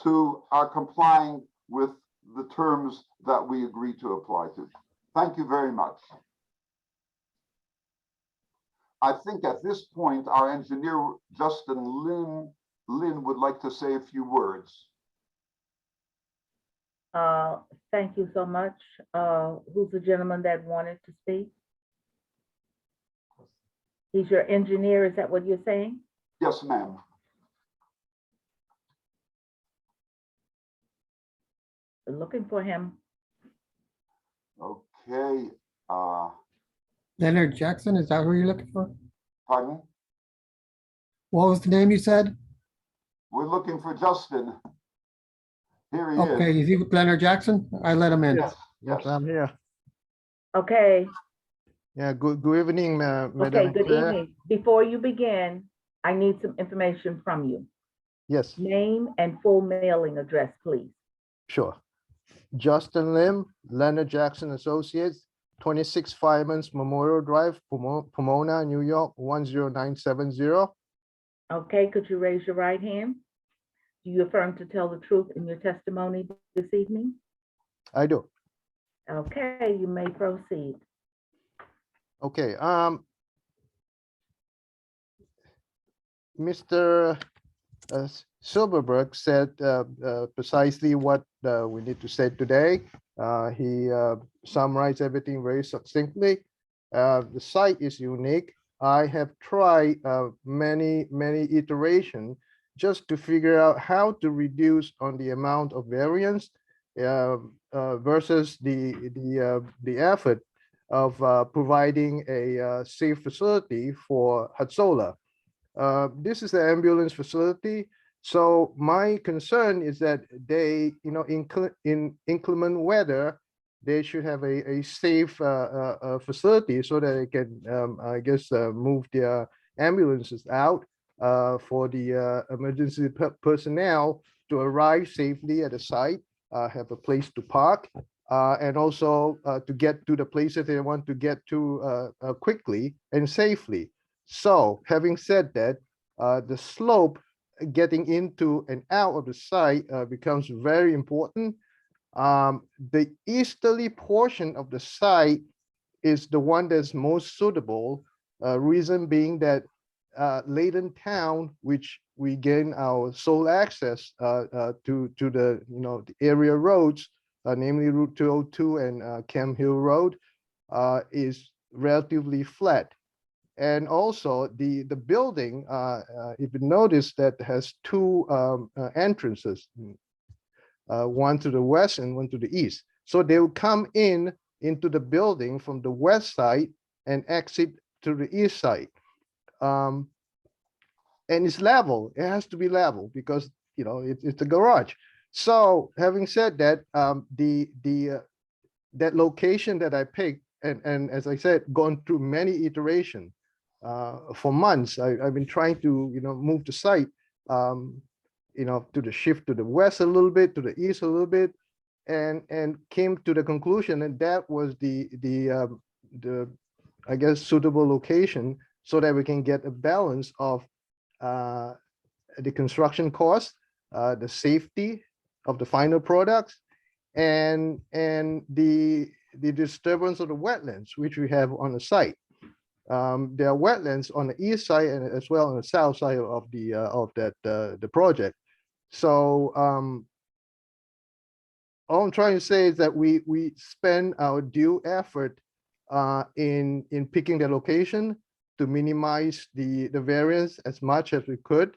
Speaker 13: to our complying with the terms that we agree to apply to. Thank you very much. I think at this point, our engineer, Justin Lin would like to say a few words.
Speaker 1: Thank you so much. Who's the gentleman that wanted to speak? He's your engineer, is that what you're saying?
Speaker 13: Yes, ma'am.
Speaker 1: Looking for him.
Speaker 13: Okay.
Speaker 6: Leonard Jackson, is that who you're looking for?
Speaker 13: Pardon?
Speaker 6: What was the name you said?
Speaker 13: We're looking for Justin. Here he is.
Speaker 6: Okay, is he with Leonard Jackson? I let him in.
Speaker 13: Yes,
Speaker 14: Yes,
Speaker 13: yes.
Speaker 14: I'm here.
Speaker 1: Okay,
Speaker 14: Yeah, good evening,
Speaker 1: okay,
Speaker 14: Madam
Speaker 1: good
Speaker 14: Chair.
Speaker 1: evening. Before you begin, I need some information from you.
Speaker 14: Yes,
Speaker 1: Name and full mailing address, please.
Speaker 14: sure. Justin Lim, Leonard Jackson Associates, 26 Fireman's Memorial Drive, Pomona, New York, 10970.
Speaker 1: Okay, could you raise your right hand? Do you affirm to tell the truth in your testimony this evening?
Speaker 14: I do.
Speaker 1: Okay, you may proceed.
Speaker 14: Okay, Mr. Silverberg said precisely what we need to say today. He summarized everything very succinctly. The site is unique. I have tried many iterations just to figure out how to reduce on the amount of variance versus the effort of providing a safe facility for Hatzola. This is the ambulance facility. So my concern is that they, in inclement weather, they should have a safe facility so that they can, I guess, move their ambulances out for the emergency personnel to arrive safely at the site, have a place to park, and also to get to the places they want to get to quickly and safely. So having said that, the slope getting into and out of the site becomes very important. The easterly portion of the site is the one that's most suitable. Reason being that Layton Town, which we gain our sole access to the the area roads, namely Route 202 and Camp Hill Road, is relatively flat. And also the building, if you notice, that has two entrances, one to the west and one to the east. So they will come into the building from the west side and exit to the east side. And it's level. It has to be level because it's a garage. So having said that, that location that I picked, and as I said, gone through many iterations. For months, I've been trying to, move the site, to the shift to the west a little bit, to the east a little bit, and came to the conclusion that that was the I guess suitable location so that we can get a balance of the construction cost, the safety of the final products, and the disturbance of the wetlands, which we have on the site. There are wetlands on the east side and as well on the south side of the project. So all I'm trying to say is that we spend our due effort in picking the location to minimize the variance as much as we could.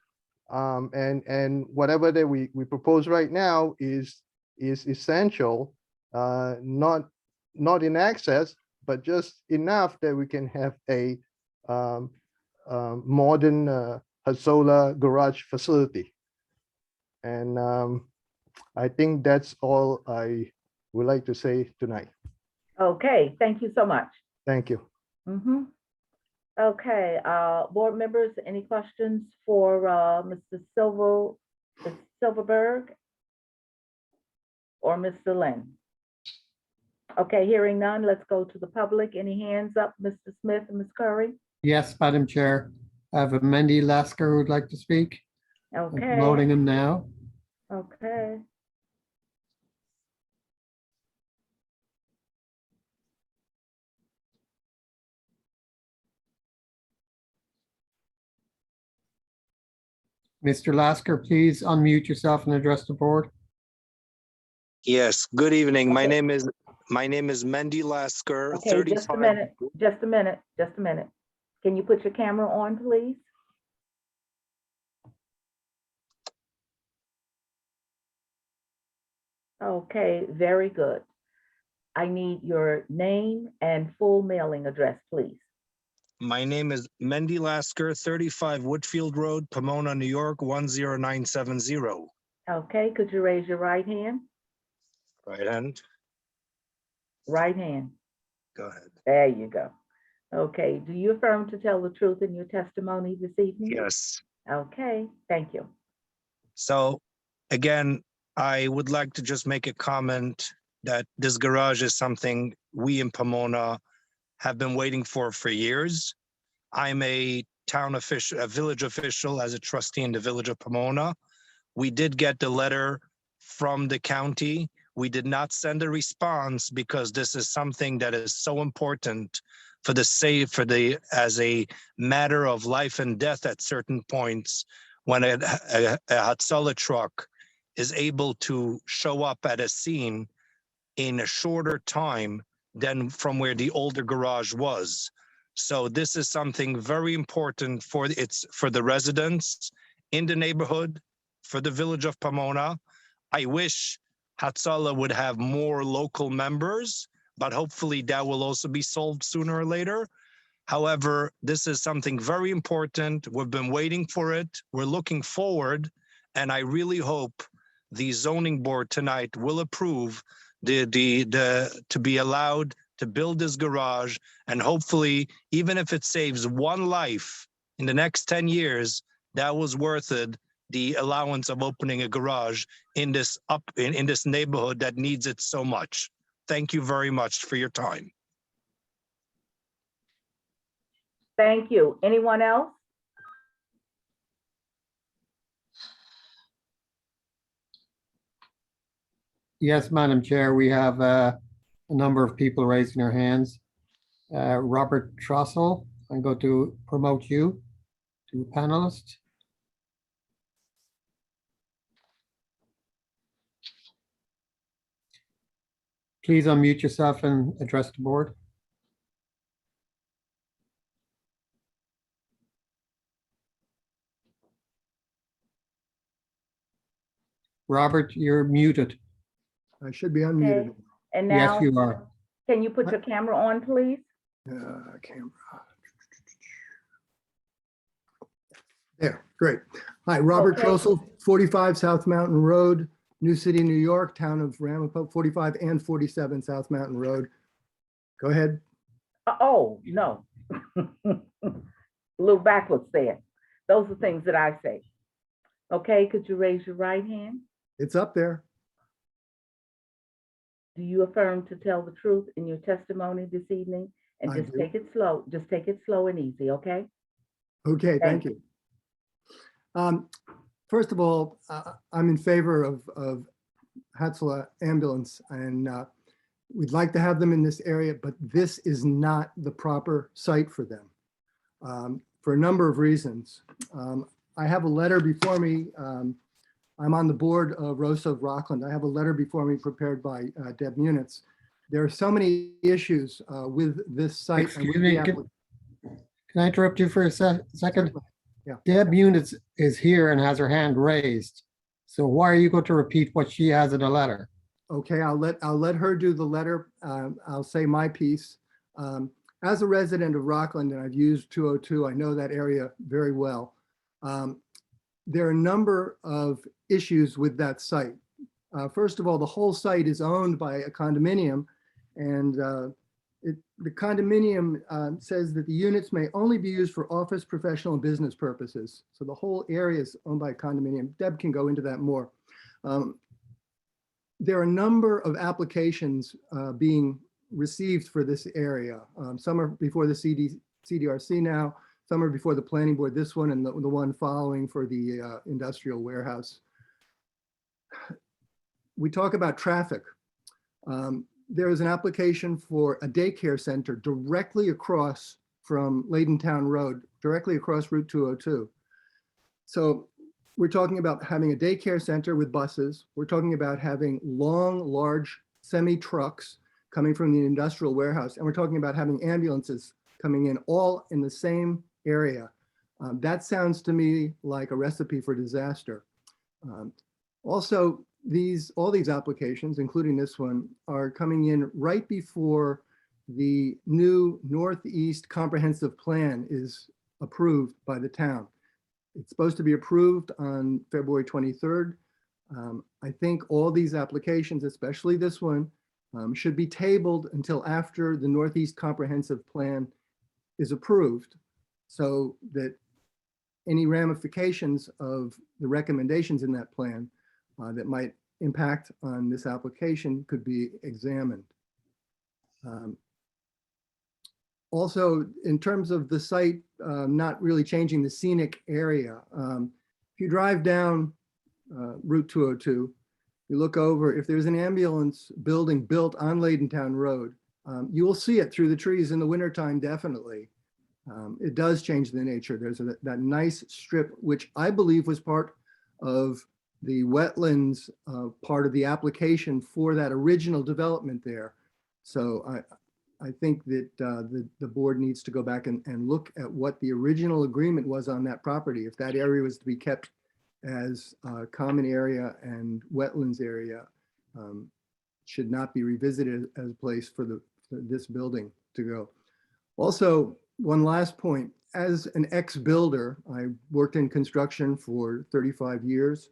Speaker 14: And whatever that we propose right now is essential, not in excess, but just enough that we can have a modern Hatzola garage facility. And I think that's all I would like to say tonight.
Speaker 1: Okay, thank you so much.
Speaker 14: Thank you.
Speaker 1: Mhm. Okay, board members, any questions for Mr. Silverberg or Mr. Lynn? Okay, hearing none, let's go to the public. Any hands up, Mr. Smith and Ms. Curry?
Speaker 6: Yes, Madam Chair. I have a Mendy Lasker who would like to speak. I'm
Speaker 1: Okay,
Speaker 6: promoting him now.
Speaker 1: okay.
Speaker 6: Mr. Lasker, please unmute yourself and address the board.
Speaker 15: Yes, good evening. My
Speaker 1: Okay.
Speaker 15: name is Mendy Lasker,
Speaker 1: Okay,
Speaker 15: 35.
Speaker 1: just a minute. Can you put your camera on, please? Okay, very good. I need your name and full mailing address, please.
Speaker 15: My name is Mendy Lasker, 35 Woodfield Road, Pomona, New York, 10970.
Speaker 1: Okay, could you raise your right hand?
Speaker 15: Right hand,
Speaker 1: Right hand.
Speaker 15: go ahead.
Speaker 1: There you go. Okay, do you affirm to tell the truth in your testimony this evening?
Speaker 15: Yes.
Speaker 1: Okay, thank you.
Speaker 15: So again, I would like to just make a comment that this garage is something we in Pomona have been waiting for years. I'm a town official, a village official as a trustee in the village of Pomona. We did get the letter from the county. We did not send a response because this is something that is so important for as a matter of life and death at certain points when a Hatzola truck is able to show up at a scene in a shorter time than from where the older garage was. So this is something very important for the residents in the neighborhood, for the village of Pomona. I wish Hatzola would have more local members, but hopefully that will also be solved sooner or later. However, this is something very important. We've been waiting for it. We're looking forward, and I really hope the zoning board tonight will approve to be allowed to build this garage, and hopefully, even if it saves one life in the next 10 years, that was worth it, the allowance of opening a garage in this neighborhood that needs it so much. Thank you very much for your time.
Speaker 1: Thank you. Anyone else?
Speaker 6: Yes, Madam Chair, we have a number of people raising their hands. Robert Trussell, I'm going to promote you to panelist. Please unmute yourself and address the board. Robert, you're muted.
Speaker 16: I should be unmuted.
Speaker 1: Okay. And
Speaker 6: Yes,
Speaker 1: now,
Speaker 6: you are.
Speaker 1: can you put your camera on, please?
Speaker 16: Camera. There, great. Hi, Robert
Speaker 1: Okay.
Speaker 16: Trossel, 45 South Mountain Road, New City, New York, town of Ramapo, 45 and 47 South Mountain Road. Go ahead.
Speaker 1: Oh, no. A little backwards there. Those are things that I say. Okay, could you raise your right hand?
Speaker 16: It's up there.
Speaker 1: Do you affirm to tell the truth in your testimony this evening? And
Speaker 16: I
Speaker 1: just
Speaker 16: do.
Speaker 1: take it slow, just take it slow and easy, okay?
Speaker 16: Okay,
Speaker 1: Thank
Speaker 16: thank you. First of all, I'm in favor of Hatzola Ambulance, and we'd like to have them in this area, but this is not the proper site for them for a number of reasons. I have a letter before me. I'm on the board of Rosa of Rockland. I have a letter before me prepared by Deb Munitz. There are so many issues with this site. And
Speaker 6: Excuse
Speaker 16: with
Speaker 6: me,
Speaker 16: the
Speaker 6: can I interrupt you for a second?
Speaker 16: Yeah.
Speaker 6: Deb Munitz is here and has her hand raised. So why are you going to repeat what she has in the letter?
Speaker 16: Okay, I'll let her do the letter. I'll say my piece. As a resident of Rockland, and I've used 202, I know that area very well. There are a number of issues with that site. First of all, the whole site is owned by a condominium, and the condominium says that the units may only be used for office, professional, and business purposes. So the whole area is owned by a condominium. Deb can go into that more. There are a number of applications being received for this area. Some are before the CDRC now, some are before the planning board, this one and the one following for the industrial warehouse. We talk about traffic. There is an application for a daycare center directly across from Laydentown Road, directly across Route 202. So we're talking about having a daycare center with buses. We're talking about having long, large semi-trucks coming from the industrial warehouse. And we're talking about having ambulances coming in all in the same area. That sounds to me like a recipe for disaster. Also, all these applications, including this one, are coming in right before the new Northeast Comprehensive Plan is approved by the town. It's supposed to be approved on February 23rd. I think all these applications, especially this one, should be tabled until after the Northeast Comprehensive Plan is approved, so that any ramifications of the recommendations in that plan that might impact on this application could be examined. Also, in terms of the site not really changing the scenic area, if you drive down Route 202, you look over, if there's an ambulance building built on Laydentown Road, you will see it through the trees in the wintertime, definitely. It does change the nature. There's that nice strip, which I believe was part of the wetlands part of the application for that original development there. So I think that the board needs to go back and look at what the original agreement was on that property. If that area was to be kept as a common area and wetlands area, should not be revisited as a place for this building to go. Also, one last point, as an ex-builder, I worked in construction for 35 years.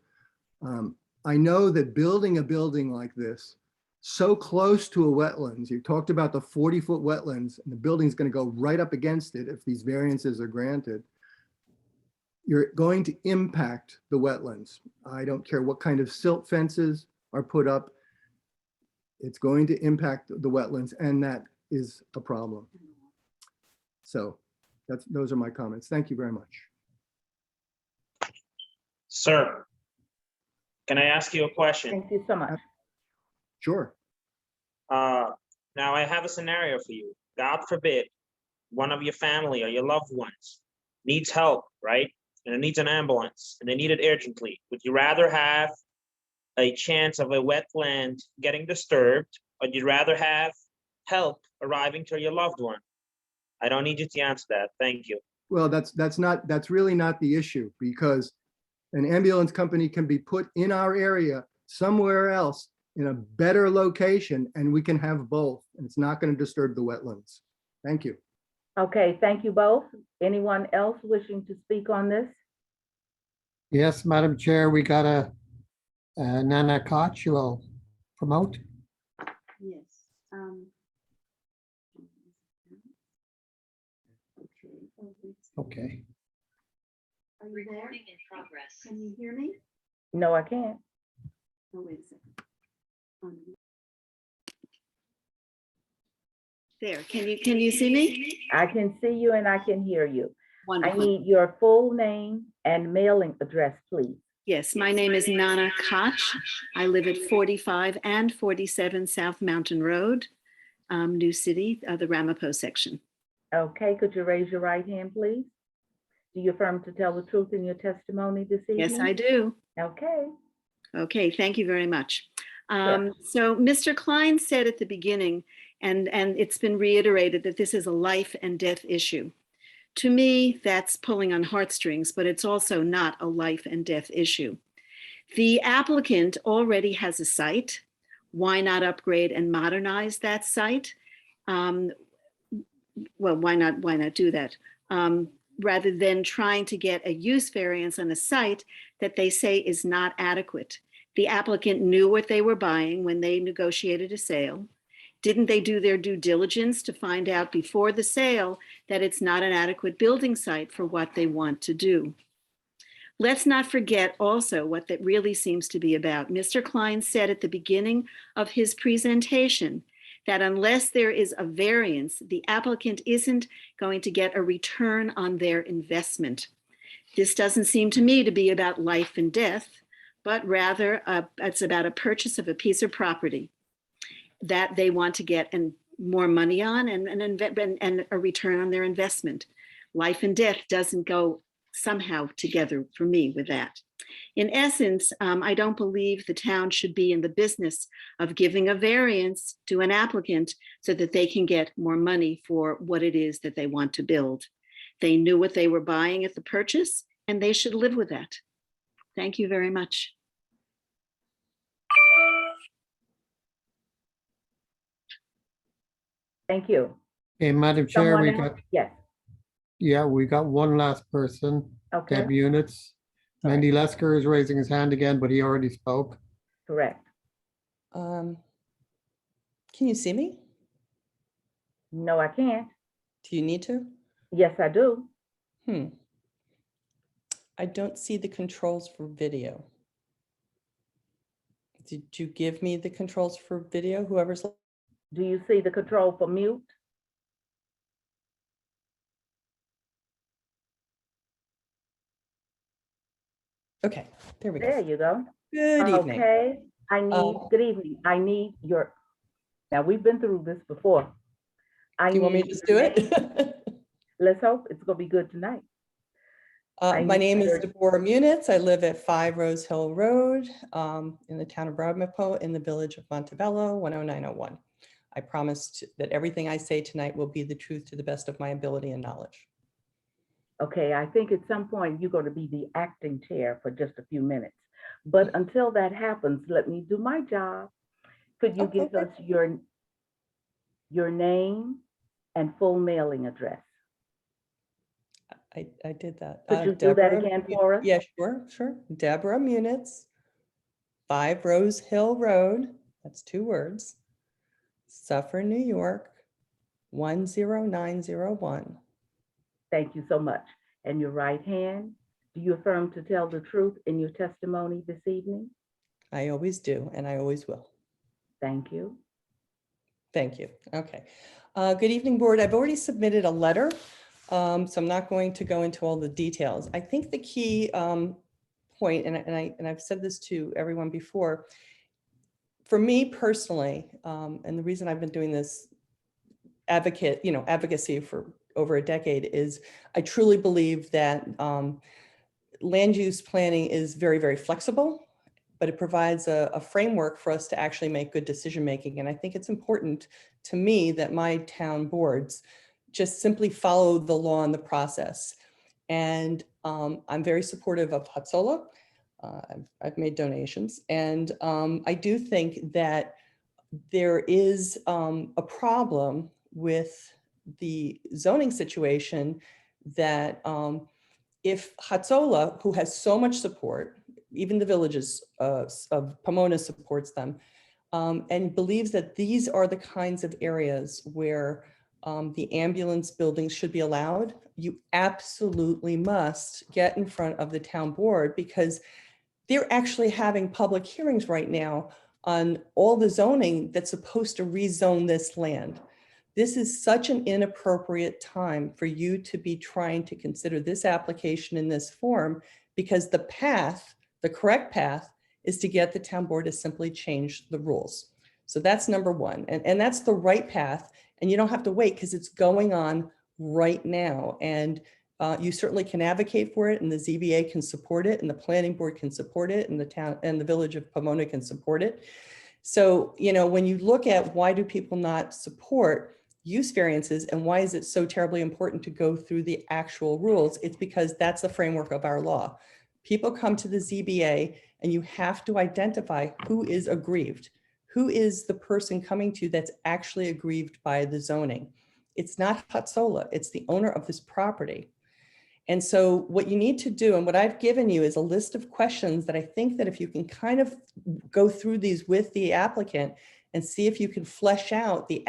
Speaker 16: I know that building a building like this so close to a wetlands, you talked about the 40-foot wetlands, and the building's going to go right up against it if these variances are granted. You're going to impact the wetlands. I don't care what kind of silt fences are put up. It's going to impact the wetlands, and that is a problem. So those are my comments. Thank you very much.
Speaker 4: Sir, can I ask you a question?
Speaker 1: Thank you so much.
Speaker 16: Sure.
Speaker 4: Now I have a scenario for you. God forbid, one of your family or your loved ones needs help, right? And it needs an ambulance and they need it urgently. Would you rather have a chance of a wetland getting disturbed, or would you rather have help arriving to your loved one? I don't need you to answer that. Thank you.
Speaker 16: Well, that's really not the issue, because an ambulance company can be put in our area somewhere else in a better location, and we can have both, and it's not going to disturb the wetlands. Thank you.
Speaker 1: Okay, thank you both. Anyone else wishing to speak on this?
Speaker 6: Yes, Madam Chair, we got a Nana Koch who will promote.
Speaker 17: Yes.
Speaker 6: Okay.
Speaker 17: Are you there? In progress. Can you hear me?
Speaker 1: No, I can't.
Speaker 17: Oh, wait a second. There, can you see me?
Speaker 1: I can see you and I can hear you. I
Speaker 17: Wonderful.
Speaker 1: need your full name and mailing address, please.
Speaker 18: Yes, my name is Nana Koch. I live at 45 and 47 South Mountain Road, New City, the Ramapo section.
Speaker 1: Okay, could you raise your right hand, please? Do you affirm to tell the truth in your testimony this evening?
Speaker 18: Yes, I do.
Speaker 1: Okay.
Speaker 18: Okay, thank you very much.
Speaker 1: Sure.
Speaker 18: So Mr. Klein said at the beginning, and it's been reiterated, that this is a life and death issue. To me, that's pulling on heartstrings, but it's also not a life and death issue. The applicant already has a site. Why not upgrade and modernize that site? Well, why not do that? Rather than trying to get a use variance on a site that they say is not adequate. The applicant knew what they were buying when they negotiated a sale. Didn't they do their due diligence to find out before the sale that it's not an adequate building site for what they want to do? Let's not forget also what that really seems to be about. Mr. Klein said at the beginning of his presentation that unless there is a variance, the applicant isn't going to get a return on their investment. This doesn't seem to me to be about life and death, but rather it's about a purchase of a piece of property that they want to get more money on and a return on their investment. Life and death doesn't go somehow together for me with that. In essence, I don't believe the town should be in the business of giving a variance to an applicant so that they can get more money for what it is that they want to build. They knew what they were buying at the purchase, and they should live with that. Thank you very much.
Speaker 1: Thank you.
Speaker 6: Hey, Madam Chair,
Speaker 1: Someone
Speaker 6: we
Speaker 1: else?
Speaker 6: got,
Speaker 1: Yes.
Speaker 6: yeah, we got one last person,
Speaker 1: Okay.
Speaker 6: Deb Units. Mandy Lesker is raising his hand again, but he already spoke.
Speaker 1: Correct.
Speaker 19: Can you see me?
Speaker 1: No, I can't.
Speaker 19: Do you need to?
Speaker 1: Yes, I do.
Speaker 19: I don't see the controls for video. Did you give me the controls for video, whoever's?
Speaker 1: Do you see the control for mute?
Speaker 19: Okay, there we go.
Speaker 1: There you go.
Speaker 19: Good evening.
Speaker 1: Okay, good evening. I need your, now we've been through this before.
Speaker 19: Do you want me to just do it?
Speaker 1: Let's hope it's gonna be good tonight.
Speaker 19: My name is Deborah Munitz. I live at 5 Rose Hill Road in the town of Ramapo in the village of Montebello, 10901. I promised that everything I say tonight will be the truth to the best of my ability and knowledge.
Speaker 1: Okay, I think at some point you're going to be the acting chair for just a few minutes. But until that happens, let me do my job. Could you give us your name and full mailing address?
Speaker 19: I did that.
Speaker 1: Could you do that again for us?
Speaker 19: Yeah, sure. Deborah Munitz, 5 Rose Hill Road, that's 2 words, Suffern, New York, 10901.
Speaker 1: Thank you so much. And your right hand, do you affirm to tell the truth in your testimony this evening?
Speaker 19: I always do, and I always will.
Speaker 1: Thank you.
Speaker 19: Thank you. Okay. Good evening, board. I've already submitted a letter, so I'm not going to go into all the details. I think the key point, and I've said this to everyone before, for me personally, and the reason I've been doing this advocacy for over a decade is I truly believe that land use planning is very, very flexible, but it provides a framework for us to actually make good decision making. And I think it's important to me that my town boards just simply follow the law and the process. And I'm very supportive of Hatsola. I've made donations. And I do think that there is a problem with the zoning situation that if Hatsola, who has so much support, even the villages of Pomona supports them, and believes that these are the kinds of areas where the ambulance buildings should be allowed, you absolutely must get in front of the town board, because they're actually having public hearings right now on all the zoning that's supposed to rezone this land. This is such an inappropriate time for you to be trying to consider this application in this form, because the path The correct path is to get the town board to simply change the rules. So that's number one. And that's the right path. And you don't have to wait because it's going on right now. And you certainly can advocate for it, and the ZBA can support it, and the planning board can support it, and the town and the village of Pomona can support it. So, you know, when you look at why do people not support use variances and why is it so terribly important to go through the actual rules, it's because that's the framework of our law. People come to the ZBA and you have to identify who is aggrieved. Who is the person coming to that's actually aggrieved by the zoning? It's not Hatzola, it's the owner of this property. And so what you need to do, and what I've given you is a list of questions that I think that if you can kind of go through these with the applicant and see if you can flesh out the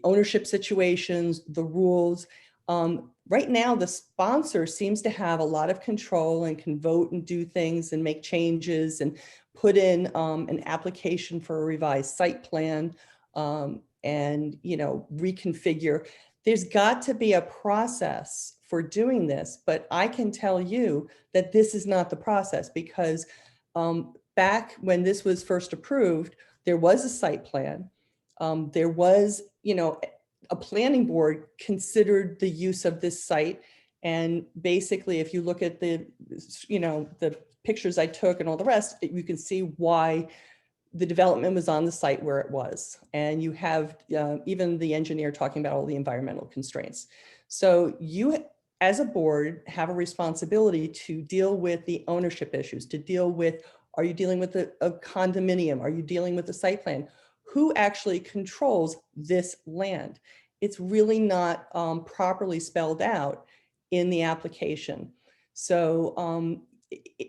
Speaker 19: ownership situations, the rules. Right now, the sponsor seems to have a lot of control and can vote and do things and make changes and put in an application for a revised site plan and, you know, reconfigure. There's got to be a process for doing this, but I can tell you that this is not the process because back when this was first approved, there was a site plan. There was, you know, a planning board considered the use of this site. And basically, if you look at the, you know, the pictures I took and all the rest, you can see why the development was on the site where it was. And you have even the engineer talking about all the environmental constraints. So you, as a board, have a responsibility to deal with the ownership issues, to deal with, are you dealing with a condominium? Are you dealing with the site plan? Who actually controls this land? It's really not properly spelled out in the application. So,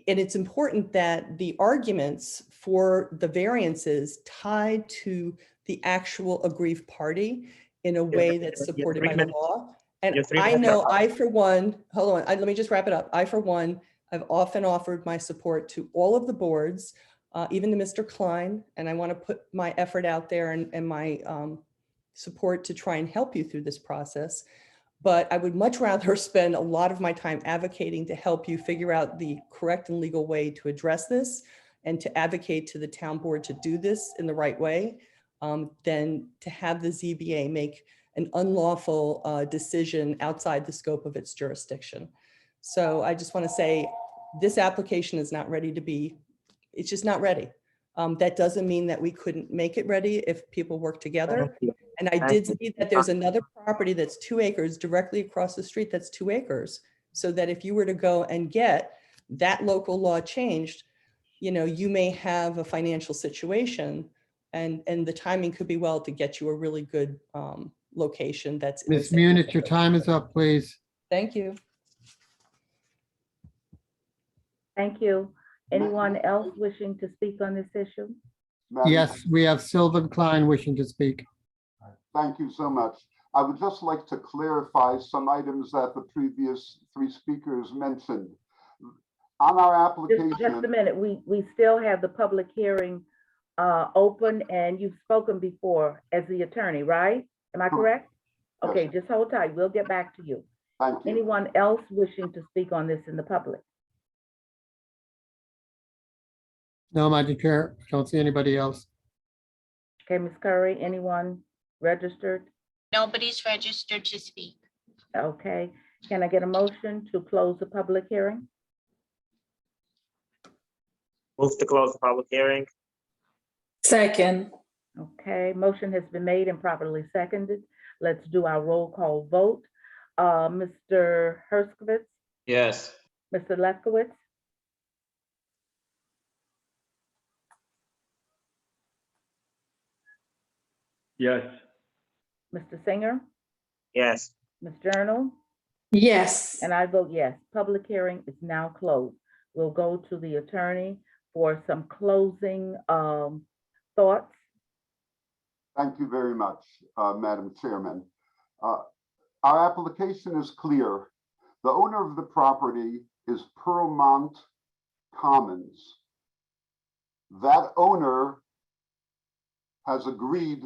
Speaker 19: and it's important that the arguments for the variances tied to the actual aggrieved party in a way that's supported by the law. And I know I, for one, hold on, let me just wrap it up. I, for one, I've often offered my support to all of the boards, even to Mr. Klein, and I want to put my effort out there and my support to try and help you through this process. But I would much rather spend a lot of my time advocating to help you figure out the correct and legal way to address this and to advocate to the town board to do this in the right way than to have the ZBA make an unlawful decision outside the scope of its jurisdiction. So I just want to say this application is not ready to be, it's just not ready. That doesn't mean that we couldn't make it ready if people work together. And I did see that there's another property that's 2 acres directly across the street that's 2 acres. So that if you were to go and get that local law changed, you know, you may have a financial situation and the timing could be well to get you a really good location that's in the
Speaker 6: Ms.
Speaker 19: same-
Speaker 6: Munich, your time is up, please.
Speaker 19: Thank you.
Speaker 1: Thank you. Anyone else wishing to speak on this issue?
Speaker 6: Yes, we have Sylvan Klein wishing to speak.
Speaker 13: Thank you so much. I would just like to clarify some items that the previous 3 speakers mentioned. On our application.
Speaker 1: Just a minute, we still have the public hearing open and you've spoken before as the attorney, right? Am I correct? Okay, just hold tight. We'll get back to you.
Speaker 13: Thank you.
Speaker 1: Anyone else wishing to speak on this in the public?
Speaker 6: No, Madam Chair, I don't see anybody else.
Speaker 1: Okay, Ms. Curry, anyone registered?
Speaker 5: Nobody's registered to speak.
Speaker 1: Okay, can I get a motion to close the public hearing?
Speaker 4: Move to close the public hearing.
Speaker 9: Second.
Speaker 1: Okay, motion has been made and properly seconded. Let's do our roll call vote. Mr. Herskowitz,
Speaker 20: Yes.
Speaker 1: Mr. Lefkowitz,
Speaker 3: Yes.
Speaker 1: Mr. Singer,
Speaker 4: Yes.
Speaker 1: Ms. Journal,
Speaker 9: Yes.
Speaker 1: and I vote yes. Public hearing is now closed. We'll go to the attorney for some closing thoughts.
Speaker 13: Thank you very much, Madam Chairman. Our application is clear. The owner of the property is Pearlmont Commons. That owner has agreed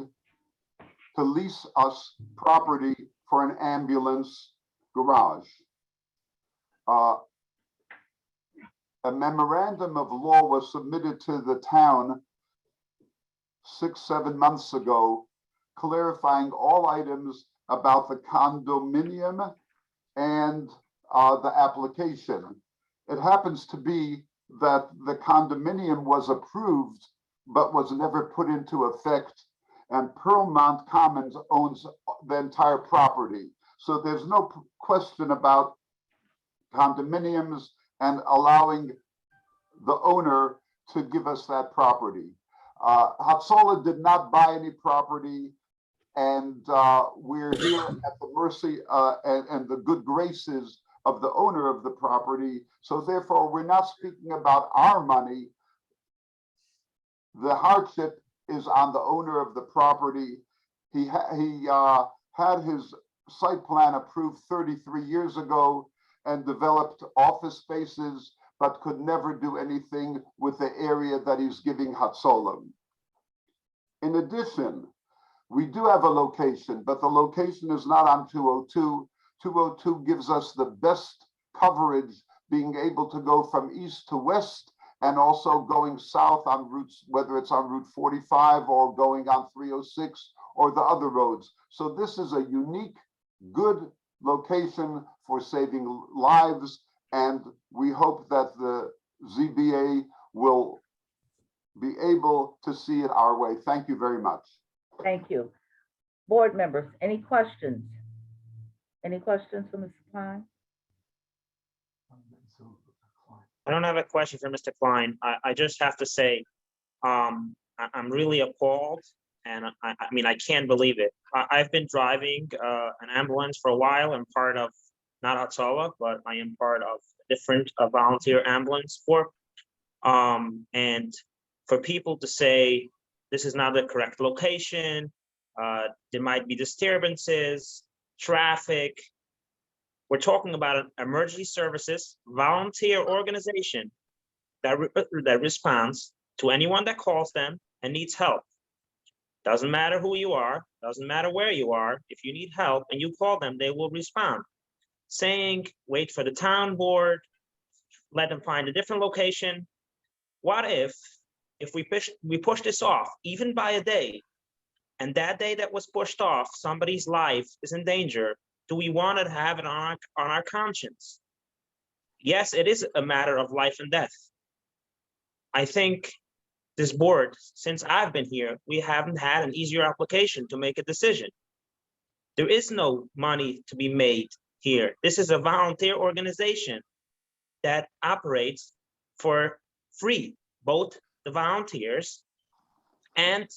Speaker 13: to lease us property for an ambulance garage. a memorandum of law was submitted to the town 6-7 months ago, clarifying all items about the condominium and the application. It happens to be that the condominium was approved, but was never put into effect, and Pearlmont Commons owns the entire property. So there's no question about condominiums and allowing the owner to give us that property. Hatzola did not buy any property, and we're here at the mercy and the good graces of the owner of the property. So therefore, we're not speaking about our money. The hardship is on the owner of the property. He had his site plan approved 33 years ago and developed office spaces, but could never do anything with the area that he's giving Hatzola. In addition, we do have a location, but the location is not on 202. 202 gives us the best coverage, being able to go from east to west and also going south on routes, whether it's on Route 45 or going on 306 or the other roads. So this is a unique, good location for saving lives, and we hope that the ZBA will be able to see it our way. Thank you very much.
Speaker 1: Thank you. Board members, any questions? Any questions for Mr. Klein?
Speaker 4: I don't have a question for Mr. Klein. I just have to say, I'm really appalled, and I mean, I can't believe it. I've been driving an ambulance for a while. I'm part of, not Hatzola, but I am part of a different volunteer ambulance corps. And for people to say, this is not the correct location, there might be disturbances, traffic. We're talking about an emergency services volunteer organization that responds to anyone that calls them and needs help. Doesn't matter who you are, doesn't matter where you are. If you need help and you call them, they will respond. Saying, wait for the town board, let them find a different location. What if we push this off even by a day, and that day that was pushed off, somebody's life is in danger? Do we want to have it on our conscience? Yes, it is a matter of life and death. I think this board, since I've been here, we haven't had an easier application to make a decision. There is no money to be made here. This is a volunteer organization that operates for free. Both the volunteers and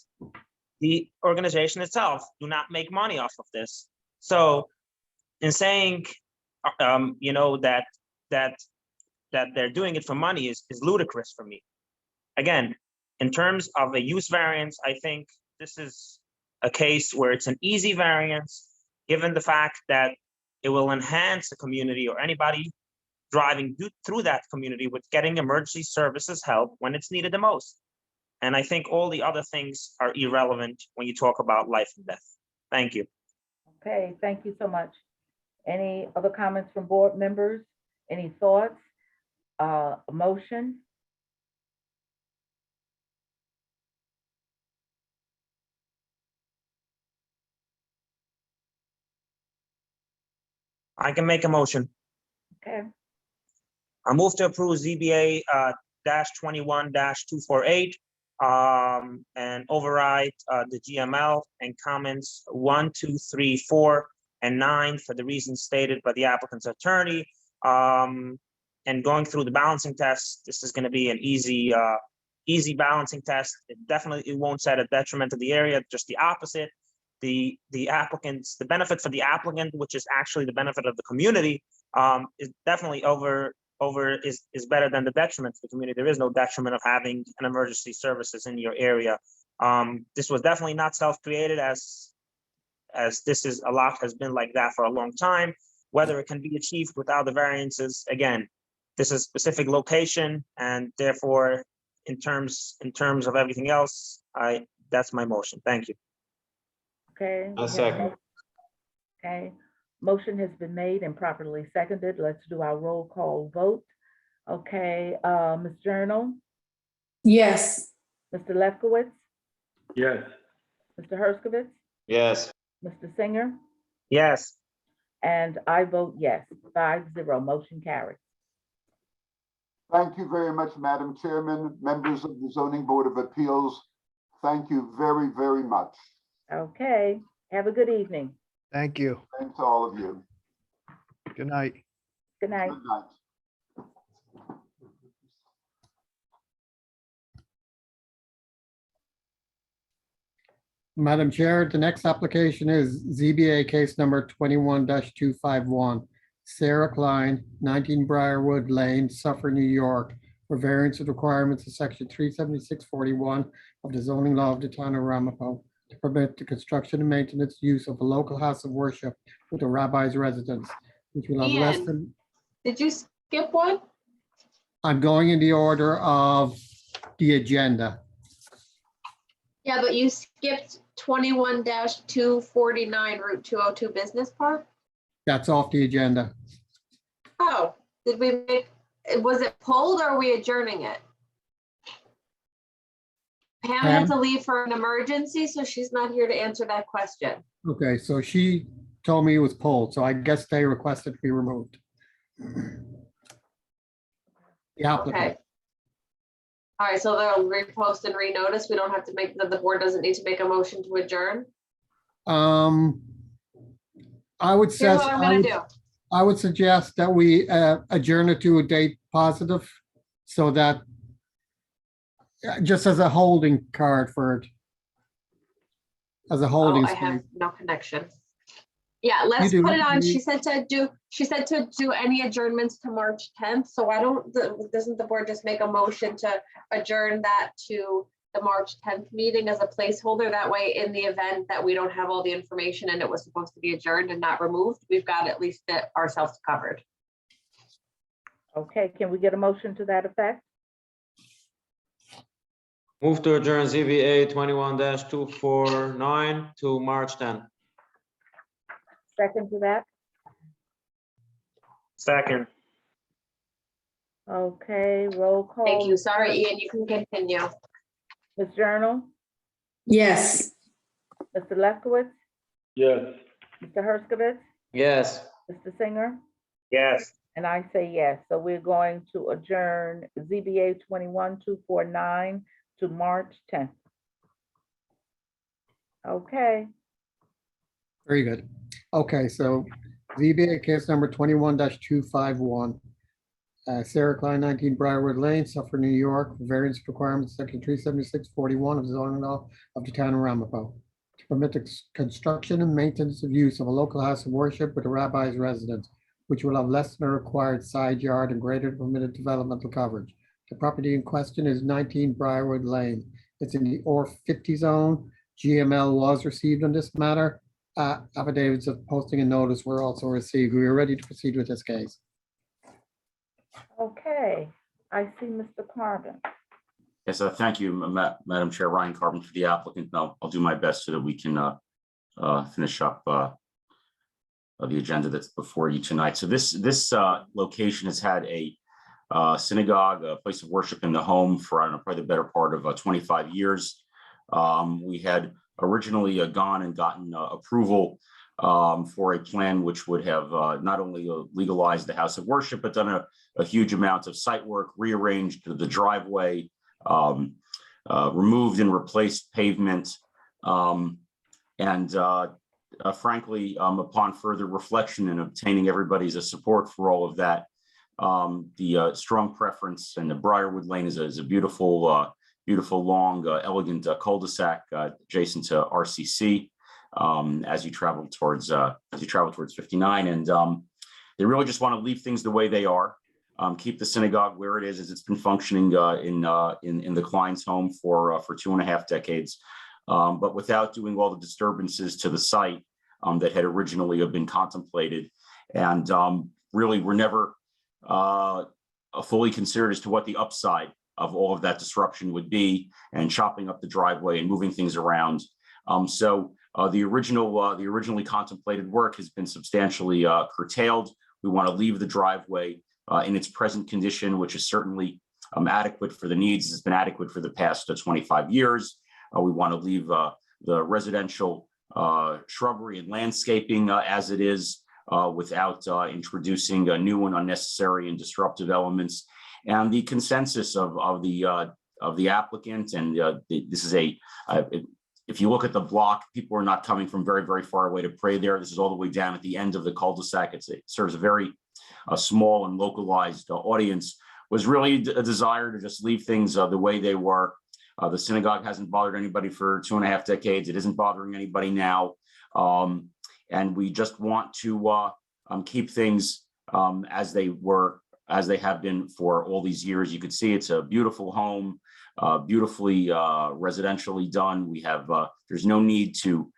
Speaker 4: the organization itself do not make money off of this. So in saying, you know, that they're doing it for money is ludicrous for me. Again, in terms of a use variance, I think this is a case where it's an easy variance, given the fact that it will enhance the community or anybody driving through that community with getting emergency services help when it's needed the most. And I think all the other things are irrelevant when you talk about life and death. Thank you.
Speaker 1: Okay, thank you so much. Any other comments from board members? Any thoughts? A motion?
Speaker 4: I can make a motion.
Speaker 1: Okay.
Speaker 4: I move to approve ZBA -21-248 and override the GML and comments 1, 2, 3, 4, and 9 for the reasons stated by the applicant's attorney. And going through the balancing test, this is going to be an easy balancing test. It won't set a detriment to the area, just the opposite. The benefit for the applicant, which is actually the benefit of the community, is definitely is better than the detriment to the community. There is no detriment of having an emergency services in your area. This was definitely not self-created, as this is a lot has been like that for a long time. Whether it can be achieved without the variances, again, this is a specific location, and therefore, in terms of everything else, that's my motion. Thank you.
Speaker 1: Okay.
Speaker 8: A second.
Speaker 1: Okay. Motion has been made and properly seconded. Let's do our roll call vote. Okay, Ms. Journal,
Speaker 9: Yes.
Speaker 1: Mr. Lefkowitz,
Speaker 3: Yes.
Speaker 1: Mr. Herskovitz,
Speaker 8: Yes.
Speaker 1: Mr. Singer,
Speaker 4: Yes.
Speaker 1: and I vote yes, 5-0, motion carries.
Speaker 13: Thank you very much, Madam Chairman, members of the Zoning Board of Appeals. Thank you very, very much.
Speaker 1: Okay, have a good evening.
Speaker 14: Thank you.
Speaker 13: Thanks to all of you.
Speaker 14: Good night.
Speaker 1: Good night.
Speaker 13: Good night.
Speaker 6: Madam Chair, the next application is ZBA case number 21-251. Sarah Klein, 19 Briarwood Lane, Suffolk, New York, for variance of requirements of section 37641 of the zoning law of the town of Ramapo to permit the construction and maintenance use of a local house of worship with a rabbi's residence, which will have less
Speaker 11: Ian.
Speaker 6: than,
Speaker 11: Did you skip one?
Speaker 6: I'm going in the order of the agenda.
Speaker 11: Yeah, but you skipped 21-249 Route 202 Business Park.
Speaker 6: That's off the agenda.
Speaker 11: Oh, did we make, was it pulled or are we adjourning it? Pam had to leave for an emergency, so she's not here to answer that question.
Speaker 6: Okay, so she told me it was pulled, so I guess they requested to be removed. The applicant.
Speaker 11: Okay. All right, so they'll repost and renotice. We don't have to make, the board doesn't need to make a motion to adjourn.
Speaker 6: I would
Speaker 11: Here's
Speaker 6: say,
Speaker 11: what I'm gonna do.
Speaker 6: I would suggest that we adjourn it to a date positive so that just as a holding card for it. As a
Speaker 11: Oh,
Speaker 6: holding.
Speaker 11: I have
Speaker 6: space.
Speaker 11: no connection. Yeah, let's
Speaker 6: do,
Speaker 11: put it on.
Speaker 6: you-
Speaker 11: She said to do any adjournments to March 10th. So why doesn't the board just make a motion to adjourn that to the March 10th meeting as a placeholder? That way, in the event that we don't have all the information and it was supposed to be adjourned and not removed, we've got at least ourselves covered.
Speaker 1: Okay, can we get a motion to that effect?
Speaker 8: Move to adjourn ZBA 21-249 to March 10.
Speaker 1: Second to that?
Speaker 4: Second.
Speaker 1: Okay, roll call.
Speaker 11: Thank you. Sorry, Ian, you can continue.
Speaker 1: Ms. Journal,
Speaker 9: Yes.
Speaker 1: Mr. Lefkowitz,
Speaker 3: Yes.
Speaker 1: Mr. Herskovitz,
Speaker 8: Yes.
Speaker 1: Mr. Singer,
Speaker 4: Yes.
Speaker 1: and I say yes. So we're going to adjourn ZBA 21-249 to March 10th. Okay,
Speaker 6: Very good. Okay, so ZBA case number 21-251. Sarah Klein, 19 Briarwood Lane, Suffolk, New York, for variance requirements, section 37641 of the zoning law of the town of Ramapo, to permit the construction and maintenance of use of a local house of worship with a rabbi's residence, which will have less than a required side yard and greater than permitted developmental coverage. The property in question is 19 Briarwood Lane. It's in the R50 zone. GML was received on this matter. Affidavits of posting and notice were also received. We are ready to proceed with this case.
Speaker 1: okay. I see Mr. Carbon.
Speaker 7: Yes, thank you, Madam Chair. Ryan Carbon for the applicant. I'll do my best so that we can finish up the agenda that's before you tonight. So this location has had a synagogue, a place of worship in the home for, I don't know, probably the better part of 25 years. We had originally gone and gotten approval for a plan which would have not only legalized the house of worship, but done a huge amount of site work, rearranged the driveway, removed and replaced pavement. Frankly, upon further reflection and obtaining everybody's support for all of that, the strong preference, and the Briarwood Lane is a beautiful, beautiful, long, elegant cul-de-sac adjacent to RCC as you travel towards 59, and they really just want to leave things the way they are. Keep the synagogue where it is, as it's been functioning in the Klein's home for 2.5 decades, but without doing all the disturbances to the site that had originally been contemplated, and really were never fully considered as to what the upside of all of that disruption would be, and chopping up the driveway and moving things around. The originally contemplated work has been substantially curtailed. We want to leave the driveway in its present condition, which is certainly adequate for the needs. It's been adequate for the past 25 years. We want to leave the residential shrubbery and landscaping as it is, without introducing new and unnecessary and disruptive elements. And the consensus of the applicant, and this is if you look at the block, people are not coming from very, very far away to pray there. This is all the way down at the end of the cul-de-sac. It serves a very small and localized audience. Was really a desire to just leave things the way they were. The synagogue hasn't bothered anybody for 2.5 decades. It isn't bothering anybody now. And we just want to keep things as they were, as they have been for all these years. You can see it's a beautiful home, beautifully residentially done. We have, there's no need to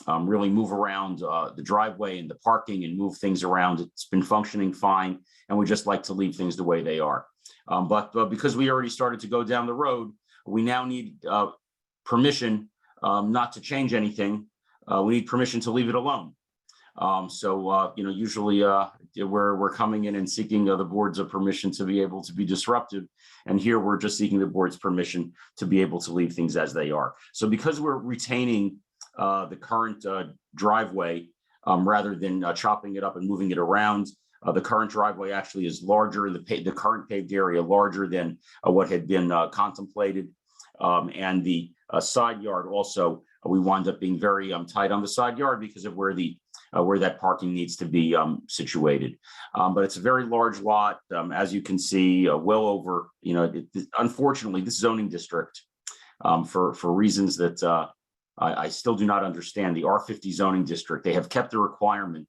Speaker 7: really move around the driveway and the parking and move things around. It's been functioning fine, and we just like to leave things the way they are. But because we already started to go down the road, we now need permission not to change anything. We need permission to leave it alone. Usually we're coming in and seeking the board's permission to be able to be disruptive. And here we're just seeking the board's permission to be able to leave things as they are. So because we're retaining the current driveway rather than chopping it up and moving it around, the current driveway actually is larger, the current paved area larger than what had been contemplated. And the side yard also, we wound up being very tight on the side yard because of where that parking needs to be situated. But it's a very large lot, as you can see, well over, unfortunately, this zoning district, for reasons that I still do not understand, the R50 zoning district, they have kept the requirement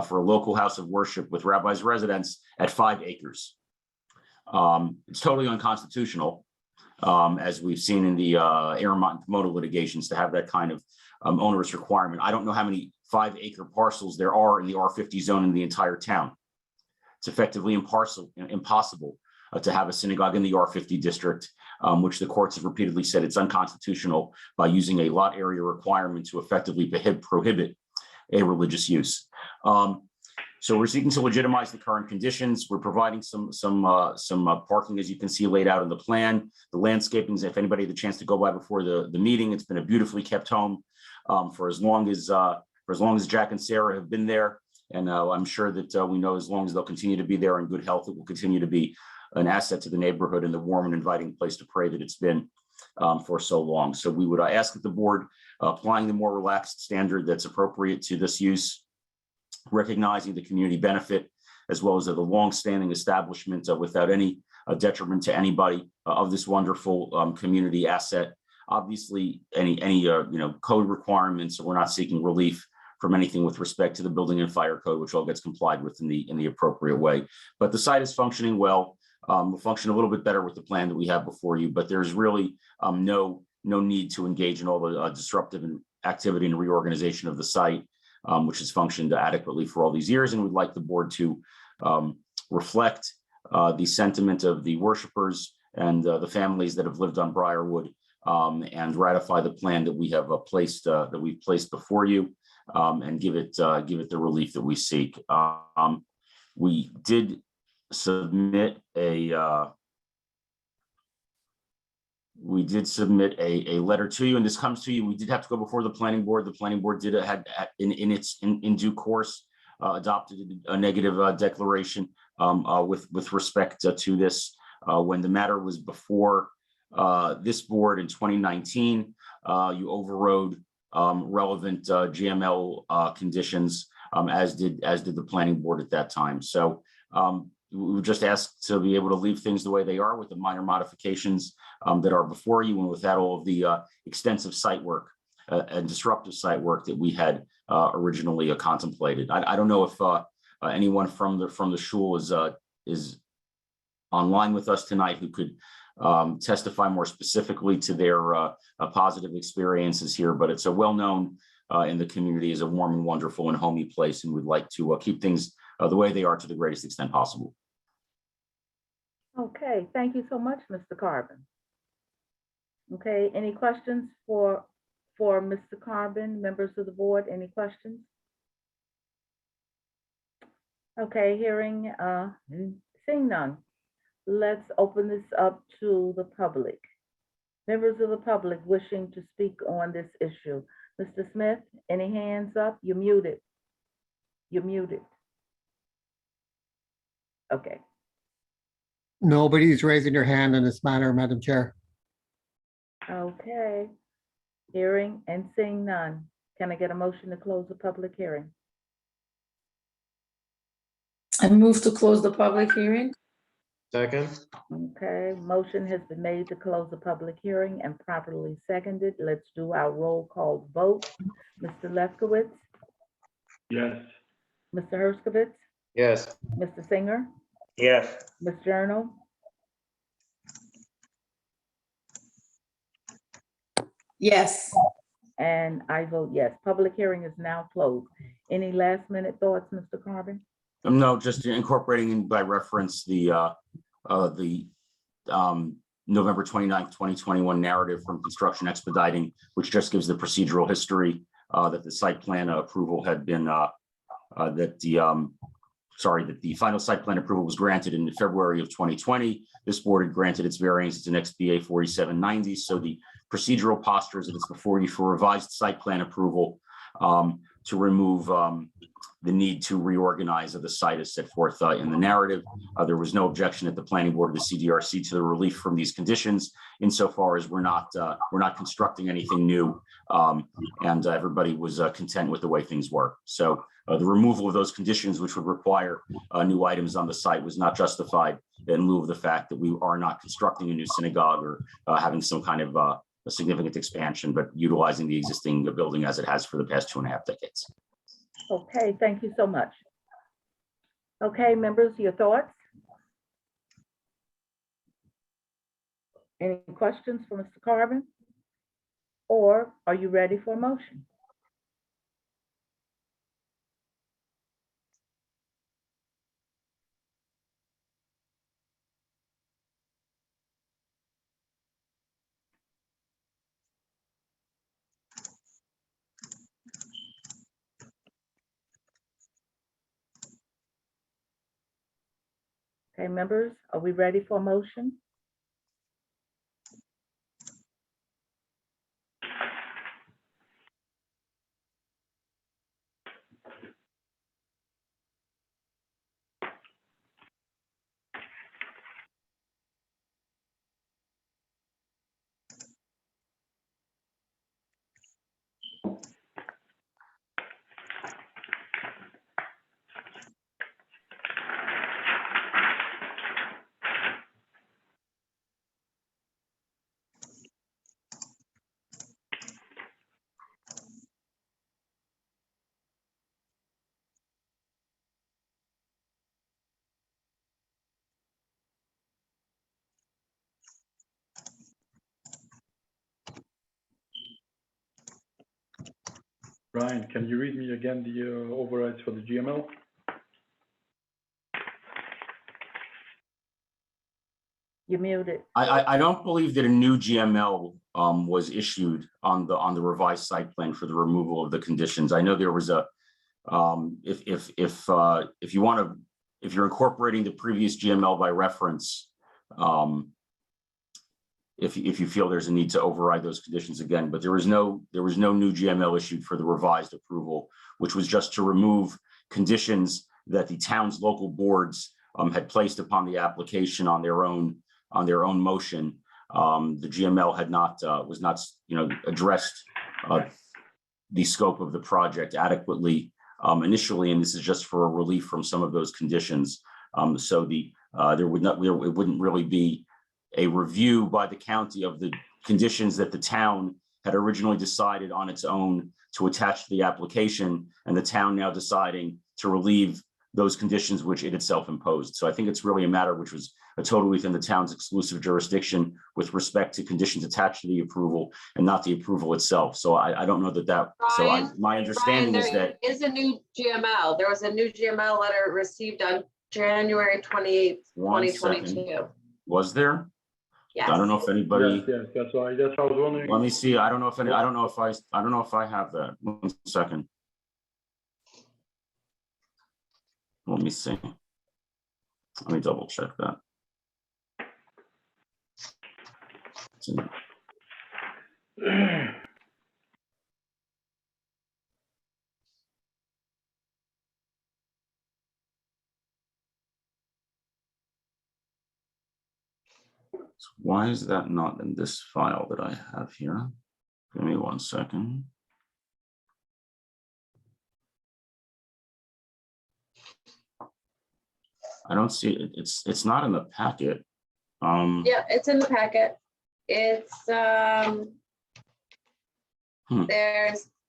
Speaker 7: for a local house of worship with rabbi's residence at 5 acres. It's totally unconstitutional, as we've seen in the Aramont and Pomona litigations, to have that kind of onerous requirement. I don't know how many 5-acre parcels there are in the R50 zone in the entire town. It's effectively impossible to have a synagogue in the R50 district, which the courts have repeatedly said it's unconstitutional by using a lot area requirement to effectively prohibit a religious use. So we're seeking to legitimize the current conditions. We're providing some parking, as you can see, laid out in the plan. The landscaping, if anybody had the chance to go by before the meeting, it's been a beautifully kept home for as long as Jack and Sarah have been there. And I'm sure that we know as long as they'll continue to be there in good health, it will continue to be an asset to the neighborhood and the warm and inviting place to pray that it's been for so long. So we would ask that the board, applying the more relaxed standard that's appropriate to this use, recognizing the community benefit, as well as the long-standing establishment without any detriment to anybody of this wonderful community asset. Obviously, any code requirements, we're not seeking relief from anything with respect to the building and fire code, which all gets complied with in the appropriate way. But the site is functioning well. Will function a little bit better with the plan that we have before you, but there's really no need to engage in all the disruptive activity and reorganization of the site, which has functioned adequately for all these years. And we'd like the board to reflect the sentiment of the worshipers and the families that have lived on Briarwood, and ratify the plan that we have placed before you, and give it the relief that we seek. We did submit a letter to you, and this comes to you. We did have to go before the planning board. The planning board had in due course adopted a negative declaration with respect to this. When the matter was before this board in 2019, you overrode relevant GML conditions, as did the planning board at that time. So we would just ask to be able to leave things the way they are with the minor modifications that are before you, and without all of the extensive site work and disruptive site work that we had originally contemplated. I don't know if anyone from the shul is online with us tonight who could testify more specifically to their positive experiences here, but it's a well-known in the community as a warm and wonderful and homey place, and we'd like to keep things the way they are to the greatest extent possible.
Speaker 1: Okay, thank you so much, Mr. Carbon. Okay, any questions for Mr. Carbon, members of the board? Any questions? Okay, Seeing none, let's open this up to the public. Members of the public wishing to speak on this issue. Mr. Smith, any hands up? You're muted. You're muted. Okay,
Speaker 6: Nobody's raising their hand in this matter, Madam Chair.
Speaker 1: okay. Hearing and seeing none. Can I get a motion to close the public hearing?
Speaker 9: I move to close the public hearing.
Speaker 20: Second.
Speaker 1: Okay, motion has been made to close the public hearing and properly seconded. Let's do our roll call vote. Mr. Lefkowitz,
Speaker 3: Yes.
Speaker 1: Mr. Herskovitz,
Speaker 20: Yes.
Speaker 1: Mr. Singer,
Speaker 4: Yes.
Speaker 1: Ms. Journal,
Speaker 9: Yes.
Speaker 1: and I vote yes. Public hearing is now closed. Any last minute thoughts, Mr. Carbon?
Speaker 7: No, just incorporating in by reference the November 29th, 2021 narrative from Construction Expediting, which just gives the procedural history that the site plan approval had been, that the final site plan approval was granted in February of 2020. This board had granted its variance to an XBA 4790. So the procedural posture is that it's before you for revised site plan approval to remove the need to reorganize of the site as set forth in the narrative. There was no objection at the planning board of the CDRC to the relief from these conditions insofar as we're not constructing anything new, and everybody was content with the way things were. So the removal of those conditions, which would require new items on the site, was not justified in lieu of the fact that we are not constructing a new synagogue or having some kind of a significant expansion, but utilizing the existing building as it has for the past 2.5 decades.
Speaker 1: Okay, thank you so much. Okay, members, your thoughts? Any questions for Mr. Carbon? Or are you ready for a motion? Okay, members, are we ready for a motion?
Speaker 3: Brian, can you read me again the overrides for the GML?
Speaker 1: You're muted.
Speaker 7: I don't believe that a new GML was issued on the revised site plan for the removal of the conditions. I know there was a if you're incorporating the previous GML by reference, if you feel there's a need to override those conditions again, but there was no new GML issued for the revised approval, which was just to remove conditions that the town's local boards had placed upon the application on their own motion. The GML had was not addressed the scope of the project adequately initially, and this is just for a relief from some of those conditions. So it wouldn't really be a review by the county of the conditions that the town had originally decided on its own to attach to the application, and the town now deciding to relieve those conditions which it itself imposed. So I think it's really a matter which was totally within the town's exclusive jurisdiction with respect to conditions attached to the approval and not the approval itself. So I don't know that. My understanding is that
Speaker 11: there is a new GML. There was a new GML letter received on January 28th, 2022.
Speaker 7: Was there?
Speaker 11: Yes.
Speaker 7: I don't know if anybody.
Speaker 3: Yes, that's why I was wondering.
Speaker 7: Let me see. I don't know if I have that. 1 second. Let me see. Let me double check that. Why is that not in this file that I have here? Give me 1 second. I don't see it. It's not in the packet.
Speaker 11: Yeah, it's in the packet. It's, there's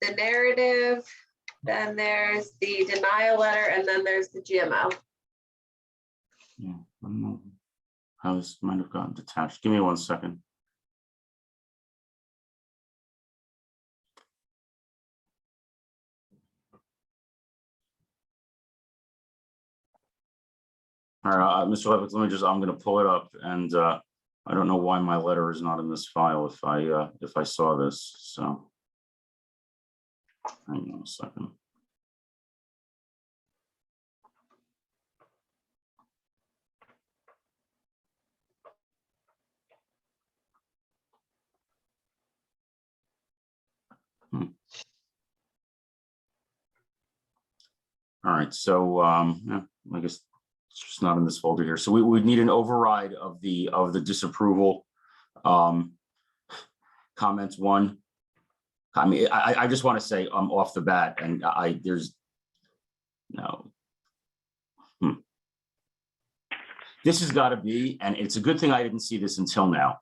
Speaker 11: the narrative, then there's the denial letter, and then there's the GML.
Speaker 7: Yeah, I don't know how this might have gotten detached. Give me 1 second. All right, Mr. Levitt, let me just, I'm going to pull it up, and I don't know why my letter is not in this file if I saw this, so. Hang on a second. All right, so yeah, I guess it's just not in this folder here. So we would need an override of the disapproval. Comments 1. I mean, I just want to say off the bat, and there's no. This has got to be, and it's a good thing I didn't see this until now.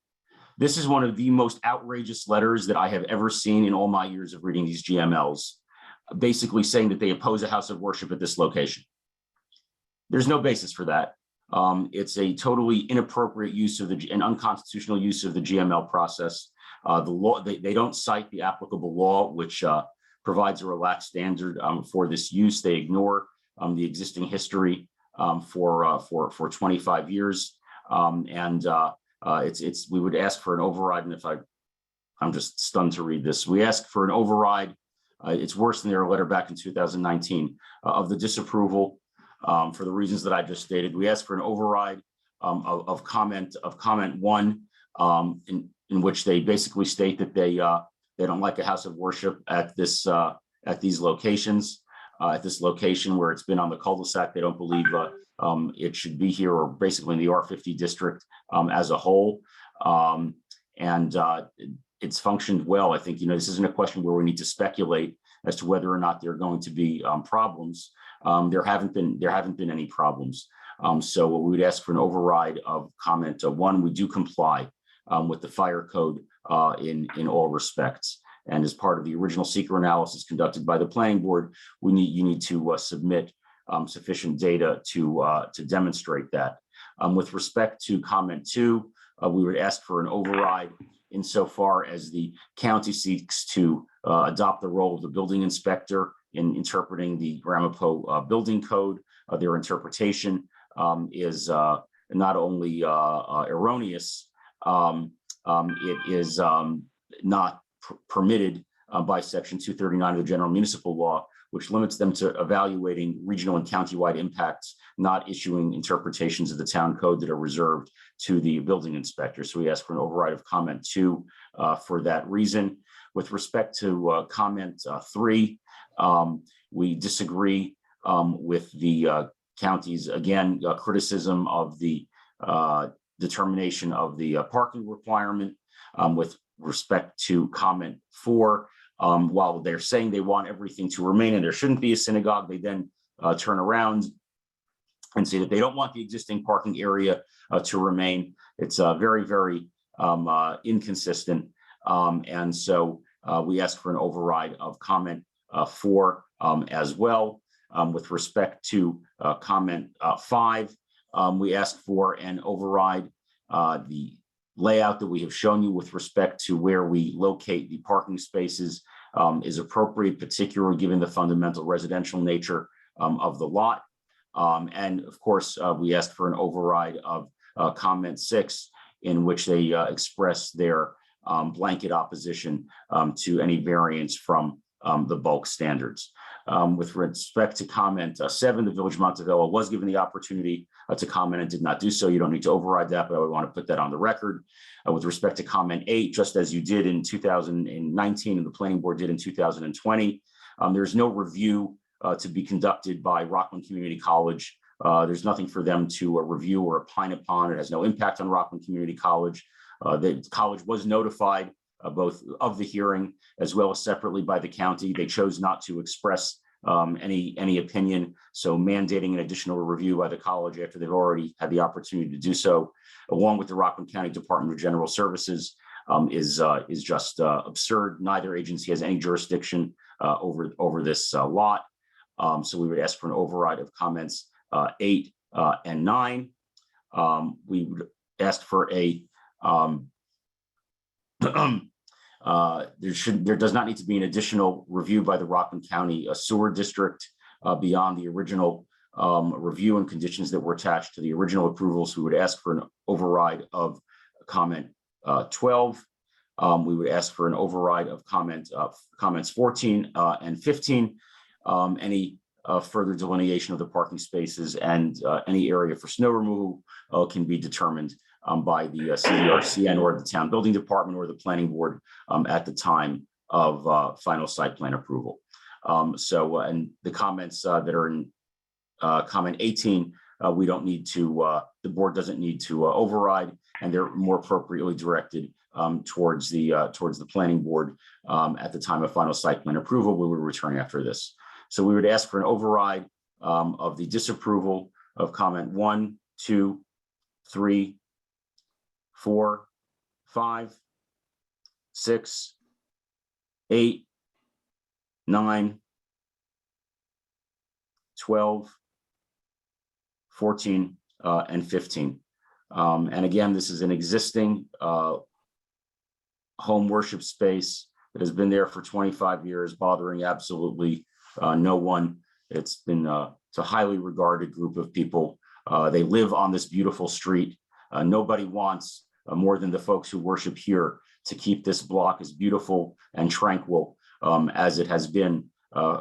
Speaker 7: This is one of the most outrageous letters that I have ever seen in all my years of reading these GMLs, basically saying that they oppose a house of worship at this location. There's no basis for that. It's a totally inappropriate use of an unconstitutional use of the GML process. The law, they don't cite the applicable law, which provides a relaxed standard for this use. They ignore the existing history for 25 years. We would ask for an override, and I'm just stunned to read this. We ask for an override. It's worse than their letter back in 2019 of the disapproval for the reasons that I just stated. We ask for an override of comment 1, in which they basically state that they don't like a house of worship at these locations. At this location where it's been on the cul-de-sac, they don't believe it should be here, or basically in the R50 district as a whole. It's functioned well. I think, this isn't a question where we need to speculate as to whether or not there are going to be problems. There haven't been any problems. So we would ask for an override of comment 1. We do comply with the fire code in all respects. And as part of the original seeker analysis conducted by the planning board, you need to submit sufficient data to demonstrate that. With respect to comment 2, we would ask for an override insofar as the county seeks to adopt the role of the building inspector in interpreting the Ramapo building code. Their interpretation is not only erroneous, it is not permitted by Section 239 of the General Municipal Law, which limits them to evaluating regional and countywide impacts, not issuing interpretations of the town code that are reserved to the building inspector. So we ask for an override of comment 2 for that reason. With respect to comment 3, we disagree with the county's, again, criticism of the determination of the parking requirement. With respect to comment 4, while they're saying they want everything to remain and there shouldn't be a synagogue, they then turn around and say that they don't want the existing parking area to remain. It's very, very inconsistent. And so we ask for an override of comment 4 as well. With respect to comment 5, we ask for an override. The layout that we have shown you with respect to where we locate the parking spaces is appropriate, particularly given the fundamental residential nature of the lot. And of course, we asked for an override of comment 6, in which they express their blanket opposition to any variance from the bulk standards. With respect to comment 7, the Village of Montevilla was given the opportunity to comment and did not do so. You don't need to override that, but I would want to put that on the record. With respect to comment 8, just as you did in 2019 and the planning board did in 2020, there's no review to be conducted by Rockland Community College. There's nothing for them to review or opine upon. It has no impact on Rockland Community College. The college was notified both of the hearing as well as separately by the county. They chose not to express any opinion. So mandating an additional review by the college after they've already had the opportunity to do so, along with the Rockland County Department of General Services, is just absurd. Neither agency has any jurisdiction over this lot. So we would ask for an override of comments 8 and 9. We would ask for a there does not need to be an additional review by the Rockland County Sewer District beyond the original review and conditions that were attached to the original approvals. We would ask for an override of comment 12. We would ask for an override of comments 14 and 15. Any further delineation of the parking spaces and any area for snow removal can be determined by the CDRCN or the town building department or the planning board at the time of final site plan approval. And the comments that are in comment 18, we don't need to, the board doesn't need to override, and they're more appropriately directed towards the planning board at the time of final site plan approval. We would return after this. So we would ask for an override of the disapproval of comment 1, 2, 3, 4, 5, 6, 8, 9, 12, 14, and 15. And again, this is an existing home worship space that has been there for 25 years, bothering absolutely no one. It's been it's a highly regarded group of people. They live on this beautiful street. Nobody wants more than the folks who worship here to keep this block as beautiful and tranquil as it has been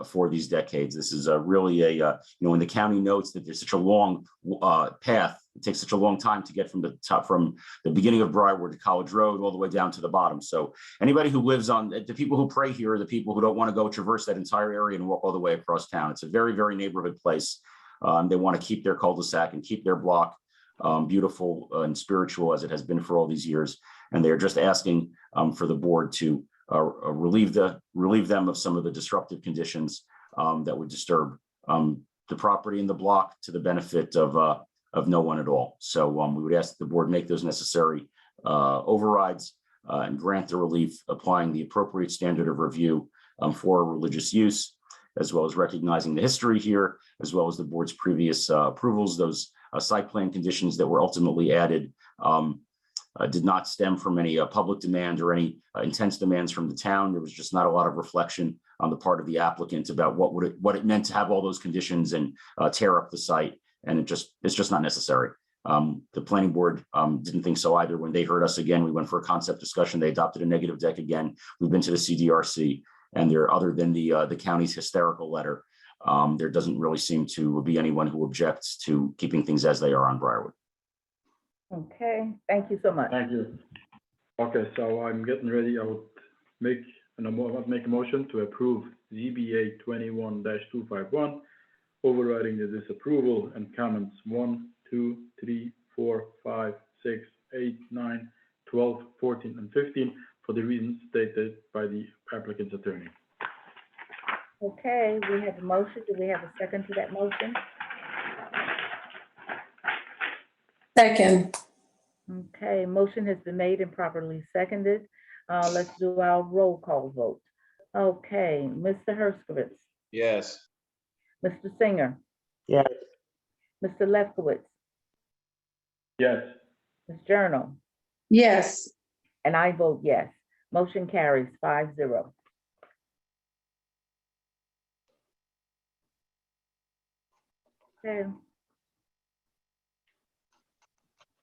Speaker 7: for these decades. This is really a, when the county notes that there's such a long path, it takes such a long time to get from the top, from the beginning of Briarwood to College Road all the way down to the bottom. So anybody who lives on, the people who pray here are the people who don't want to go traverse that entire area and walk all the way across town. It's a very, very neighborhood place. They want to keep their cul-de-sac and keep their block beautiful and spiritual as it has been for all these years. And they're just asking for the board to relieve them of some of the disruptive conditions that would disturb the property and the block to the benefit of no one at all. So we would ask that the board make those necessary overrides and grant the relief, applying the appropriate standard of review for religious use, as well as recognizing the history here, as well as the board's previous approvals. Those site plan conditions that were ultimately added did not stem from any public demand or any intense demands from the town. There was just not a lot of reflection on the part of the applicant about what it meant to have all those conditions and tear up the site. And it's just not necessary. The planning board didn't think so either. When they heard us again, we went for a concept discussion. They adopted a negative deck again. We've been to the CDRC, and there, other than the county's hysterical letter, there doesn't really seem to be anyone who objects to keeping things as they are on Briarwood.
Speaker 1: Okay, thank you so much.
Speaker 3: Thank you. Okay, so I'm getting ready. I would make a motion to approve ZBA 21-251, overriding the disapproval and comments 1, 2, 3, 4, 5, 6, 8, 9, 12, 14, and 15 for the reasons stated by the applicant's attorney.
Speaker 1: Okay, we have a motion. Do we have a second to that motion?
Speaker 9: Second.
Speaker 1: Okay, motion has been made and properly seconded. Let's do our roll call vote. Okay, Mr. Herskovitz.
Speaker 20: Yes.
Speaker 1: Mr. Singer.
Speaker 20: Yes.
Speaker 1: Mr. Lefkowitz.
Speaker 3: Yes.
Speaker 1: Ms. Journal.
Speaker 9: Yes.
Speaker 1: And I vote yes. Motion carries 5-0. Okay.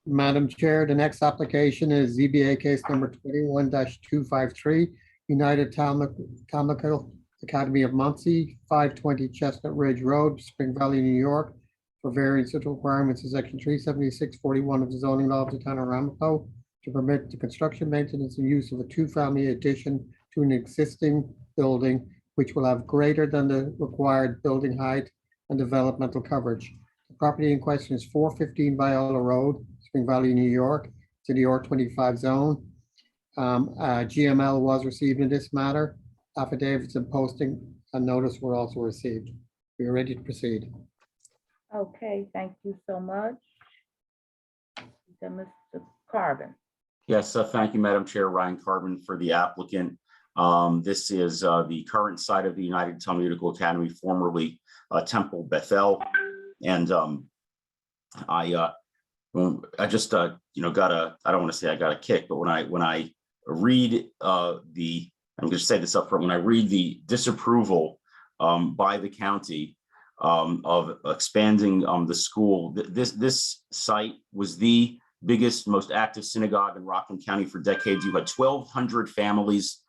Speaker 6: Madam Chair, the next application is ZBA case number 21-253, United Chemical Academy of Muncie, 520 Chestnut Ridge Road, Spring Valley, New York, for variance of requirements of section 376-41 of the zoning law of the town of Ramapo to permit the construction, maintenance, and use of a two-family addition to an existing building which will have greater than the required building height and developmental coverage. The property in question is 415 Viola Road, Spring Valley, New York. It's in the R25 zone. GML was received in this matter. Affidavits and posting and notice were also received. We are ready to proceed.
Speaker 1: Okay, thank you so much. Then Mr. Carbon.
Speaker 7: Yes, thank you, Madam Chair. Ryan Carbon for the applicant. This is the current site of the United Talmudical Academy, formerly Temple Bethel. And I just got I don't want to say I got a kick, but when I read I'm going to say this up front, when I read the disapproval by the county of expanding the school, this site was the biggest, most active synagogue in Rockland County for decades. You had 1,200 families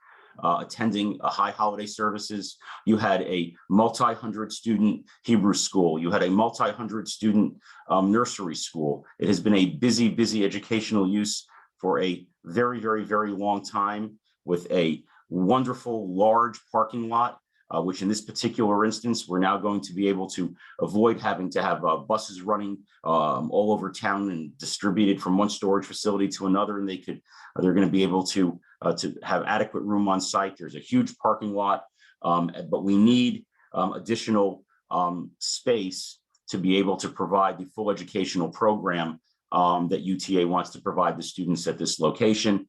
Speaker 7: attending high holiday services. You had a multi-hundred student Hebrew school. You had a multi-hundred student nursery school. It has been a busy educational use for a very, very, very long time, with a wonderful large parking lot, which in this particular instance, we're now going to be able to avoid having to have buses running all over town and distributed from one storage facility to another. And they're going to be able to have adequate room on site. There's a huge parking lot, but we need additional space to be able to provide the full educational program that UTA wants to provide the students at this location.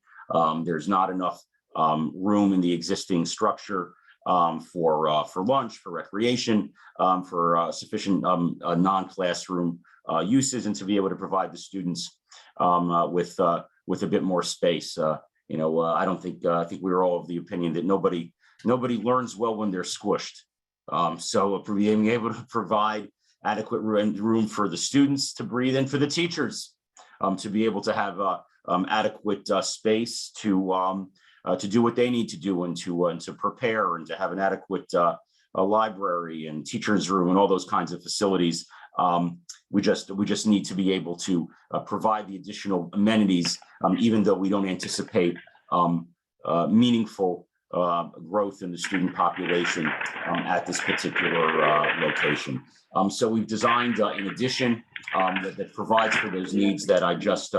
Speaker 7: There's not enough room in the existing structure for lunch, for recreation, for sufficient non-classroom uses, and to be able to provide the students with a bit more space. I think we're all of the opinion that nobody learns well when they're squished. So being able to provide adequate room for the students to breathe and for the teachers to be able to have adequate space to do what they need to do and to prepare and to have an adequate library and teachers room and all those kinds of facilities. We just need to be able to provide the additional amenities, even though we don't anticipate meaningful growth in the student population at this particular location. So we've designed an addition that provides for those needs that I just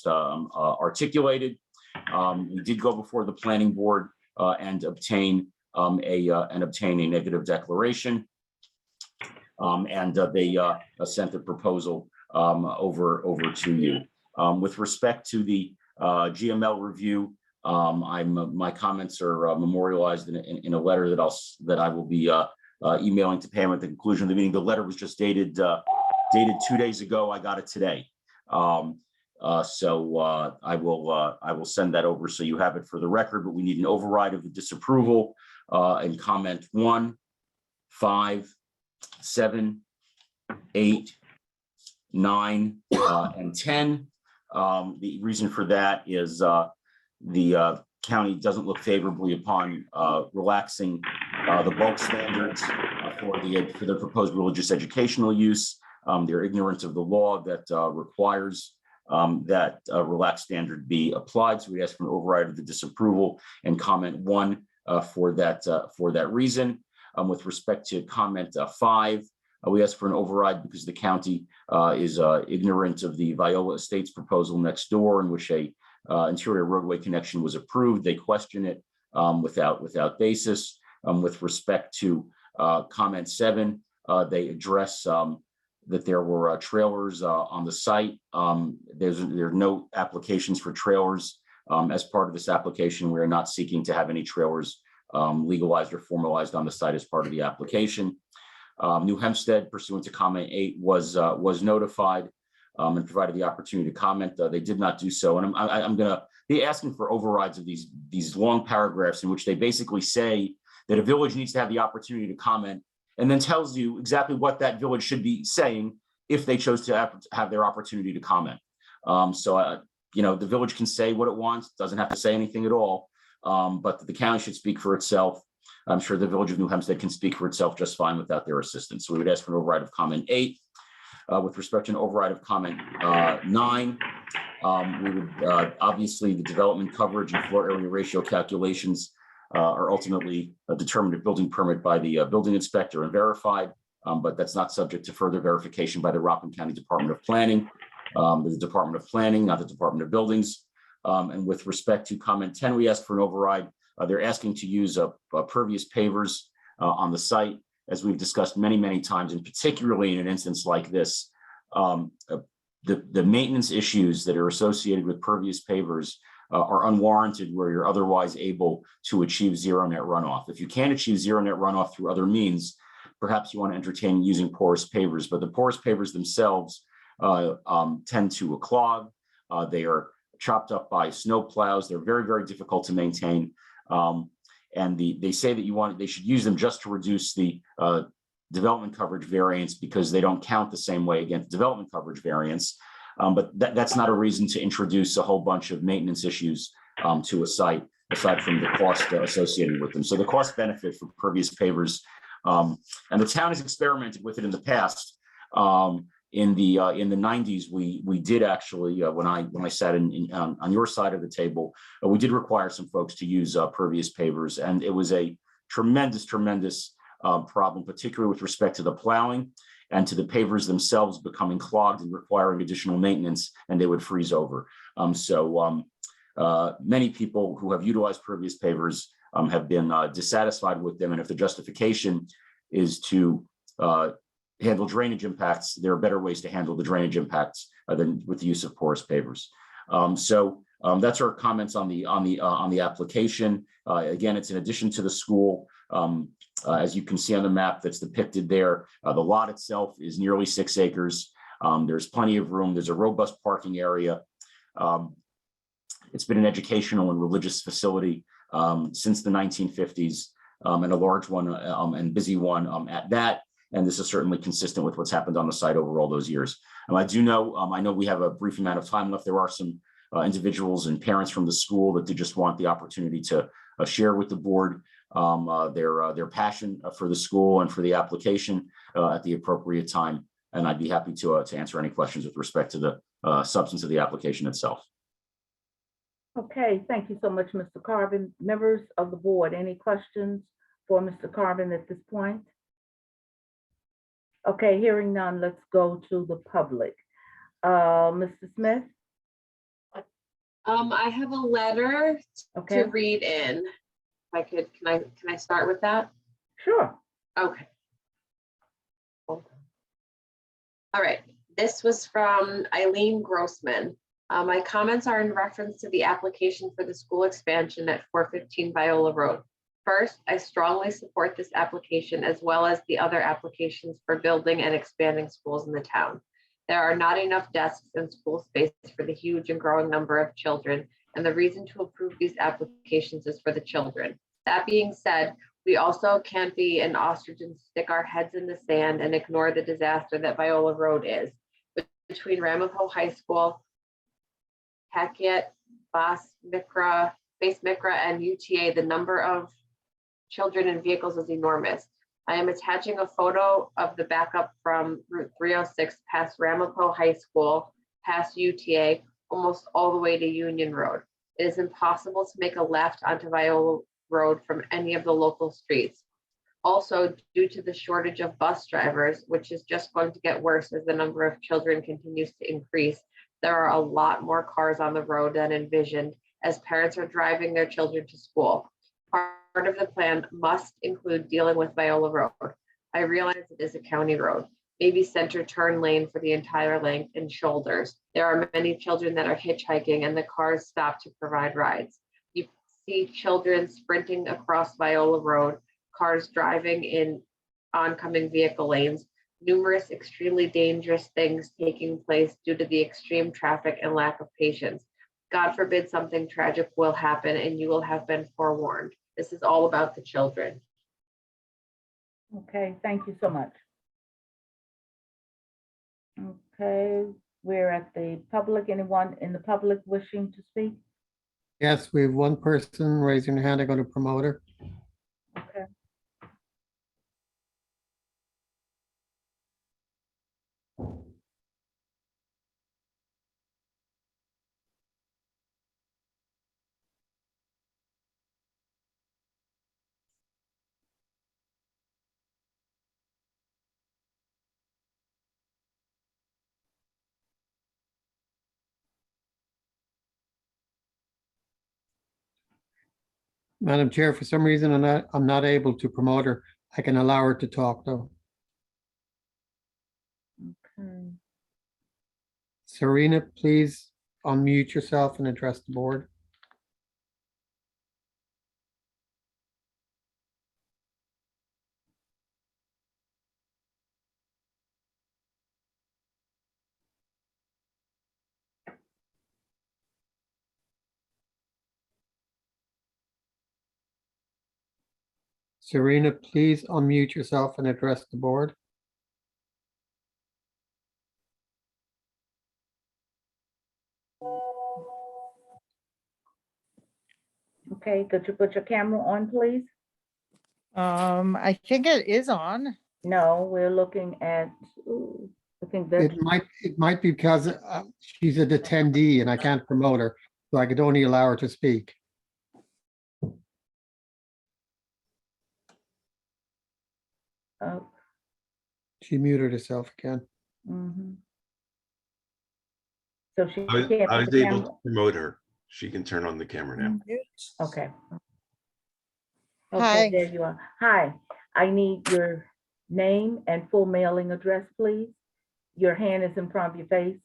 Speaker 7: articulated. We did go before the planning board and obtain a negative declaration, and they sent the proposal over to you. With respect to the GML review, my comments are memorialized in a letter that I will be emailing to Pam at the conclusion of the meeting. The letter was just dated 2 days ago. I got it today. So I will send that over so you have it for the record, but we need an override of the disapproval and comment 1, 5, 7, 8, 9, and 10. The reason for that is the county doesn't look favorably upon relaxing the bulk standards for the proposed religious educational use. They're ignorant of the law that requires that relaxed standard be applied. So we ask for an override of the disapproval and comment 1 for that reason. With respect to comment 5, we ask for an override because the county is ignorant of the Viola Estates proposal next door, in which a interior roadway connection was approved. They question it without basis. With respect to comment 7, they address that there were trailers on the site. There are no applications for trailers. As part of this application, we are not seeking to have any trailers legalized or formalized on the site as part of the application. New Hempstead, pursuant to comment 8, was notified and provided the opportunity to comment. They did not do so, and I'm going to be asking for overrides of these long paragraphs in which they basically say that a village needs to have the opportunity to comment, and then tells you exactly what that village should be saying if they chose to have their opportunity to comment. The village can say what it wants, doesn't have to say anything at all, but the county should speak for itself. I'm sure the Village of New Hempstead can speak for itself just fine without their assistance. So we would ask for an override of comment 8. With respect to an override of comment 9, we would obviously the development coverage and floor area ratio calculations are ultimately determined at building permit by the building inspector and verified, but that's not subject to further verification by the Rockland County Department of Planning, the Department of Planning, not the Department of Buildings. And with respect to comment 10, we ask for an override. They're asking to use pervious pavers on the site, as we've discussed many, many times, and particularly in an instance like this. The maintenance issues that are associated with pervious pavers are unwarranted where you're otherwise able to achieve zero net runoff. If you can't achieve zero net runoff through other means, perhaps you want to entertain using porous pavers, but the porous pavers themselves tend to clog. They are chopped up by snow plows. They're very, very difficult to maintain. And they say that they should use them just to reduce the development coverage variance because they don't count the same way against development coverage variance. But that's not a reason to introduce a whole bunch of maintenance issues to a site, aside from the cost associated with them. So the cost benefit for pervious pavers, and the town has experimented with it in the past. In the 90s, we did actually, when I sat on your side of the table, we did require some folks to use pervious pavers, and it was a tremendous problem, particularly with respect to the plowing and to the pavers themselves becoming clogged and requiring additional maintenance, and they would freeze over. Many people who have utilized pervious pavers have been dissatisfied with them, and if the justification is to handle drainage impacts, there are better ways to handle the drainage impacts than with the use of porous pavers. That's our comments on the application. Again, it's in addition to the school. As you can see on the map that's depicted there, the lot itself is nearly 6 acres. There's plenty of room. There's a robust parking area. It's been an educational and religious facility since the 1950s, and a large one and busy one at that. And this is certainly consistent with what's happened on the site over all those years. I know we have a brief amount of time left. There are some individuals and parents from the school that did just want the opportunity to share with the board their passion for the school and for the application at the appropriate time. And I'd be happy to answer any questions with respect to the substance of the application itself.
Speaker 1: Okay, thank you so much, Mr. Carvin. Members of the board, any questions for Mr. Carvin at this point? Okay, hearing none, let's go to the public. Mr. Smith?
Speaker 11: I have a letter to read in. If I could, can I start with that?
Speaker 1: Sure.
Speaker 11: Okay. All right. This was from Eileen Grossman. My comments are in reference to the application for the school expansion at 415 Viola Road. First, I strongly support this application as well as the other applications for building and expanding schools in the town. There are not enough desks and school space for the huge and growing number of children, and the reason to approve these applications is for the children. That being said, we also can't be an ostrich and stick our heads in the sand and ignore the disaster that Viola Road is. Between Ramapo High School, Hackett, Base Mikra, and UTA, the number of children and vehicles is enormous. I am attaching a photo of the backup from Route 306 past Ramapo High School, past UTA, almost all the way to Union Road. It is impossible to make a left onto Viola Road from any of the local streets. Also, due to the shortage of bus drivers, which is just going to get worse as the number of children continues to increase, there are a lot more cars on the road than envisioned as parents are driving their children to school. Part of the plan must include dealing with Viola Road. I realize it is a county road, maybe center turn lane for the entire length and shoulders. There are many children that are hitchhiking and the cars stop to provide rides. You see children sprinting across Viola Road, cars driving in oncoming vehicle lanes, numerous extremely dangerous things taking place due to the extreme traffic and lack of patience. God forbid something tragic will happen and you will have been forewarned. This is all about the children.
Speaker 1: Okay, thank you so much. Okay, we're at the public. Anyone in the public wishing to speak?
Speaker 6: Yes, we have one person raising their hand. I'm going to promote her.
Speaker 1: Okay.
Speaker 6: Madam Chair, for some reason, I'm not able to promote her. I can allow her to talk, though.
Speaker 1: Okay.
Speaker 6: Serena, please unmute yourself and address the board. Serena, please unmute yourself and address the board.
Speaker 1: Okay, could you put your camera on, please?
Speaker 20: I think it is on.
Speaker 1: No, we're looking at, ooh, I think that's,
Speaker 6: It might be because she's an attendee and I can't promote her, so I could only allow her to speak.
Speaker 1: oh,
Speaker 6: She muted herself again.
Speaker 1: mhm. So she
Speaker 21: I
Speaker 1: can't
Speaker 21: was
Speaker 1: put the
Speaker 21: able
Speaker 1: camera,
Speaker 21: to promote her. She can turn on the camera now.
Speaker 1: okay.
Speaker 20: Hi.
Speaker 1: Okay, there you are. Hi, I need your name and full mailing address, please. Your hand is in front of your face.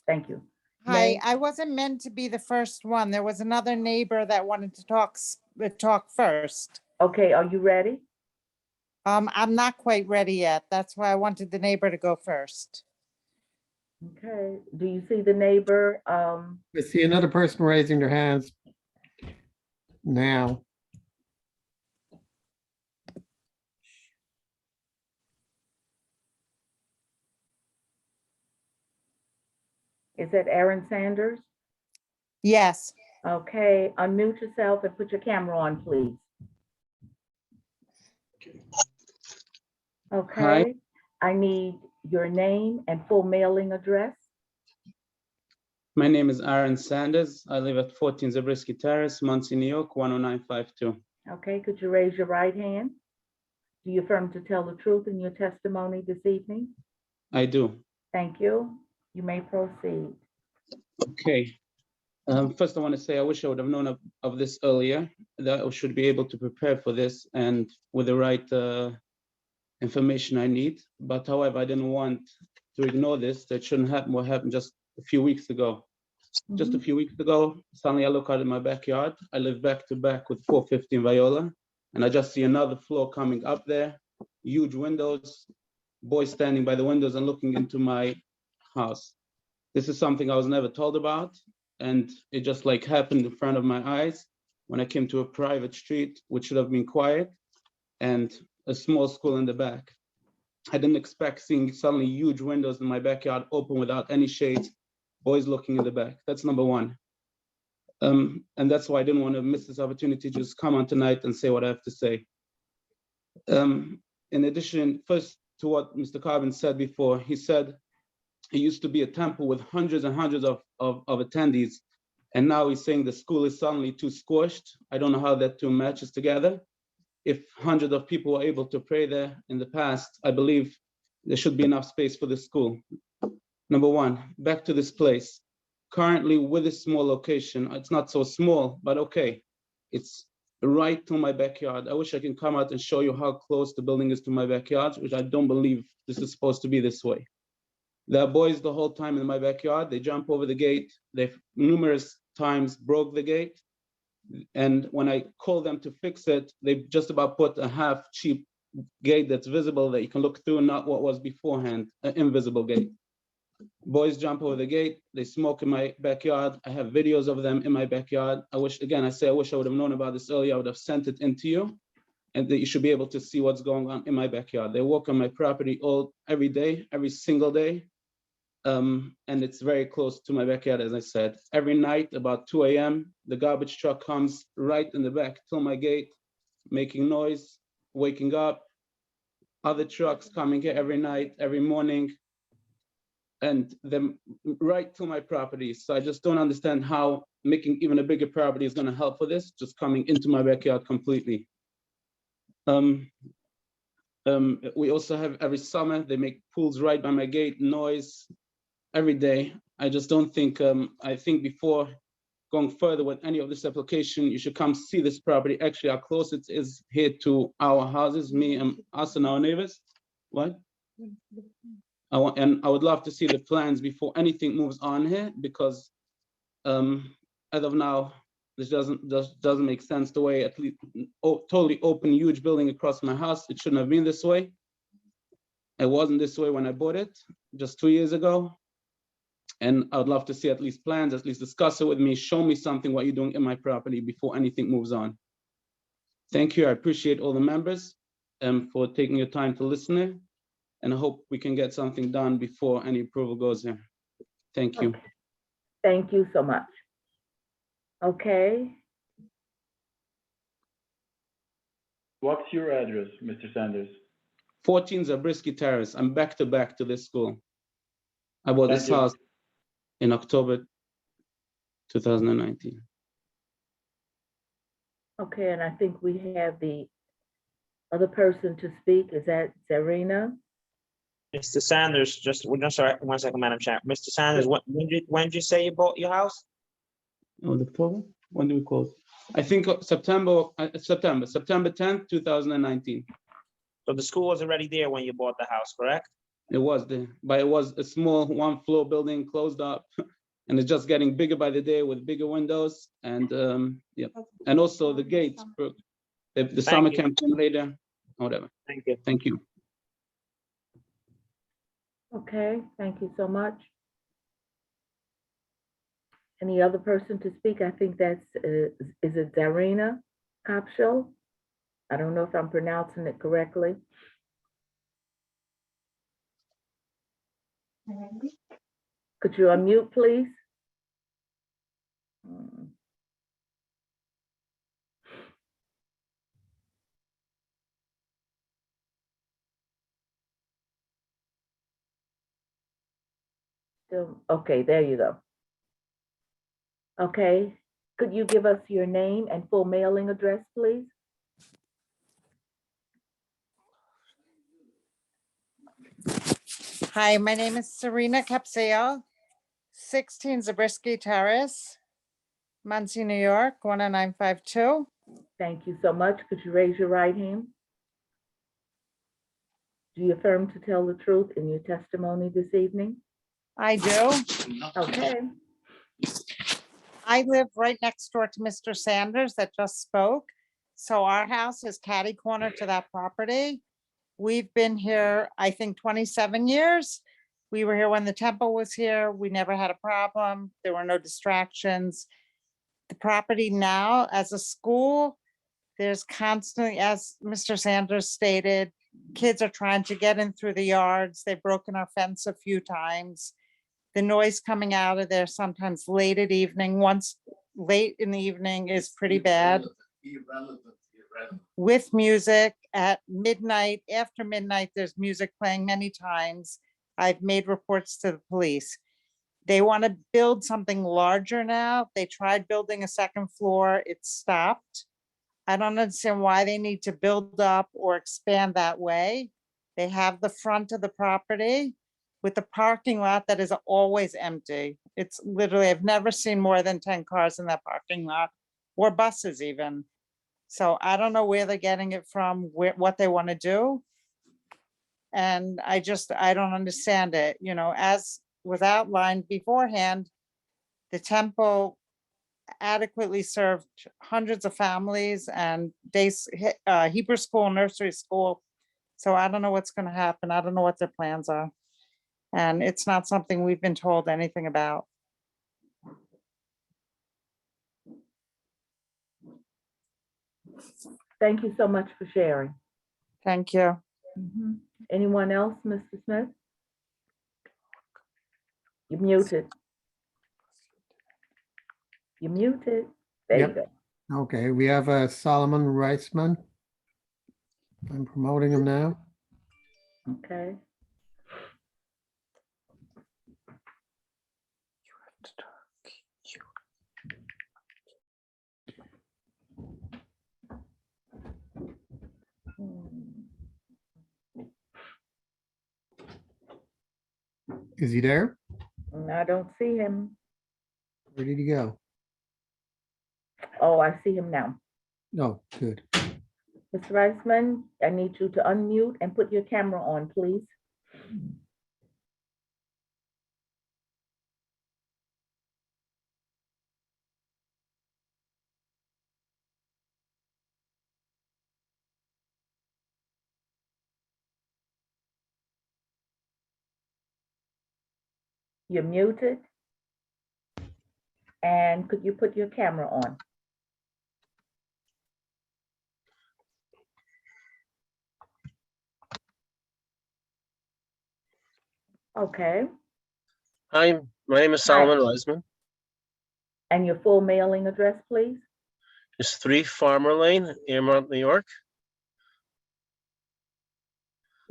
Speaker 1: Thank you.
Speaker 20: Hi,
Speaker 1: Name-
Speaker 20: I wasn't meant to be the first one. There was another neighbor that wanted to talk first.
Speaker 1: Okay, are you ready?
Speaker 20: I'm not quite ready yet. That's why I wanted the neighbor to go first.
Speaker 1: Okay, do you see the neighbor?
Speaker 6: I see another person raising their hands now.
Speaker 1: Is that Aaron Sanders?
Speaker 20: Yes.
Speaker 1: Okay, unmute yourself and put your camera on, please. Okay, I need your name and full mailing address.
Speaker 22: My name is Aaron Sanders. I live at 14 Zabriskie Terrace, Muncie, New York, 10952.
Speaker 1: Okay, could you raise your right hand? Do you affirm to tell the truth in your testimony this evening?
Speaker 22: I do.
Speaker 1: Thank you. You may proceed.
Speaker 22: Okay. First, I want to say I wish I would have known of this earlier, that I should be able to prepare for this and with the right information I need. But however, I didn't want to ignore this. That shouldn't happen. What happened just a few weeks ago. Just a few weeks ago, suddenly I look out in my backyard. I live back to back with 415 Viola, and I just see another floor coming up there, huge windows, boys standing by the windows and looking into my house. This is something I was never told about, and it just like happened in front of my eyes when I came to a private street, which should have been quiet, and a small school in the back. I didn't expect seeing suddenly huge windows in my backyard open without any shades, boys looking in the back. That's number one. And that's why I didn't want to miss this opportunity to just come on tonight and say what I have to say. In addition, first to what Mr. Carbon said before, he said it used to be a temple with hundreds and hundreds of attendees. And now he's saying the school is suddenly too squashed. I don't know how that two matches together. If hundreds of people were able to pray there in the past, I believe there should be enough space for the school. Number one, back to this place. Currently with this small location, it's not so small, but okay. It's right to my backyard. I wish I can come out and show you how close the building is to my backyard, which I don't believe this is supposed to be this way. There are boys the whole time in my backyard. They jump over the gate. They've numerous times broke the gate. And when I call them to fix it, they just about put a half cheap gate that's visible that you can look through, not what was beforehand, an invisible gate. Boys jump over the gate, they smoke in my backyard. I have videos of them in my backyard. I wish I wish I would have known about this earlier. I would have sent it into you and that you should be able to see what's going on in my backyard. They walk on my property every day, every single day. And it's very close to my backyard, as I said. Every night about 2 a.m., the garbage truck comes right in the back till my gate, making noise, waking up. Other trucks coming here every night, every morning, and them right to my property. So I just don't understand how making even a bigger property is going to help for this, just coming into my backyard completely. We also have every summer, they make pools right by my gate, noise every day. I just don't think, I think before going further with any of this application, you should come see this property. Actually, how close it is here to our houses, me and us and our neighbors. What? And I would love to see the plans before anything moves on here, because as of now, this doesn't make sense the way, at least totally open, huge building across my house. It shouldn't have been this way. It wasn't this way when I bought it just 2 years ago. And I would love to see at least plans, at least discuss it with me, show me something, what you're doing in my property before anything moves on. Thank you. I appreciate all the members for taking your time to listen here. And I hope we can get something done before any approval goes here. Thank you.
Speaker 1: Okay. Thank you so much. Okay.
Speaker 3: What's your address, Mr. Sanders?
Speaker 22: 14 Zabriskie Terrace. I'm back to back to this school. I bought
Speaker 3: Thank
Speaker 22: this
Speaker 3: you.
Speaker 22: house in October 2019.
Speaker 1: Okay, and I think we have the other person to speak. Is that Zarina?
Speaker 4: Mr. Sanders, sorry, 1 second, Madam Chair. Mr. Sanders, when did you say you bought your house?
Speaker 22: Oh, the October? When do we close? I think September 10th, 2019.
Speaker 4: So the school was already there when you bought the house, correct?
Speaker 22: It was there, but it was a small 1-floor building closed up, and it's just getting bigger by the day with bigger windows and yeah, and also the gates. The summer camp later, whatever.
Speaker 4: Thank you.
Speaker 22: Thank you.
Speaker 1: Okay, thank you so much. Any other person to speak? I think that's, is it Zarina Kopshel? I don't know if I'm pronouncing it correctly. Could you unmute, please? Still, okay, there you go. Okay, could you give us your name and full mailing address, please?
Speaker 20: Hi, my name is Serena Capseo, 16 Zabriskie Terrace, Muncie, New York, 10952.
Speaker 1: Thank you so much. Could you raise your right hand? Do you affirm to tell the truth in your testimony this evening?
Speaker 20: I do.
Speaker 1: Okay.
Speaker 20: I live right next door to Mr. Sanders that just spoke. So our house is catty corner to that property. We've been here, I think, 27 years. We were here when the temple was here. We never had a problem. There were no distractions. The property now as a school, there's constantly, as Mr. Sanders stated, kids are trying to get in through the yards. They've broken our fence a few times. The noise coming out of there sometimes late at evening, once late in the evening is pretty bad. With music at midnight, after midnight, there's music playing many times. I've made reports to the police. They want to build something larger now. They tried building a second floor, it stopped. I don't understand why they need to build up or expand that way. They have the front of the property with the parking lot that is always empty. It's literally, I've never seen more than 10 cars in that parking lot, or buses even. So I don't know where they're getting it from, what they want to do. And I don't understand it. You know, as was outlined beforehand, the temple adequately served hundreds of families and Hebrew school, nursery school. So I don't know what's going to happen. I don't know what their plans are. And it's not something we've been told anything about.
Speaker 1: Thank you so much for sharing.
Speaker 20: Thank you.
Speaker 1: Anyone else, Mr. Smith? You're muted. You're muted. There you
Speaker 6: Yep.
Speaker 1: go.
Speaker 6: Okay, we have Solomon Reisman. I'm promoting him now.
Speaker 1: Okay.
Speaker 6: Is he there?
Speaker 1: I don't see him.
Speaker 6: Where did he go?
Speaker 1: Oh, I see him now.
Speaker 6: No, good.
Speaker 1: Mr. Reisman, I need you to unmute and put your camera on, please. You're muted. And could you put your camera on? Okay.
Speaker 2: Hi, my name is Solomon Reisman.
Speaker 1: And your full mailing address, please?
Speaker 2: It's 3 Farmer Lane, Earmont, New York.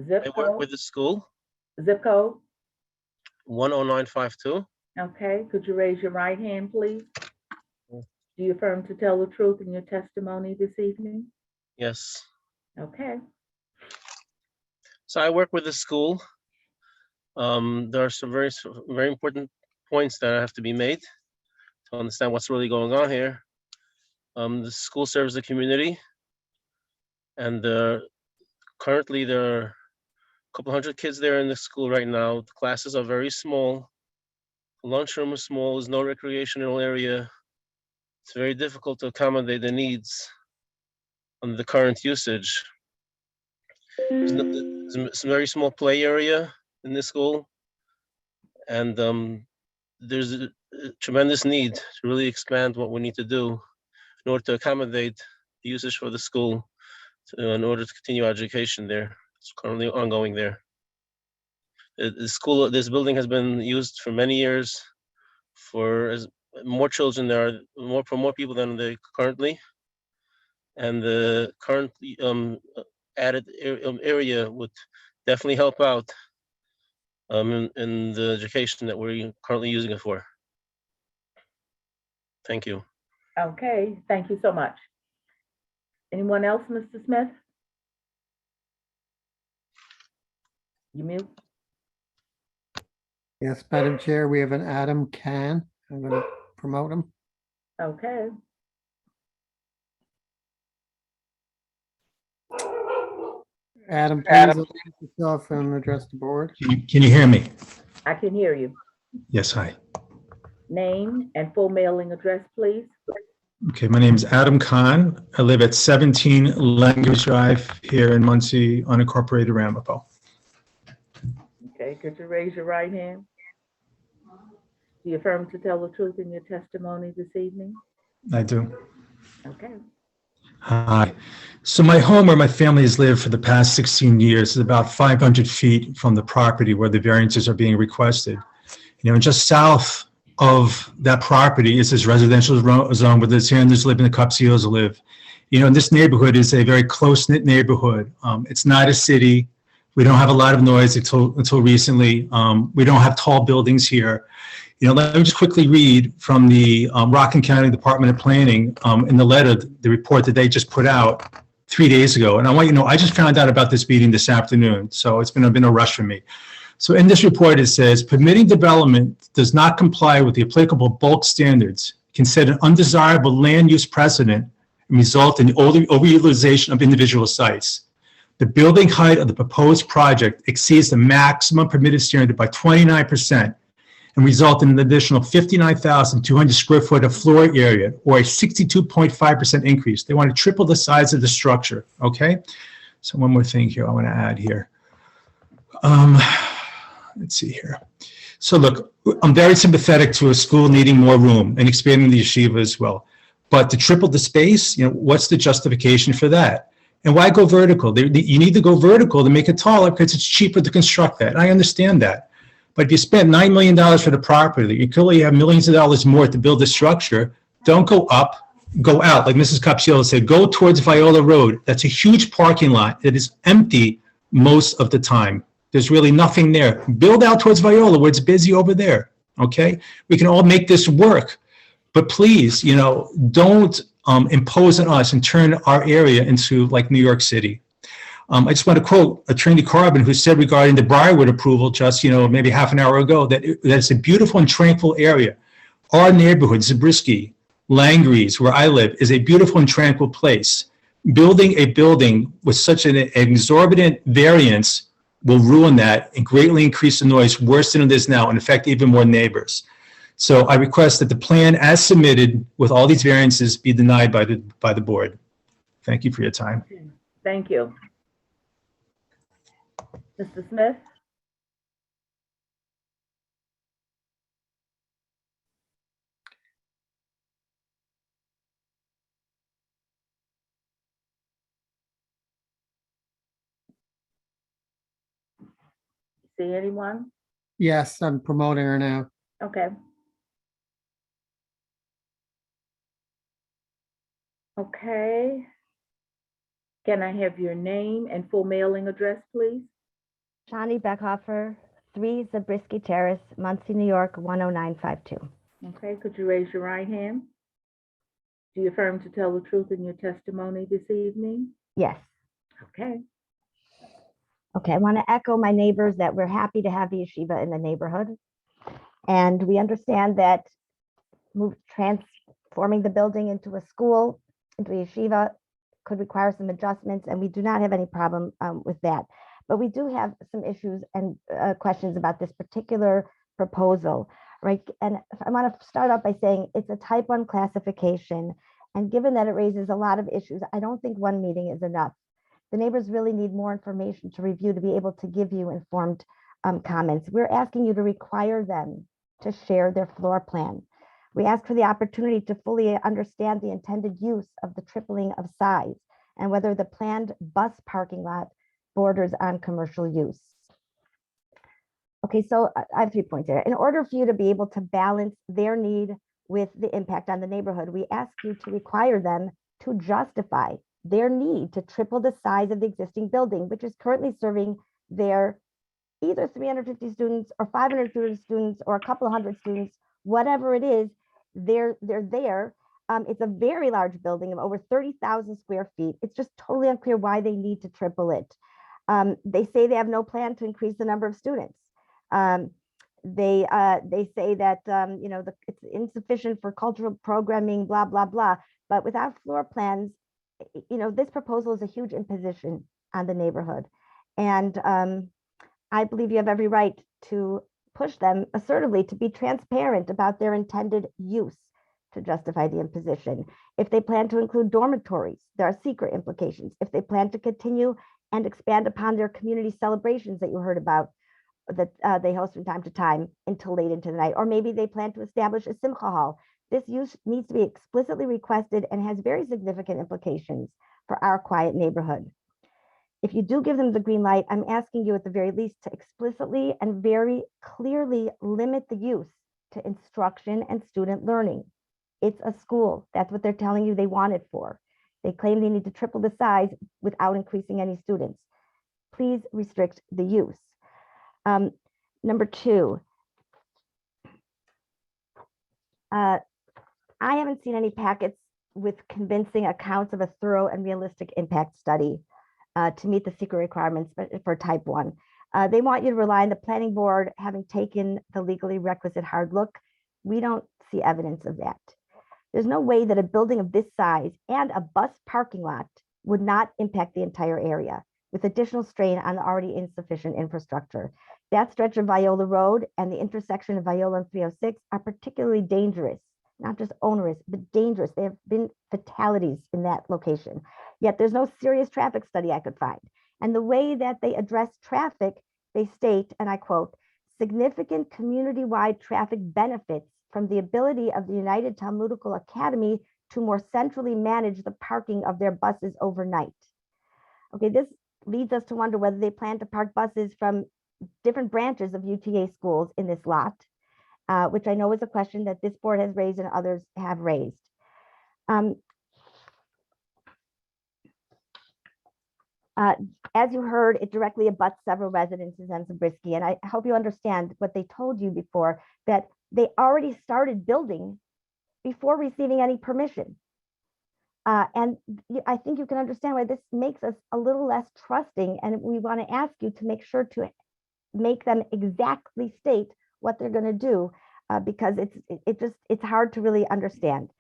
Speaker 1: Zip
Speaker 2: I
Speaker 1: code?
Speaker 2: work with the school,
Speaker 1: Zip code?
Speaker 2: 10952.
Speaker 1: Okay, could you raise your right hand, please? Do you affirm to tell the truth in your testimony this evening?
Speaker 2: Yes.
Speaker 1: Okay.
Speaker 2: So I work with the school. There are some very important points that have to be made to understand what's really going on here. The school serves the community, and currently there are a couple hundred kids there in the school right now. The classes are very small. The lunchroom is small. There's no recreational area. It's very difficult to accommodate the needs on the current usage. There's a very small play area in the school, and there's a tremendous need to really expand what we need to do in order to accommodate the usage for the school in order to continue education there. It's currently ongoing there. The school, this building has been used for many years for more children. There are more people than they currently, and the current added area would definitely help out in the education that we're currently using it for. Thank you.
Speaker 1: Okay, thank you so much. Anyone else, Mr. Smith? You mute?
Speaker 6: Yes, Madam Chair, we have an Adam Can. I'm going to promote him.
Speaker 1: Okay.
Speaker 6: Adam, please introduce yourself and address the board.
Speaker 10: Can you hear me?
Speaker 1: I can hear you.
Speaker 10: Yes, hi.
Speaker 1: Name and full mailing address, please.
Speaker 10: Okay, my name is Adam Khan. I live at 17 Language Drive here in Muncie, unincorporated Ramapo.
Speaker 1: Okay, could you raise your right hand? Do you affirm to tell the truth in your testimony this evening?
Speaker 10: I do.
Speaker 1: Okay.
Speaker 10: Hi. So my home where my family has lived for the past 16 years is about 500 feet from the property where the variances are being requested. And just south of that property is this residential zone where the Sanders live and the Capsions live. And this neighborhood is a very close-knit neighborhood. It's not a city. We don't have a lot of noise until recently. We don't have tall buildings here. Let me just quickly read from the Rockland County Department of Planning in the letter, the report that they just put out 3 days ago. And I want you to know, I just found out about this meeting this afternoon, so it's been a rush for me. So in this report, it says, permitting development does not comply with the applicable bulk standards, can set an undesirable land use precedent and result in overutilization of individual sites. The building height of the proposed project exceeds the maximum permitted standard by 29%. And result in an additional 59,200 square foot of floor area, or a 62.5% increase. They want to triple the size of the structure, okay? So one more thing here I want to add here. Let's see here. So look, I'm very sympathetic to a school needing more room and expanding the yeshiva as well. But to triple the space, what's the justification for that? And why go vertical? You need to go vertical to make it taller because it's cheaper to construct that. And I understand that. But if you spend $9 million for the property, you clearly have millions of dollars more to build the structure. Don't go up, go out. Like Mrs. Capsiola said, go towards Viola Road. That's a huge parking lot. It is empty most of the time. There's really nothing there. Build out towards Viola where it's busy over there, okay? We can all make this work. But please, don't impose on us and turn our area into like New York City. I just want to quote Attorney Carbon, who said regarding the Briarwood approval just, maybe half an hour ago, that it's a beautiful and tranquil area. Our neighborhood, Zabriskie, Langrese, where I live, is a beautiful and tranquil place. Building a building with such an exorbitant variance will ruin that and greatly increase the noise worse than it is now and affect even more neighbors. So I request that the plan as submitted with all these variances be denied by the board. Thank you for your time.
Speaker 1: Thank you. Mr. Smith? See anyone?
Speaker 6: Yes, I'm promoting her now.
Speaker 1: Okay. Okay. Can I have your name and full mailing address, please?
Speaker 12: Shani Beckhofer, 3 Zabriskie Terrace, Muncie, New York, 10952.
Speaker 1: Okay, could you raise your right hand? Do you affirm to tell the truth in your testimony this evening?
Speaker 12: Yes.
Speaker 1: Okay.
Speaker 12: Okay, I want to echo my neighbors that we're happy to have the yeshiva in the neighborhood. And we understand that transforming the building into a school, into a yeshiva, could require some adjustments, and we do not have any problem with that. But we do have some issues and questions about this particular proposal, right? And I want to start off by saying it's a type 1 classification. And given that it raises a lot of issues, I don't think one meeting is enough. The neighbors really need more information to review to be able to give you informed comments. We're asking you to require them to share their floor plan. We ask for the opportunity to fully understand the intended use of the tripling of size and whether the planned bus parking lot borders on commercial use. Okay, so I have 3 points here. In order for you to be able to balance their need with the impact on the neighborhood, we ask you to require them to justify their need to triple the size of the existing building, which is currently serving their either 350 students or 500 students or a couple of hundred students, whatever it is, they're there. It's a very large building of over 30,000 square feet. It's just totally unclear why they need to triple it. They say they have no plan to increase the number of students. They say that it's insufficient for cultural programming, blah, blah, blah. But without floor plans, this proposal is a huge imposition on the neighborhood. And I believe you have every right to push them assertively to be transparent about their intended use to justify the imposition. If they plan to include dormitories, there are secret implications. If they plan to continue and expand upon their community celebrations that you heard about, that they host from time to time until late into the night, or maybe they plan to establish a simcha hall. This use needs to be explicitly requested and has very significant implications for our quiet neighborhood. If you do give them the green light, I'm asking you at the very least to explicitly and very clearly limit the use to instruction and student learning. It's a school. That's what they're telling you they want it for. They claim they need to triple the size without increasing any students. Please restrict the use. Number 2, I haven't seen any packets with convincing accounts of a thorough and realistic impact study to meet the secret requirements for type 1. They want you to rely on the planning board having taken the legally requisite hard look. We don't see evidence of that. There's no way that a building of this size and a bus parking lot would not impact the entire area with additional strain on the already insufficient infrastructure. That stretch of Viola Road and the intersection of Viola and 306 are particularly dangerous, not just onerous, but dangerous. There have been fatalities in that location. Yet there's no serious traffic study I could find. And the way that they address traffic, they state, and I quote, significant community-wide traffic benefits from the ability of the United Talmudical Academy to more centrally manage the parking of their buses overnight. Okay, this leads us to wonder whether they plan to park buses from different branches of UTA schools in this lot, which I know is a question that this board has raised and others have raised. As you heard, it directly abuts several residences in Zabriskie, and I hope you understand what they told you before, that they already started building before receiving any permission. And I think you can understand why this makes us a little less trusting, and we want to ask you to make sure to make them exactly state what they're going to do, because it's hard to really understand.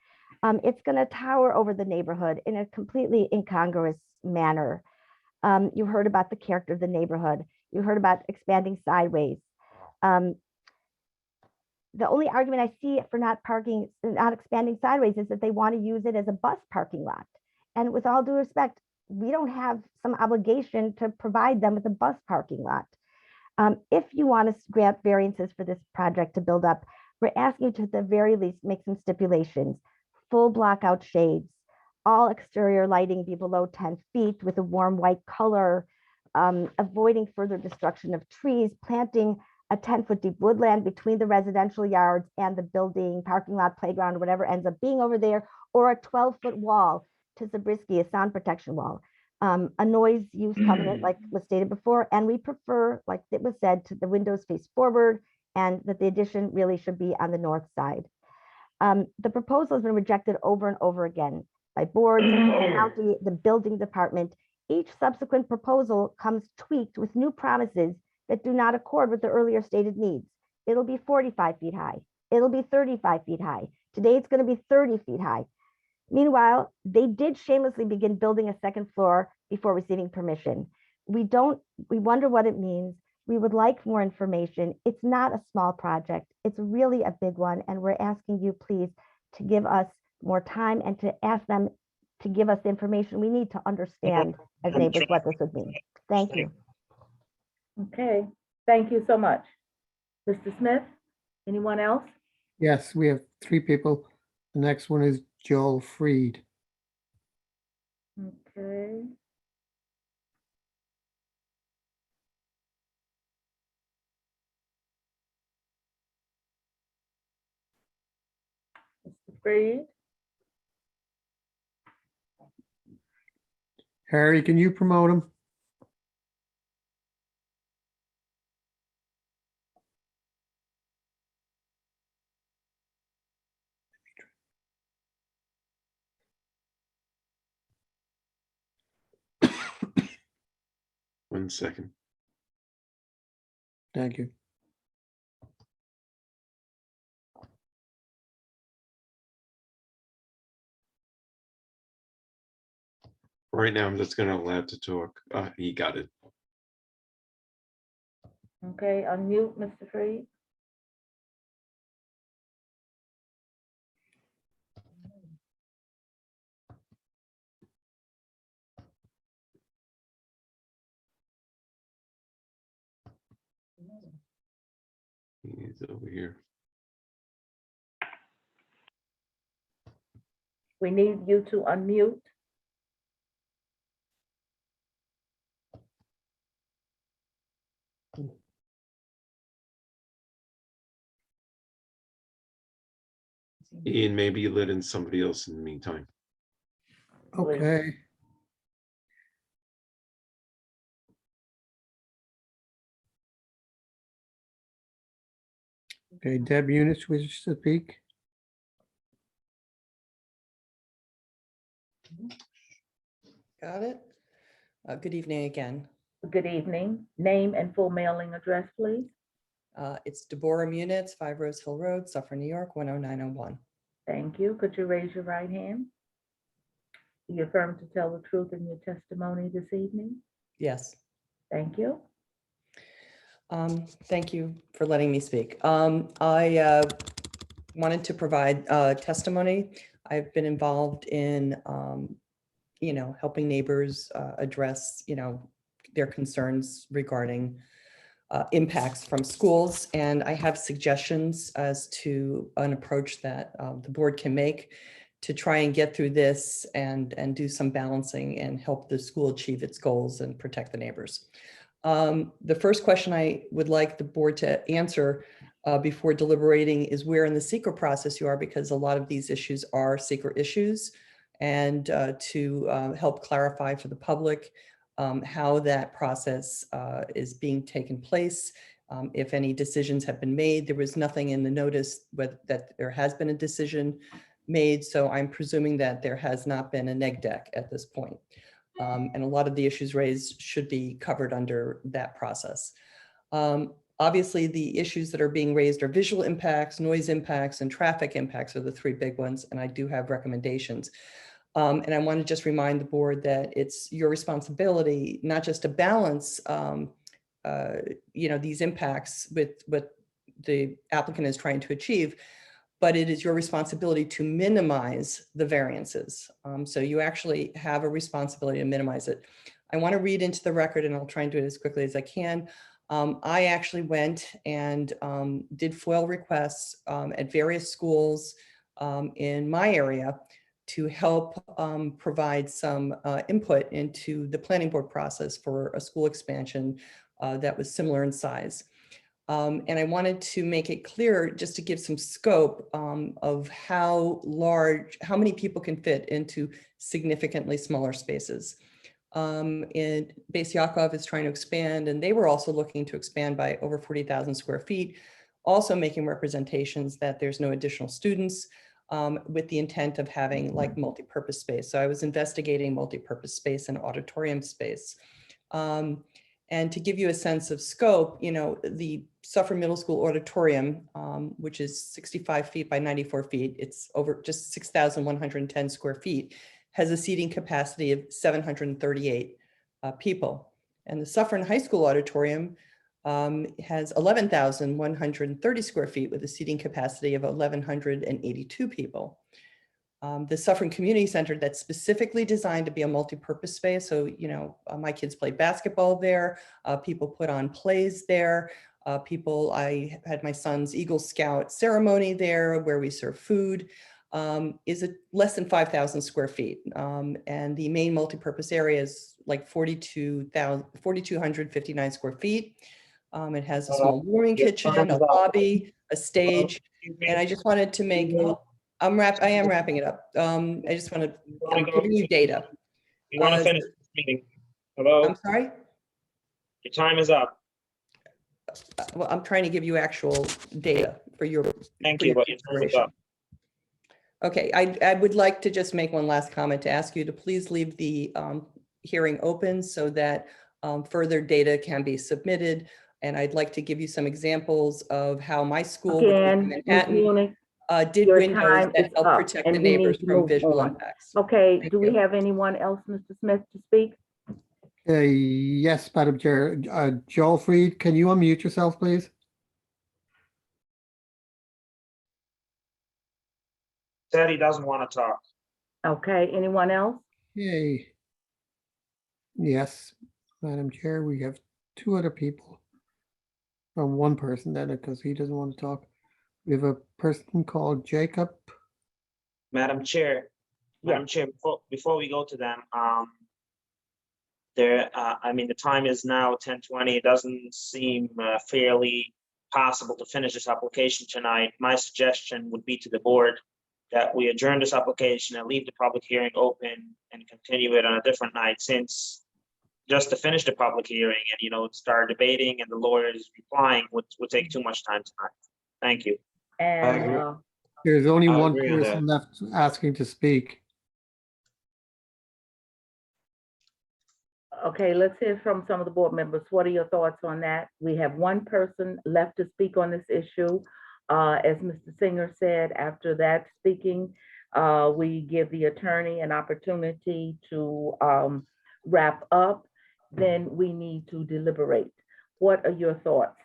Speaker 12: It's going to tower over the neighborhood in a completely incongruous manner. You heard about the character of the neighborhood. You heard about expanding sideways. The only argument I see for not expanding sideways is that they want to use it as a bus parking lot. And with all due respect, we don't have some obligation to provide them with a bus parking lot. If you want to grant variances for this project to build up, we're asking you to at the very least make some stipulations. Full blackout shades, all exterior lighting be below 10 feet with a warm white color, avoiding further destruction of trees, planting a 10-foot deep woodland between the residential yards and the building, parking lot, playground, whatever ends up being over there, or a 12-foot wall to Zabriskie, a sound protection wall. A noise use covenant, like was stated before, and we prefer, like it was said, to the windows face forward and that the addition really should be on the north side. The proposal has been rejected over and over again by boards, the county, the building department. Each subsequent proposal comes tweaked with new promises that do not accord with the earlier stated needs. It'll be 45 feet high. It'll be 35 feet high. Today it's going to be 30 feet high. Meanwhile, they did shamelessly begin building a second floor before receiving permission. We wonder what it means. We would like more information. It's not a small project. It's really a big one. And we're asking you, please, to give us more time and to ask them to give us the information we need to understand as neighbors what this would mean. Thank you.
Speaker 1: Okay, thank you so much. Mr. Smith, anyone else?
Speaker 6: Yes, we have 3 people. The next one is Joel Freed.
Speaker 1: Okay. Mr. Freed?
Speaker 6: Harry, can you promote him?
Speaker 21: One second.
Speaker 6: Thank you.
Speaker 21: Right now, I'm just going to allow it to talk. He got it.
Speaker 1: Okay, unmute Mr. Freed.
Speaker 21: He's over here.
Speaker 1: We need you to unmute.
Speaker 21: Ian, maybe you let in somebody else in the meantime.
Speaker 6: Okay. Okay, Deb Eunice wishes to speak.
Speaker 19: Got it. Good evening again.
Speaker 1: Good evening. Name and full mailing address, please.
Speaker 19: It's Deborah Munitz, 5 Rose Hill Road, Suffolk, New York, 10901.
Speaker 1: Thank you. Could you raise your right hand? Do you affirm to tell the truth in your testimony this evening?
Speaker 19: Yes.
Speaker 1: Thank you.
Speaker 19: Thank you for letting me speak. I wanted to provide testimony. I've been involved in, helping neighbors address, their concerns regarding impacts from schools. And I have suggestions as to an approach that the board can make to try and get through this and do some balancing and help the school achieve its goals and protect the neighbors. The first question I would like the board to answer before deliberating is where in the secret process you are, because a lot of these issues are secret issues, and to help clarify for the public how that process is being taken place. If any decisions have been made, there was nothing in the notice that there has been a decision made, so I'm presuming that there has not been a neg deck at this point. And a lot of the issues raised should be covered under that process. Obviously, the issues that are being raised are visual impacts, noise impacts, and traffic impacts are the three big ones, and I do have recommendations. And I want to just remind the board that it's your responsibility not just to balance these impacts with what the applicant is trying to achieve, but it is your responsibility to minimize the variances. So you actually have a responsibility to minimize it. I want to read into the record, and I'll try and do it as quickly as I can. I actually went and did FOIL requests at various schools in my area to help provide some input into the planning board process for a school expansion that was similar in size. And I wanted to make it clear, just to give some scope of how many people can fit into significantly smaller spaces. And Beis Yaakov is trying to expand, and they were also looking to expand by over 40,000 square feet, also making representations that there's no additional students with the intent of having like multi-purpose space. So I was investigating multi-purpose space and auditorium space. And to give you a sense of scope, the Suffolk Middle School auditorium, which is 65 feet by 94 feet, it's over just 6,110 square feet, has a seating capacity of 738 people. And the Suffern High School auditorium has 11,130 square feet with a seating capacity of 1,182 people. The Suffern Community Center, that's specifically designed to be a multi-purpose space. So, my kids play basketball there. People put on plays there. I had my son's Eagle Scout ceremony there where we serve food. Is less than 5,000 square feet. And the main multi-purpose area is like 4,259 square feet. It has a small warming kitchen, a lobby, a stage. And I just wanted to make, I am wrapping it up. I just want to, I'm giving you data.
Speaker 4: We want to finish this meeting. Hello?
Speaker 19: I'm sorry?
Speaker 4: Your time is up.
Speaker 19: Well, I'm trying to give you actual data for your.
Speaker 4: Thank you, but your time is up.
Speaker 19: Okay, I would like to just make one last comment to ask you to please leave the hearing open so that further data can be submitted. And I'd like to give you some examples of how my school, which is in Manhattan, did windows that help protect the neighbors from visual impacts.
Speaker 1: Okay, do we have anyone else, Mr. Smith, to speak?
Speaker 6: Yes, Madam Chair. Joel Freed, can you unmute yourself, please?
Speaker 4: Said he doesn't want to talk.
Speaker 1: Okay, anyone else?
Speaker 6: Yay. Yes, Madam Chair, we have two other people. One person then, because he doesn't want to talk. We have a person called Jacob.
Speaker 4: Madam Chair, before we go to them, the time is now 10:20. It doesn't seem fairly possible to finish this application tonight. My suggestion would be to the board that we adjourn this application and leave the public hearing open and continue it on a different night, since just to finish the public hearing and start debating and the lawyers replying would take too much time tonight. Thank you.
Speaker 1: And
Speaker 6: there's only one person left asking to speak.
Speaker 1: Okay, let's hear from some of the board members. What are your thoughts on that? We have one person left to speak on this issue. As Mr. Singer said, after that speaking, we give the attorney an opportunity to wrap up. Then we need to deliberate. What are your thoughts?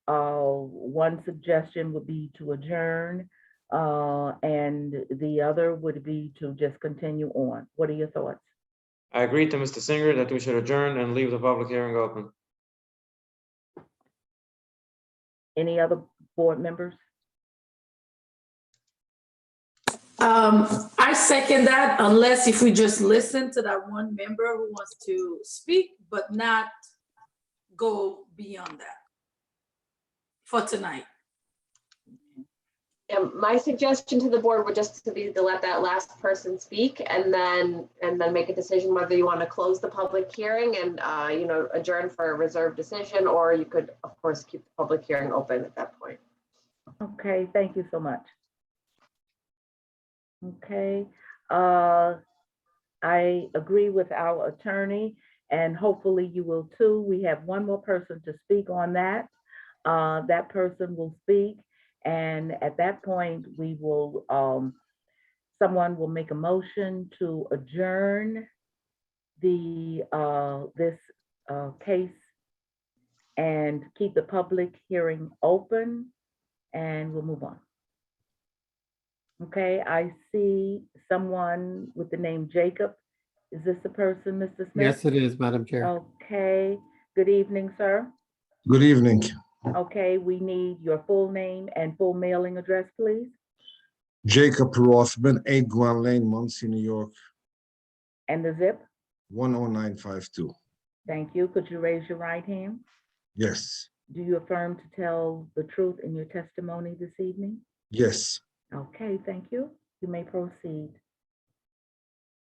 Speaker 1: One suggestion would be to adjourn, and the other would be to just continue on. What are your thoughts?
Speaker 15: I agree to Mr. Singer that we should adjourn and leave the public hearing open.
Speaker 1: Any other board members?
Speaker 9: I second that, unless if we just listen to that one member who wants to speak, but not go beyond that for tonight.
Speaker 11: My suggestion to the board would just to be to let that last person speak and then make a decision whether you want to close the public hearing and adjourn for a reserved decision, or you could of course keep the public hearing open at that point.
Speaker 1: Okay, thank you so much. Okay, I agree with our attorney, and hopefully you will too. We have one more person to speak on that. that person will speak. And at that point, we will, someone will make a motion to adjourn this case and keep the public hearing open, and we'll move on. Okay, I see someone with the name Jacob. Is this the person, Mr. Smith?
Speaker 6: Yes, it is, Madam Chair.
Speaker 1: Okay, good evening, sir.
Speaker 16: Good evening.
Speaker 1: Okay, we need your full name and full mailing address, please.
Speaker 16: Jacob Rothman, 8 Guan Lane, Muncie, New York,
Speaker 1: And the zip.
Speaker 16: 10952.
Speaker 1: Thank you. Could you raise your right hand?
Speaker 16: Yes,
Speaker 1: Do you affirm to tell the truth in your testimony this evening?
Speaker 16: yes.
Speaker 1: Okay, thank you. You may proceed.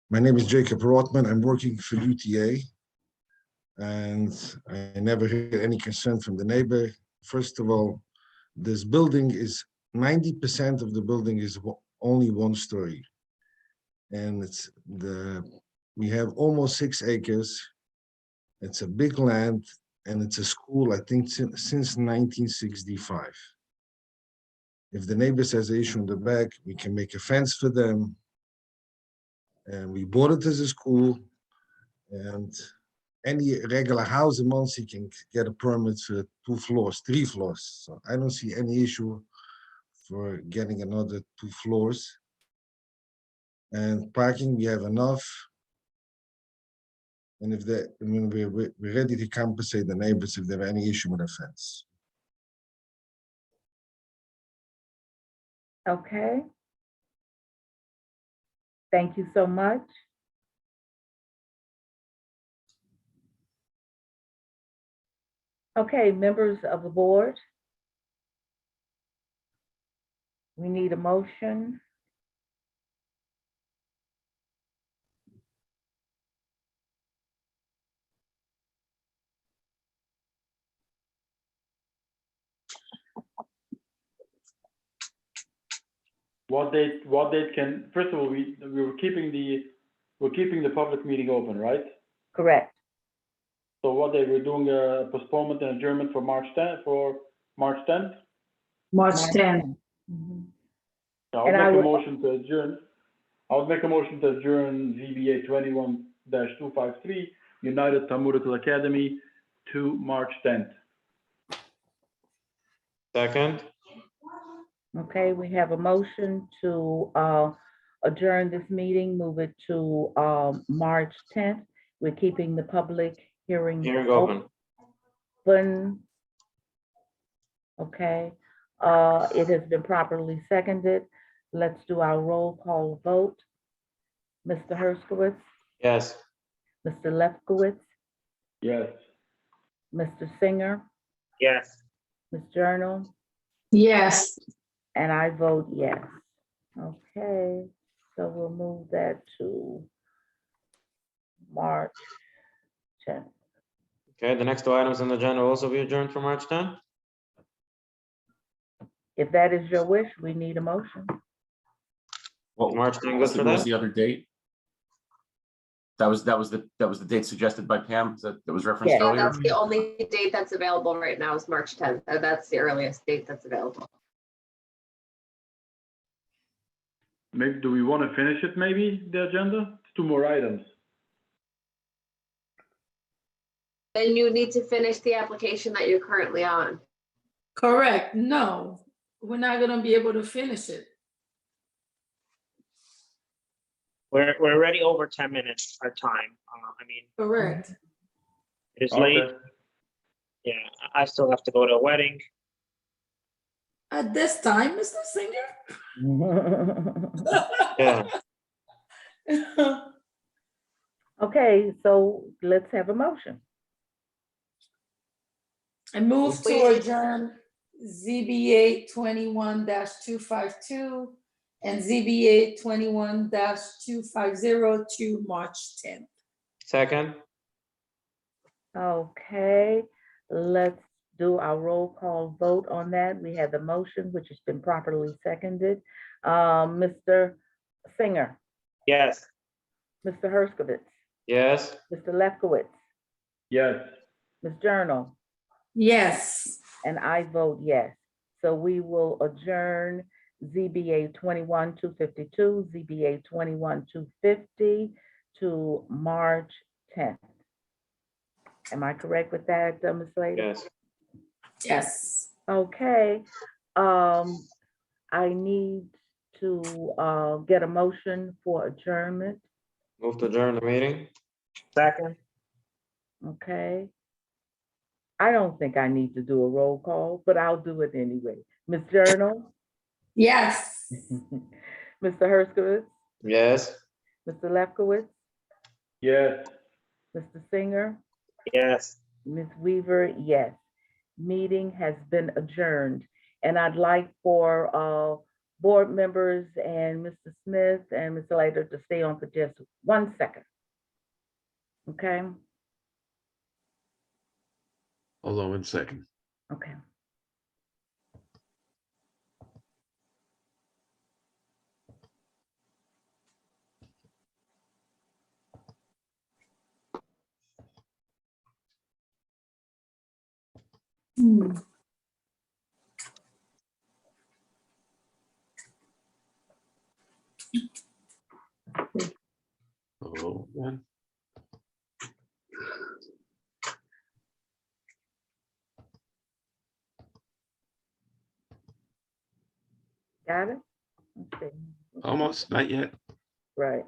Speaker 16: My name is Jacob Rothman. I'm working for UTA. And I never heard any concern from the neighbor. First of all, this building is 90% of the building is only 1 story. And we have almost 6 acres. It's a big land and it's a school, I think, since 1965. If the neighbors has an issue in the back, we can make a fence for them. And we bought it as a school, and any regular house in Muncie can get a permit for 2 floors, 3 floors. So I don't see any issue for getting another 2 floors. And parking, we have enough. And if we're ready to compensate the neighbors if they have any issue with a fence.
Speaker 1: Okay. Thank you so much. Okay, members of the board. We need a motion.
Speaker 3: What date can, first of all, we're keeping the public meeting open, right?
Speaker 1: Correct.
Speaker 3: So what day, we're doing a postponement and adjournment for March 10th,
Speaker 9: March
Speaker 1: March
Speaker 9: 10.
Speaker 3: I'll
Speaker 1: And I
Speaker 3: make a
Speaker 1: would-
Speaker 3: motion to adjourn. I'll make a motion to adjourn ZBA 21-253, United Talmudical Academy to March 10th.
Speaker 15: Second.
Speaker 1: Okay, we have a motion to adjourn this meeting, move it to March 10th. We're keeping the public hearing
Speaker 15: Hearing open.
Speaker 1: open. Okay, it has been properly seconded. Let's do our roll call vote. Mr. Herskowitz,
Speaker 15: Yes.
Speaker 1: Mr. Lefkowitz,
Speaker 3: Yes.
Speaker 1: Mr. Singer,
Speaker 4: Yes.
Speaker 1: Ms. Journal,
Speaker 9: Yes.
Speaker 1: and I vote yes. Okay, so we'll move that to March 10th.
Speaker 15: Okay, the next 2 items on the agenda will also be adjourned for March 10th.
Speaker 1: If that is your wish, we need a motion.
Speaker 7: What
Speaker 15: March 10th,
Speaker 7: what was
Speaker 15: good for
Speaker 7: what was
Speaker 15: that?
Speaker 7: the other date? That was the date suggested by Pam, that was referenced
Speaker 1: Yeah,
Speaker 11: Yeah,
Speaker 7: earlier?
Speaker 11: that's the only date that's available right now is March 10th. That's the earliest date that's available.
Speaker 3: Maybe, do we want to finish it, maybe, the agenda? It's 2 more items.
Speaker 11: Then you need to finish the application that you're currently on.
Speaker 9: Correct. No, we're not gonna be able to finish it.
Speaker 4: We're already over 10 minutes our time. I mean,
Speaker 9: Correct.
Speaker 4: it is
Speaker 3: Okay.
Speaker 4: late. Yeah, I still have to go to a wedding.
Speaker 9: At this time, Mr. Singer?
Speaker 15: Yeah.
Speaker 1: Okay, so let's have a motion.
Speaker 9: I move to
Speaker 11: Please.
Speaker 9: adjourn ZBA 21-252 and ZBA 21-250 to March 10th.
Speaker 15: Second.
Speaker 1: Okay, let's do our roll call vote on that. We have the motion, which has been properly seconded. Mr. Singer,
Speaker 4: Yes.
Speaker 1: Mr. Herskowitz,
Speaker 15: Yes.
Speaker 1: Mr. Lefkowitz,
Speaker 3: Yes.
Speaker 1: Ms. Journal,
Speaker 9: Yes.
Speaker 1: and I vote yes. So we will adjourn ZBA 21-252, ZBA 21-250 to March 10th. Am I correct with that, Ms. Slater?
Speaker 8: Yes.
Speaker 9: Yes.
Speaker 1: Okay. I need to get a motion for adjournment.
Speaker 15: Move to adjourn the meeting.
Speaker 4: Second.
Speaker 1: Okay. I don't think I need to do a roll call, but I'll do it anyway. Ms. Journal,
Speaker 9: Yes.
Speaker 1: Mr. Herskowitz,
Speaker 15: Yes.
Speaker 1: Mr. Lefkowitz,
Speaker 3: Yes.
Speaker 1: Mr. Singer,
Speaker 4: Yes.
Speaker 1: Ms. Weaver, yes. Meeting has been adjourned. And I'd like for board members and Mr. Smith and Ms. Slater to stay on for just 1 second. Okay,
Speaker 21: Hold on 1 second.
Speaker 1: okay.
Speaker 21: Oh, one.
Speaker 1: Got it? Let's see.
Speaker 21: Almost, not yet.
Speaker 1: Right.